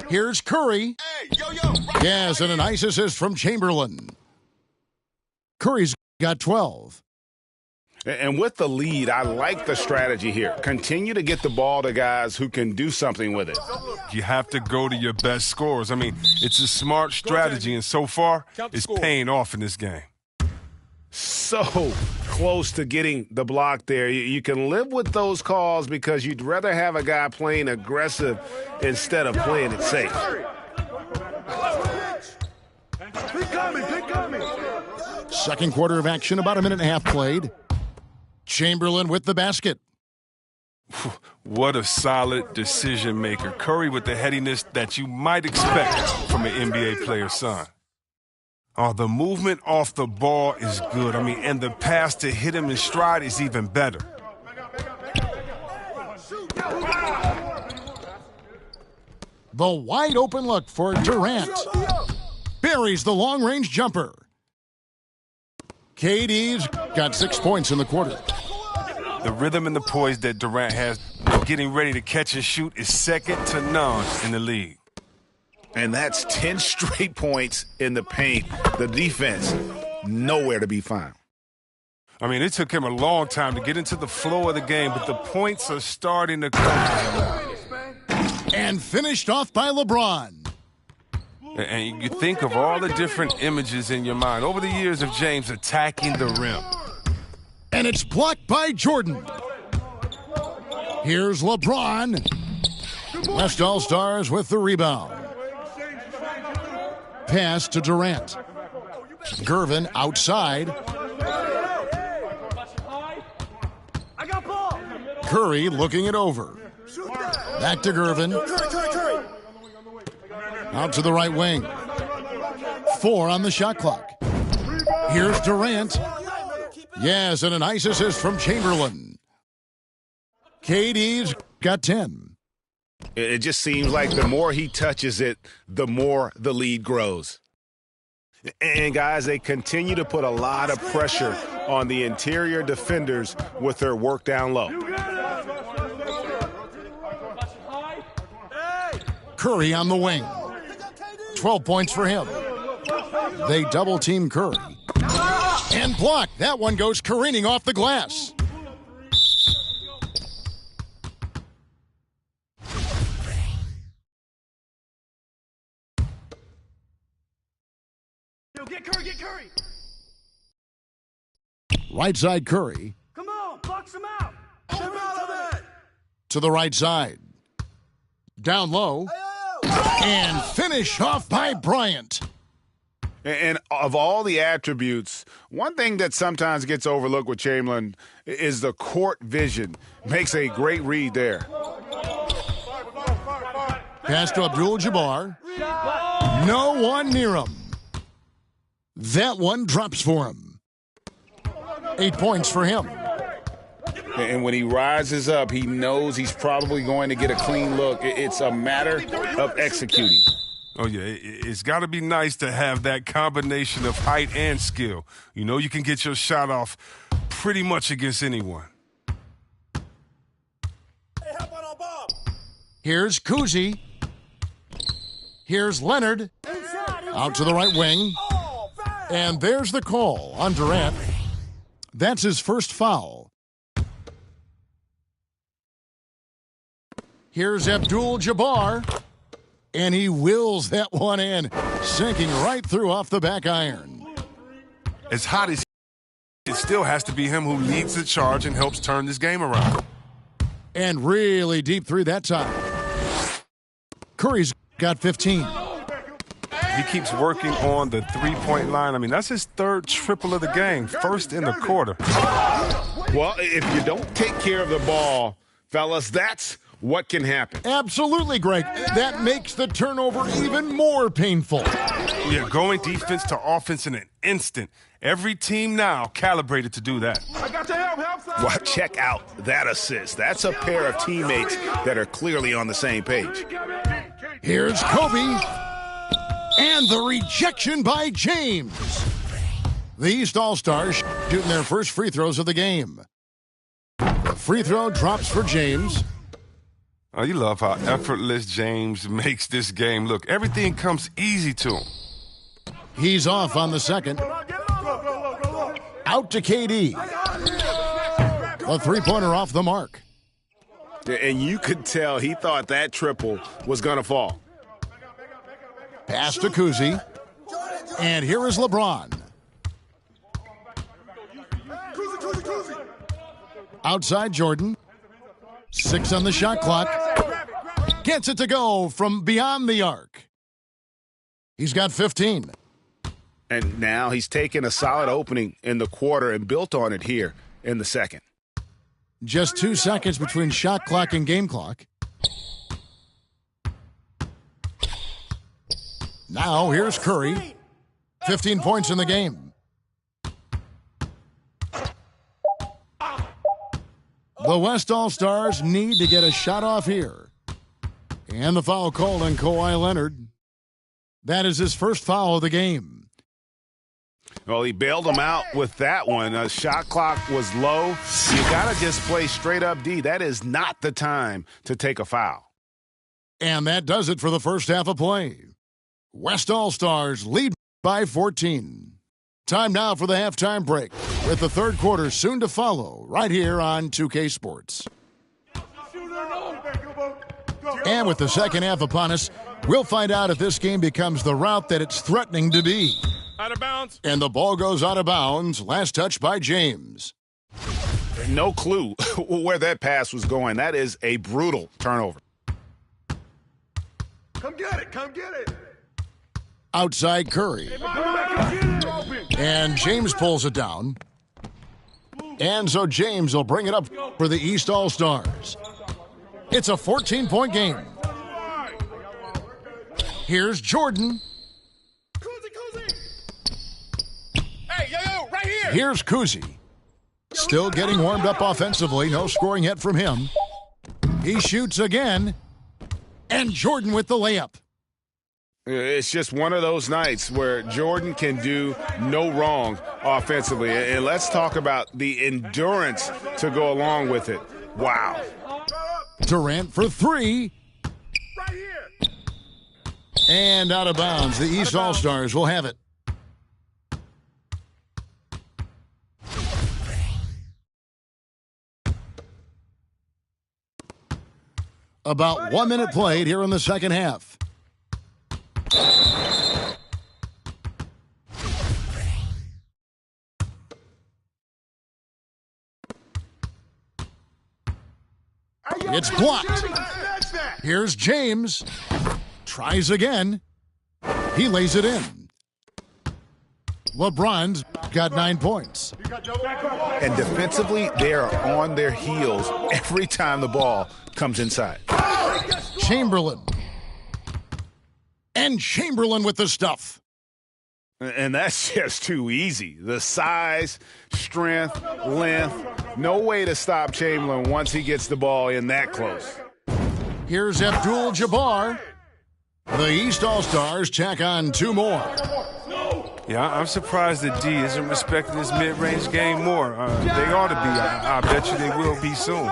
Speaker 1: Here's Curry. Yes, and a nice assist from Chamberlain. Curry's got 12.
Speaker 2: And with the lead, I like the strategy here. Continue to get the ball to guys who can do something with it.
Speaker 13: You have to go to your best scorers. I mean, it's a smart strategy, and so far, it's paying off in this game.
Speaker 2: So close to getting the block there. You can live with those calls because you'd rather have a guy playing aggressive instead of playing it safe.
Speaker 1: Second quarter of action, about a minute and a half played. Chamberlain with the basket.
Speaker 13: What a solid decision maker. Curry with the headiness that you might expect from an NBA player's son. Oh, the movement off the ball is good. I mean, and the pass to hit him in stride is even better.
Speaker 1: The wide open look for Durant. Buries the long-range jumper. KD's got 6 points in the quarter.
Speaker 13: The rhythm and the poise that Durant has getting ready to catch and shoot is second to none in the league.
Speaker 2: And that's 10 straight points in the paint. The defense, nowhere to be found.
Speaker 13: I mean, it took him a long time to get into the flow of the game, but the points are starting to come.
Speaker 1: And finished off by LeBron.
Speaker 13: And you think of all the different images in your mind over the years of James attacking the rim.
Speaker 1: And it's blocked by Jordan. Here's LeBron. West All-Stars with the rebound. Pass to Durant. Gervin outside. Curry looking it over. Back to Gervin. Out to the right wing. 4 on the shot clock. Here's Durant. Yes, and a nice assist from Chamberlain. KD's got 10.
Speaker 2: It just seems like the more he touches it, the more the lead grows. And, guys, they continue to put a lot of pressure on the interior defenders with their work down low.
Speaker 1: Curry on the wing. 12 points for him. They double-team Curry. And block. That one goes careening off the glass.
Speaker 4: Get Curry, get Curry.
Speaker 1: Right side Curry.
Speaker 4: Come on, box him out. Get him out of it.
Speaker 1: To the right side. Down low. And finish off by Bryant.
Speaker 2: And of all the attributes, one thing that sometimes gets overlooked with Chamberlain is the court vision. Makes a great read there.
Speaker 1: Pass to Abdul-Jabbar. No one near him. That one drops for him. 8 points for him.
Speaker 2: And when he rises up, he knows he's probably going to get a clean look. It's a matter of executing.
Speaker 13: Oh, yeah, it's got to be nice to have that combination of height and skill. You know you can get your shot off pretty much against anyone.
Speaker 1: Here's Kuzi. Here's Leonard. Out to the right wing. And there's the call on Durant. That's his first foul. Here's Abdul-Jabbar. And he wills that one in, sinking right through off the back iron.
Speaker 13: As hot as it still has to be him who leads the charge and helps turn this game around.
Speaker 1: And really deep through that time. Curry's got 15.
Speaker 13: He keeps working on the three-point line. I mean, that's his third triple of the game, first in the quarter.
Speaker 2: Well, if you don't take care of the ball, fellas, that's what can happen.
Speaker 1: Absolutely, Greg. That makes the turnover even more painful.
Speaker 13: Yeah, going defense to offense in an instant. Every team now calibrated to do that.
Speaker 7: I got your help.
Speaker 2: Well, check out that assist. That's a pair of teammates that are clearly on the same page.
Speaker 1: Here's Kobe. And the rejection by James. The East All-Stars shooting their first free throws of the game. The free throw drops for James.
Speaker 13: Oh, you love how effortless James makes this game look. Everything comes easy to him.
Speaker 1: He's off on the second. Out to KD. A three-pointer off the mark.
Speaker 2: And you could tell he thought that triple was going to fall.
Speaker 1: Pass to Kuzi. And here is LeBron. Outside Jordan. 6 on the shot clock. Gets it to go from beyond the arc. He's got 15.
Speaker 2: And now he's taken a solid opening in the quarter and built on it here in the second.
Speaker 1: Just 2 seconds between shot clock and game clock. Now here's Curry. 15 points in the game. The West All-Stars need to get a shot off here. And the foul called on Kawhi Leonard. That is his first foul of the game.
Speaker 2: Well, he bailed him out with that one. Shot clock was low. You got to just play straight up D. That is not the time to take a foul.
Speaker 1: And that does it for the first half of play. West All-Stars lead by 14. Time now for the halftime break, with the third quarter soon to follow, right here on 2K Sports. And with the second half upon us, we'll find out if this game becomes the route that it's threatening to be.
Speaker 8: Out of bounds.
Speaker 1: And the ball goes out of bounds. Last touch by James.
Speaker 2: No clue where that pass was going. That is a brutal turnover.
Speaker 7: Come get it. Come get it.
Speaker 1: Outside Curry. And James pulls it down. And so James will bring it up for the East All-Stars. It's a 14-point game. Here's Jordan.
Speaker 7: Hey, yo, right here.
Speaker 1: Here's Kuzi. Still getting warmed up offensively. No scoring yet from him. He shoots again. And Jordan with the layup.
Speaker 2: It's just one of those nights where Jordan can do no wrong offensively. And let's talk about the endurance to go along with it. Wow.
Speaker 1: Durant for three.
Speaker 7: Right here.
Speaker 1: And out of bounds. The East All-Stars will have it. About 1 minute played here in the second half. It's blocked. Here's James. Tries again. He lays it in. LeBron's got 9 points.
Speaker 2: And defensively, they are on their heels every time the ball comes inside.
Speaker 1: Chamberlain. And Chamberlain with the stuff.
Speaker 2: And that's just too easy. The size, strength, length. No way to stop Chamberlain once he gets the ball in that close.
Speaker 1: Here's Abdul-Jabbar. The East All-Stars tack on 2 more.
Speaker 13: Yeah, I'm surprised that D isn't respecting his mid-range game more. They ought to be. I bet you they will be soon.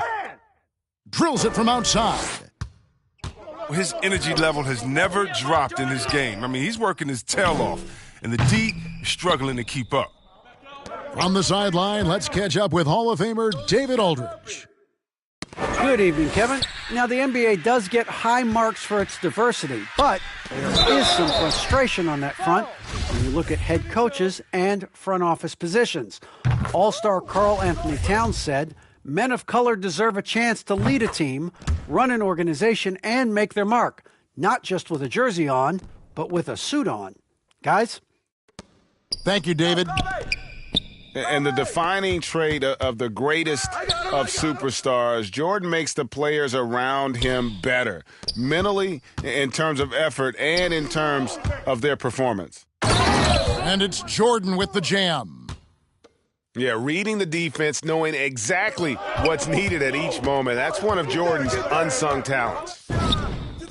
Speaker 1: Drills it from outside.
Speaker 13: His energy level has never dropped in his game. I mean, he's working his tail off, and the D is struggling to keep up.
Speaker 1: From the sideline, let's catch up with Hall of Famer David Aldridge.
Speaker 6: Good evening, Kevin. Now, the NBA does get high marks for its diversity, but there is some frustration on that front when you look at head coaches and front office positions. All-star Karl Anthony Towns said, "Men of color deserve a chance to lead a team, run an organization, and make their mark, not just with a jersey on, but with a suit on." Guys?
Speaker 1: Thank you, David.
Speaker 2: And the defining trait of the greatest of superstars, Jordan makes the players around him better, mentally, in terms of effort, and in terms of their performance.
Speaker 1: And it's Jordan with the jam.
Speaker 2: Yeah, reading the defense, knowing exactly what's needed at each moment. That's one of Jordan's unsung talents.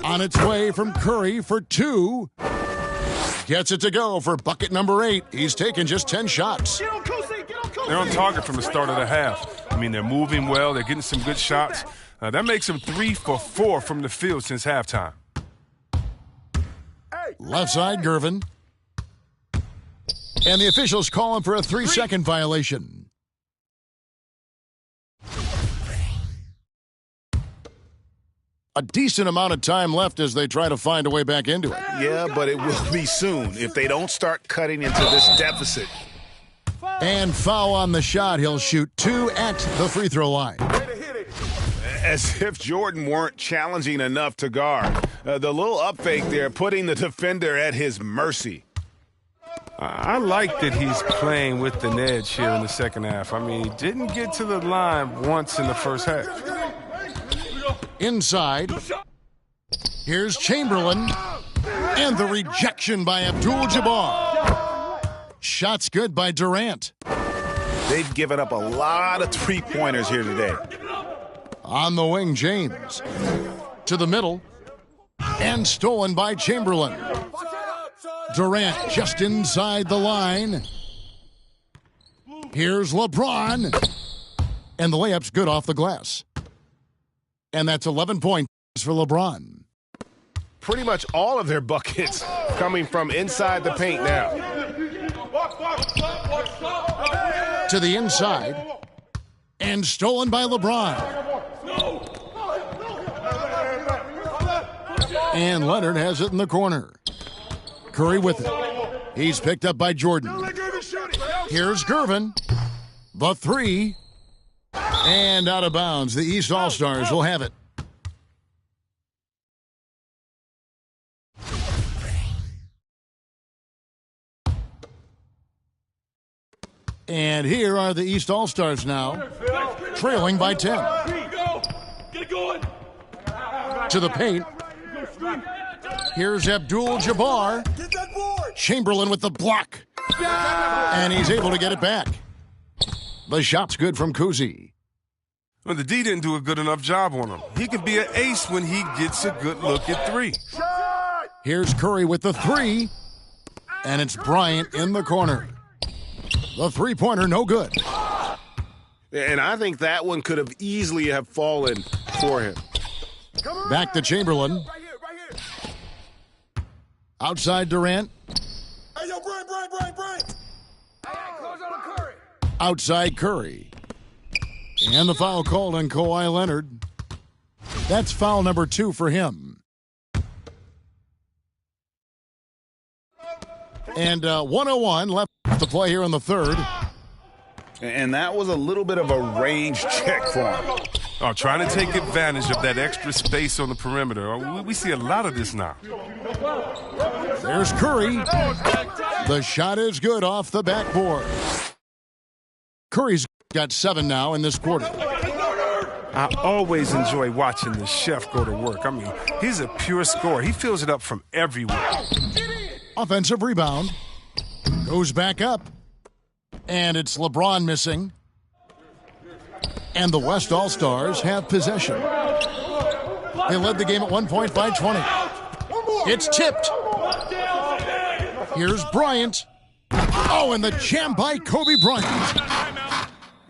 Speaker 1: On its way from Curry for 2. Gets it to go for bucket number 8. He's taken just 10 shots.
Speaker 13: They're on target from the start of the half. I mean, they're moving well. They're getting some good shots. That makes them 3 for 4 from the field since halftime.
Speaker 1: Left side, Gervin. And the officials call him for a 3-second violation. A decent amount of time left as they try to find a way back into it.
Speaker 2: Yeah, but it will be soon if they don't start cutting into this deficit.
Speaker 1: And foul on the shot. He'll shoot 2 at the free throw line.
Speaker 2: As if Jordan weren't challenging enough to guard. The little up fake there, putting the defender at his mercy.
Speaker 13: I like that he's playing with an edge here in the second half. I mean, he didn't get to the line once in the first half.
Speaker 1: Inside. Here's Chamberlain. And the rejection by Abdul-Jabbar. Shots good by Durant.
Speaker 2: They've given up a lot of three-pointers here today.
Speaker 1: On the wing, James. To the middle. And stolen by Chamberlain. Durant just inside the line. Here's LeBron. And the layup's good off the glass. And that's 11 points for LeBron.
Speaker 5: Pretty much all of their buckets coming from inside the paint now.
Speaker 1: To the inside. And stolen by LeBron. And Leonard has it in the corner. Curry with it. He's picked up by Jordan. Here's Gervin. The 3. And out of bounds. The East All-Stars will have it. And here are the East All-Stars now, trailing by 10.
Speaker 4: Get going.
Speaker 1: To the paint. Here's Abdul-Jabbar. Chamberlain with the block. And he's able to get it back. The shot's good from Kuzi.
Speaker 13: Well, the D didn't do a good enough job on him. He can be an ace when he gets a good look at three.
Speaker 1: Here's Curry with the three. And it's Bryant in the corner. The three-pointer, no good.
Speaker 2: And I think that one could have easily have fallen for him.
Speaker 1: Back to Chamberlain. Outside Durant.
Speaker 4: Hey, yo, Brian.
Speaker 1: Outside Curry. And the foul called on Kawhi Leonard. That's foul number 2 for him. And 101 left to play here in the third.
Speaker 2: And that was a little bit of a range check for him.
Speaker 13: Oh, trying to take advantage of that extra space on the perimeter. We see a lot of this now.
Speaker 1: There's Curry. The shot is good off the backboard. Curry's got 7 now in this quarter.
Speaker 13: I always enjoy watching the chef go to work. I mean, he's a pure scorer. He fills it up from everywhere.
Speaker 1: Offensive rebound. Goes back up. And it's LeBron missing. And the West All-Stars have possession. They led the game at 1 point by 20. It's tipped. Here's Bryant. Oh, and the jam by Kobe Bryant.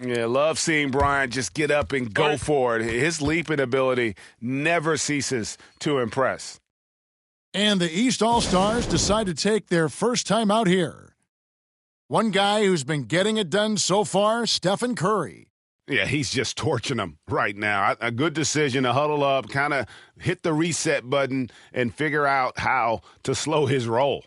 Speaker 2: Yeah, love seeing Bryant just get up and go for it. His leaping ability never ceases to impress.
Speaker 1: And the East All-Stars decide to take their first time out here. One guy who's been getting it done so far, Stephen Curry.
Speaker 2: Yeah, he's just torching them right now. A good decision to huddle up, kind of hit the reset button, and figure out how to slow his roll.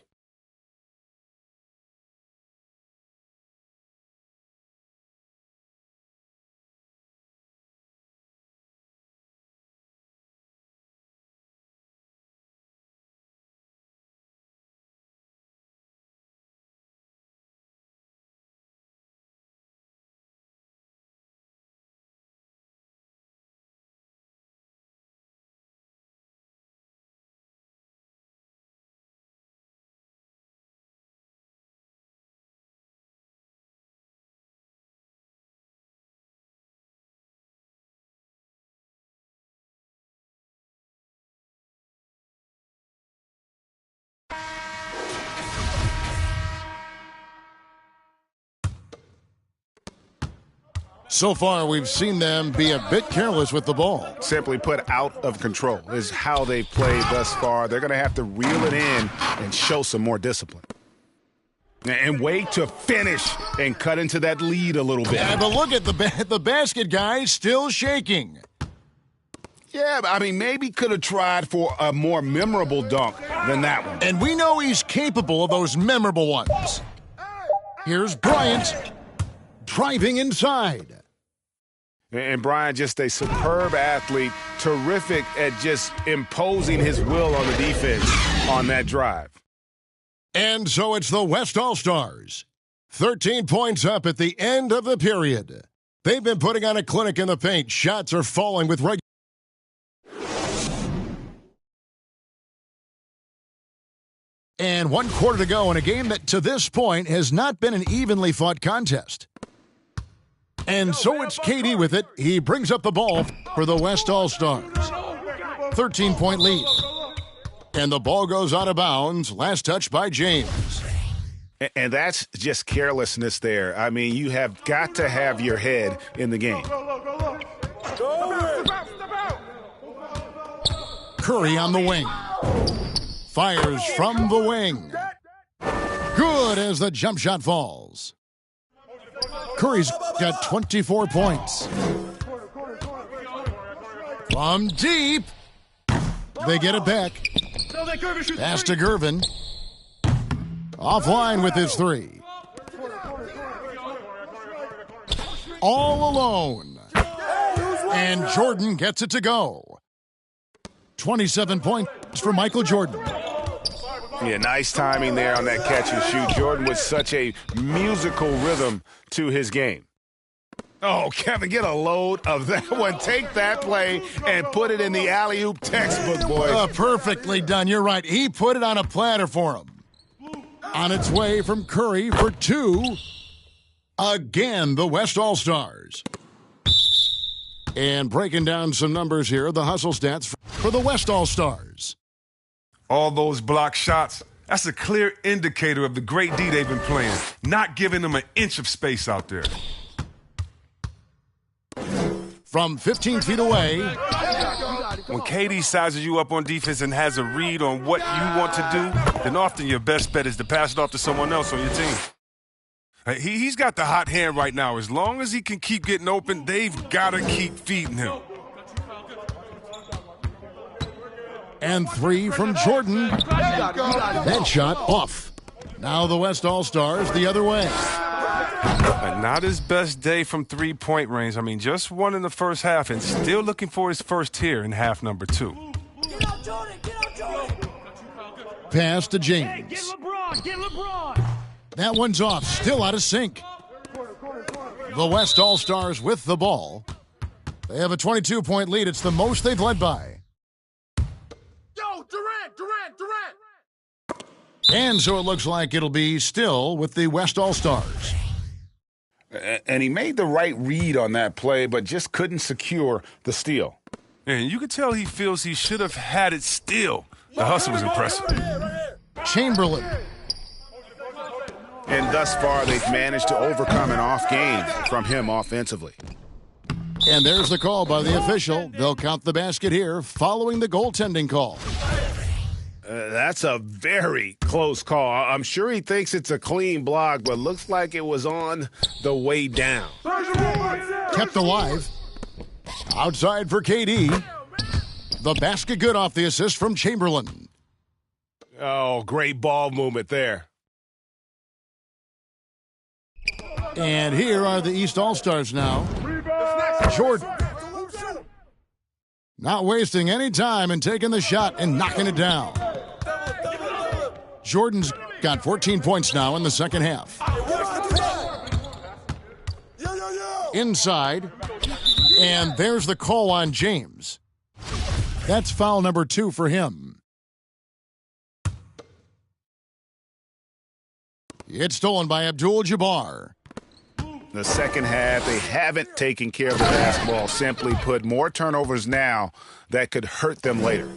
Speaker 1: So far, we've seen them be a bit careless with the ball.
Speaker 2: Simply put, out of control is how they've played thus far. They're going to have to reel it in and show some more discipline. And wait to finish and cut into that lead a little bit.
Speaker 1: Yeah, but look at the basket guy still shaking.
Speaker 2: Yeah, I mean, maybe could have tried for a more memorable dunk than that one.
Speaker 1: And we know he's capable of those memorable ones. Here's Bryant driving inside.
Speaker 2: And Bryant, just a superb athlete, terrific at just imposing his will on the defense on that drive.
Speaker 1: And so it's the West All-Stars. 13 points up at the end of the period. They've been putting on a clinic in the paint. Shots are falling with regular. And 1 quarter to go in a game that to this point has not been an evenly fought contest. And so it's KD with it. He brings up the ball for the West All-Stars. 13-point lead. And the ball goes out of bounds. Last touch by James.
Speaker 2: And that's just carelessness there. I mean, you have got to have your head in the game.
Speaker 1: Curry on the wing. Fires from the wing. Good as the jump shot falls. Curry's got 24 points. From deep. They get it back. Pass to Gervin. Offline with his three. All alone. And Jordan gets it to go. 27 points for Michael Jordan.
Speaker 2: Yeah, nice timing there on that catch and shoot. Jordan with such a musical rhythm to his game. Oh, Kevin, get a load of that one. Take that play and put it in the alley-oop textbook, boys.
Speaker 1: Perfectly done. You're right. He put it on a platter for him. On its way from Curry for two. Again, the West All-Stars. And breaking down some numbers here, the hustle stats for the West All-Stars.
Speaker 13: All those block shots, that's a clear indicator of the great D they've been playing, not giving them an inch of space out there.
Speaker 1: From 15 feet away.
Speaker 13: When KD sizes you up on defense and has a read on what you want to do, then often your best bet is to pass it off to someone else on your team. He's got the hot hand right now. As long as he can keep getting open, they've got to keep feeding him.
Speaker 1: And three from Jordan. That shot off. Now the West All-Stars the other way.
Speaker 13: Not his best day from three-point range. I mean, just one in the first half and still looking for his first here in half number 2.
Speaker 1: Pass to James. That one's off. Still out of sync. The West All-Stars with the ball. They have a 22-point lead. It's the most they've led by. And so it looks like it'll be still with the West All-Stars.
Speaker 2: And he made the right read on that play, but just couldn't secure the steal.
Speaker 13: And you could tell he feels he should have had it still. The hustle was impressive.
Speaker 1: Chamberlain.
Speaker 2: And thus far, they've managed to overcome an off game from him offensively.
Speaker 1: And there's the call by the official. They'll count the basket here following the goaltending call.
Speaker 2: That's a very close call. I'm sure he thinks it's a clean block, but looks like it was on the way down.
Speaker 1: Kept alive. Outside for KD. The basket good off the assist from Chamberlain.
Speaker 2: Oh, great ball movement there.
Speaker 1: And here are the East All-Stars now. Jordan. Not wasting any time and taking the shot and knocking it down. Jordan's got 14 points now in the second half. Inside. And there's the call on James. That's foul number 2 for him. It's stolen by Abdul-Jabbar.
Speaker 2: The second half, they haven't taken care of the basketball. Simply put, more turnovers now that could hurt them later.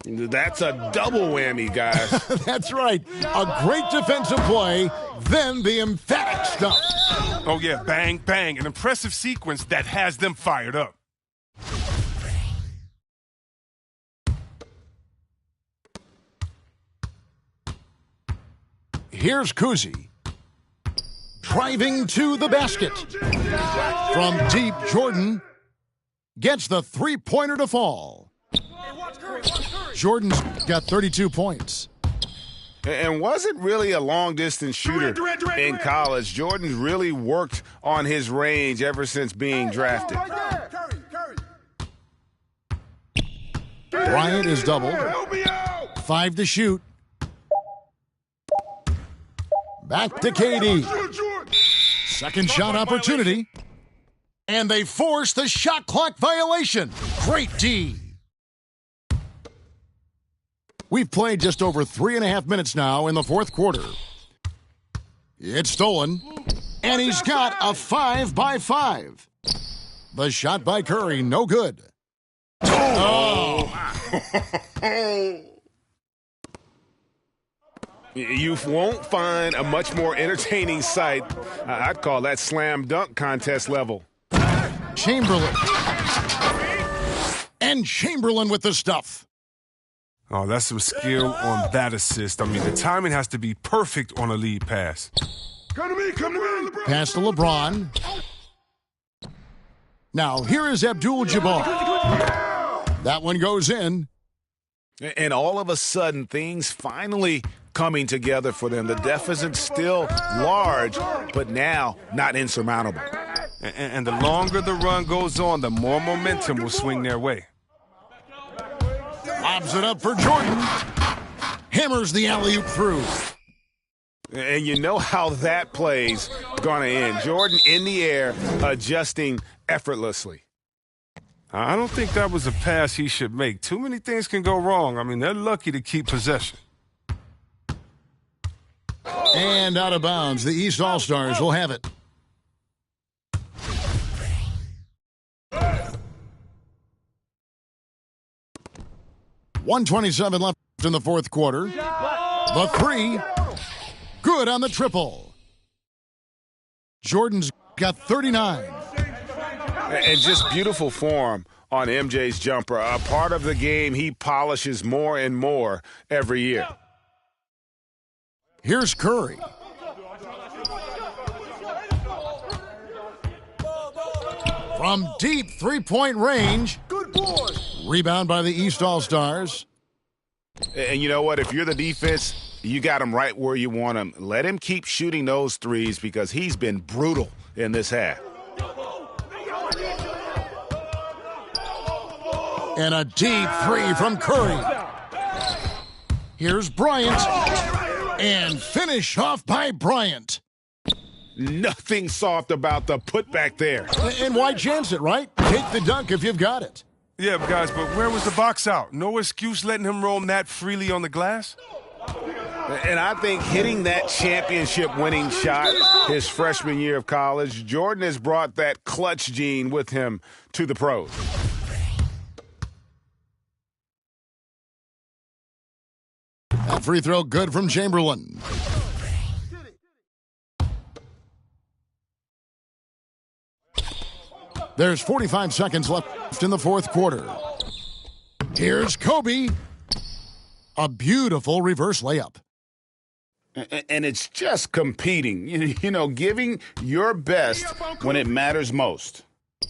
Speaker 2: That's a double whammy, guys.
Speaker 1: That's right. A great defensive play, then the emphatic stuff.
Speaker 13: Oh, yeah, bang, bang. An impressive sequence that has them fired up.
Speaker 1: Here's Kuzi. Driving to the basket. From deep, Jordan gets the three-pointer to fall. Jordan's got 32 points.
Speaker 2: And wasn't really a long-distance shooter in college. Jordan's really worked on his range ever since being drafted.
Speaker 1: Bryant is doubled. 5 to shoot. Back to KD. Second shot opportunity. And they force the shot clock violation. Great D. We've played just over 3.5 minutes now in the fourth quarter. It's stolen. And he's got a 5-by-5. The shot by Curry, no good. Oh!
Speaker 2: You won't find a much more entertaining sight. I'd call that slam dunk contest level.
Speaker 1: Chamberlain. And Chamberlain with the stuff.
Speaker 13: Oh, that's some skill on that assist. I mean, the timing has to be perfect on a lead pass.
Speaker 7: Come to me, LeBron.
Speaker 1: Pass to LeBron. Now, here is Abdul-Jabbar. That one goes in.
Speaker 2: And all of a sudden, things finally coming together for them. The deficit's still large, but now not insurmountable.
Speaker 13: And the longer the run goes on, the more momentum will swing their way.
Speaker 1: Lobs it up for Jordan. Hammers the alley-oop through.
Speaker 2: And you know how that play's going to end. Jordan in the air, adjusting effortlessly.
Speaker 13: I don't think that was a pass he should make. Too many things can go wrong. I mean, they're lucky to keep possession.
Speaker 1: And out of bounds, the East All-Stars will have it. .127 left in the fourth quarter. The three. Good on the triple. Jordan's got 39.
Speaker 2: And just beautiful form on MJ's jumper. A part of the game he polishes more and more every year.
Speaker 1: Here's Curry. From deep three-point range.
Speaker 7: Good boy.
Speaker 1: Rebound by the East All-Stars.
Speaker 2: And you know what? If you're the defense, you got him right where you want him. Let him keep shooting those threes because he's been brutal in this half.
Speaker 1: And a deep three from Curry. Here's Bryant. And finish off by Bryant.
Speaker 2: Nothing soft about the putback there.
Speaker 1: And why chance it, right? Take the dunk if you've got it.
Speaker 13: Yeah, guys, but where was the box out? No excuse letting him roam that freely on the glass?
Speaker 2: And I think hitting that championship-winning shot his freshman year of college, Jordan has brought that clutch gene with him to the pros.
Speaker 1: That free throw good from Chamberlain. There's 45 seconds left in the fourth quarter. Here's Kobe. A beautiful reverse layup.
Speaker 2: And it's just competing, you know, giving your best when it matters most.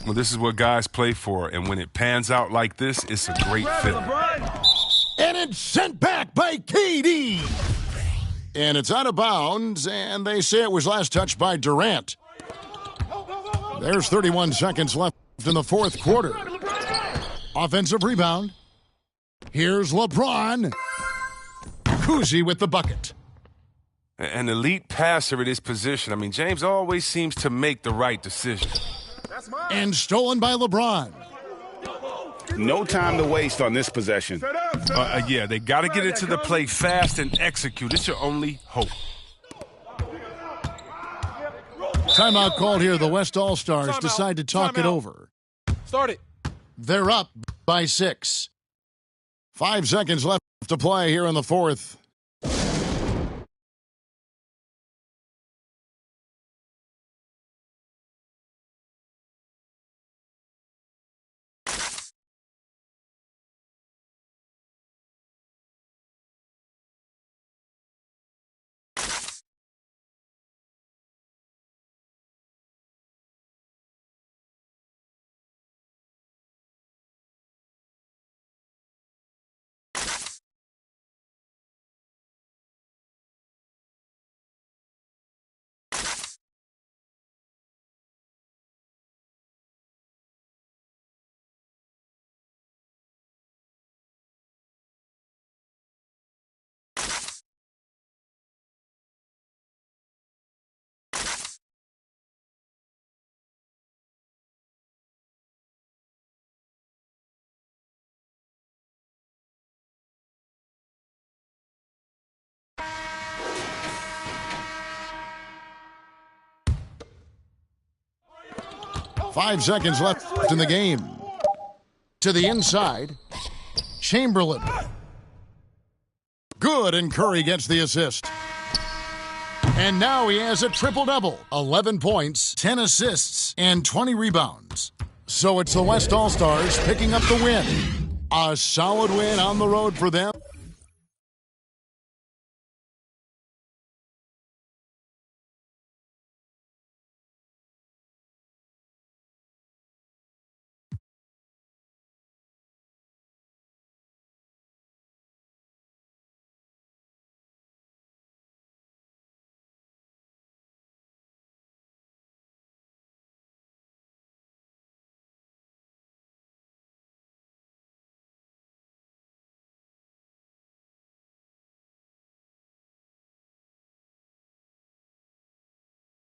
Speaker 13: Well, this is what guys play for, and when it pans out like this, it's a great fit.
Speaker 1: And it's sent back by KD. And it's out of bounds, and they say it was last touched by Durant. There's 31 seconds left in the fourth quarter. Offensive rebound. Here's LeBron. Kuzi with the bucket.
Speaker 13: An elite passer at his position. I mean, James always seems to make the right decision.
Speaker 1: And stolen by LeBron.
Speaker 2: No time to waste on this possession.
Speaker 13: Yeah, they got to get into the play fast and execute. It's your only hope.
Speaker 1: Timeout called here. The West All-Stars decide to talk it over.
Speaker 8: Start it.
Speaker 1: They're up by 6. 5 seconds left to play here in the fourth. Five seconds left in the game. To the inside. Chamberlain. Good, and Curry gets the assist. And now he has a triple-double. 11 points, 10 assists, and 20 rebounds. So it's the West All-Stars picking up the win. A solid win on the road for them.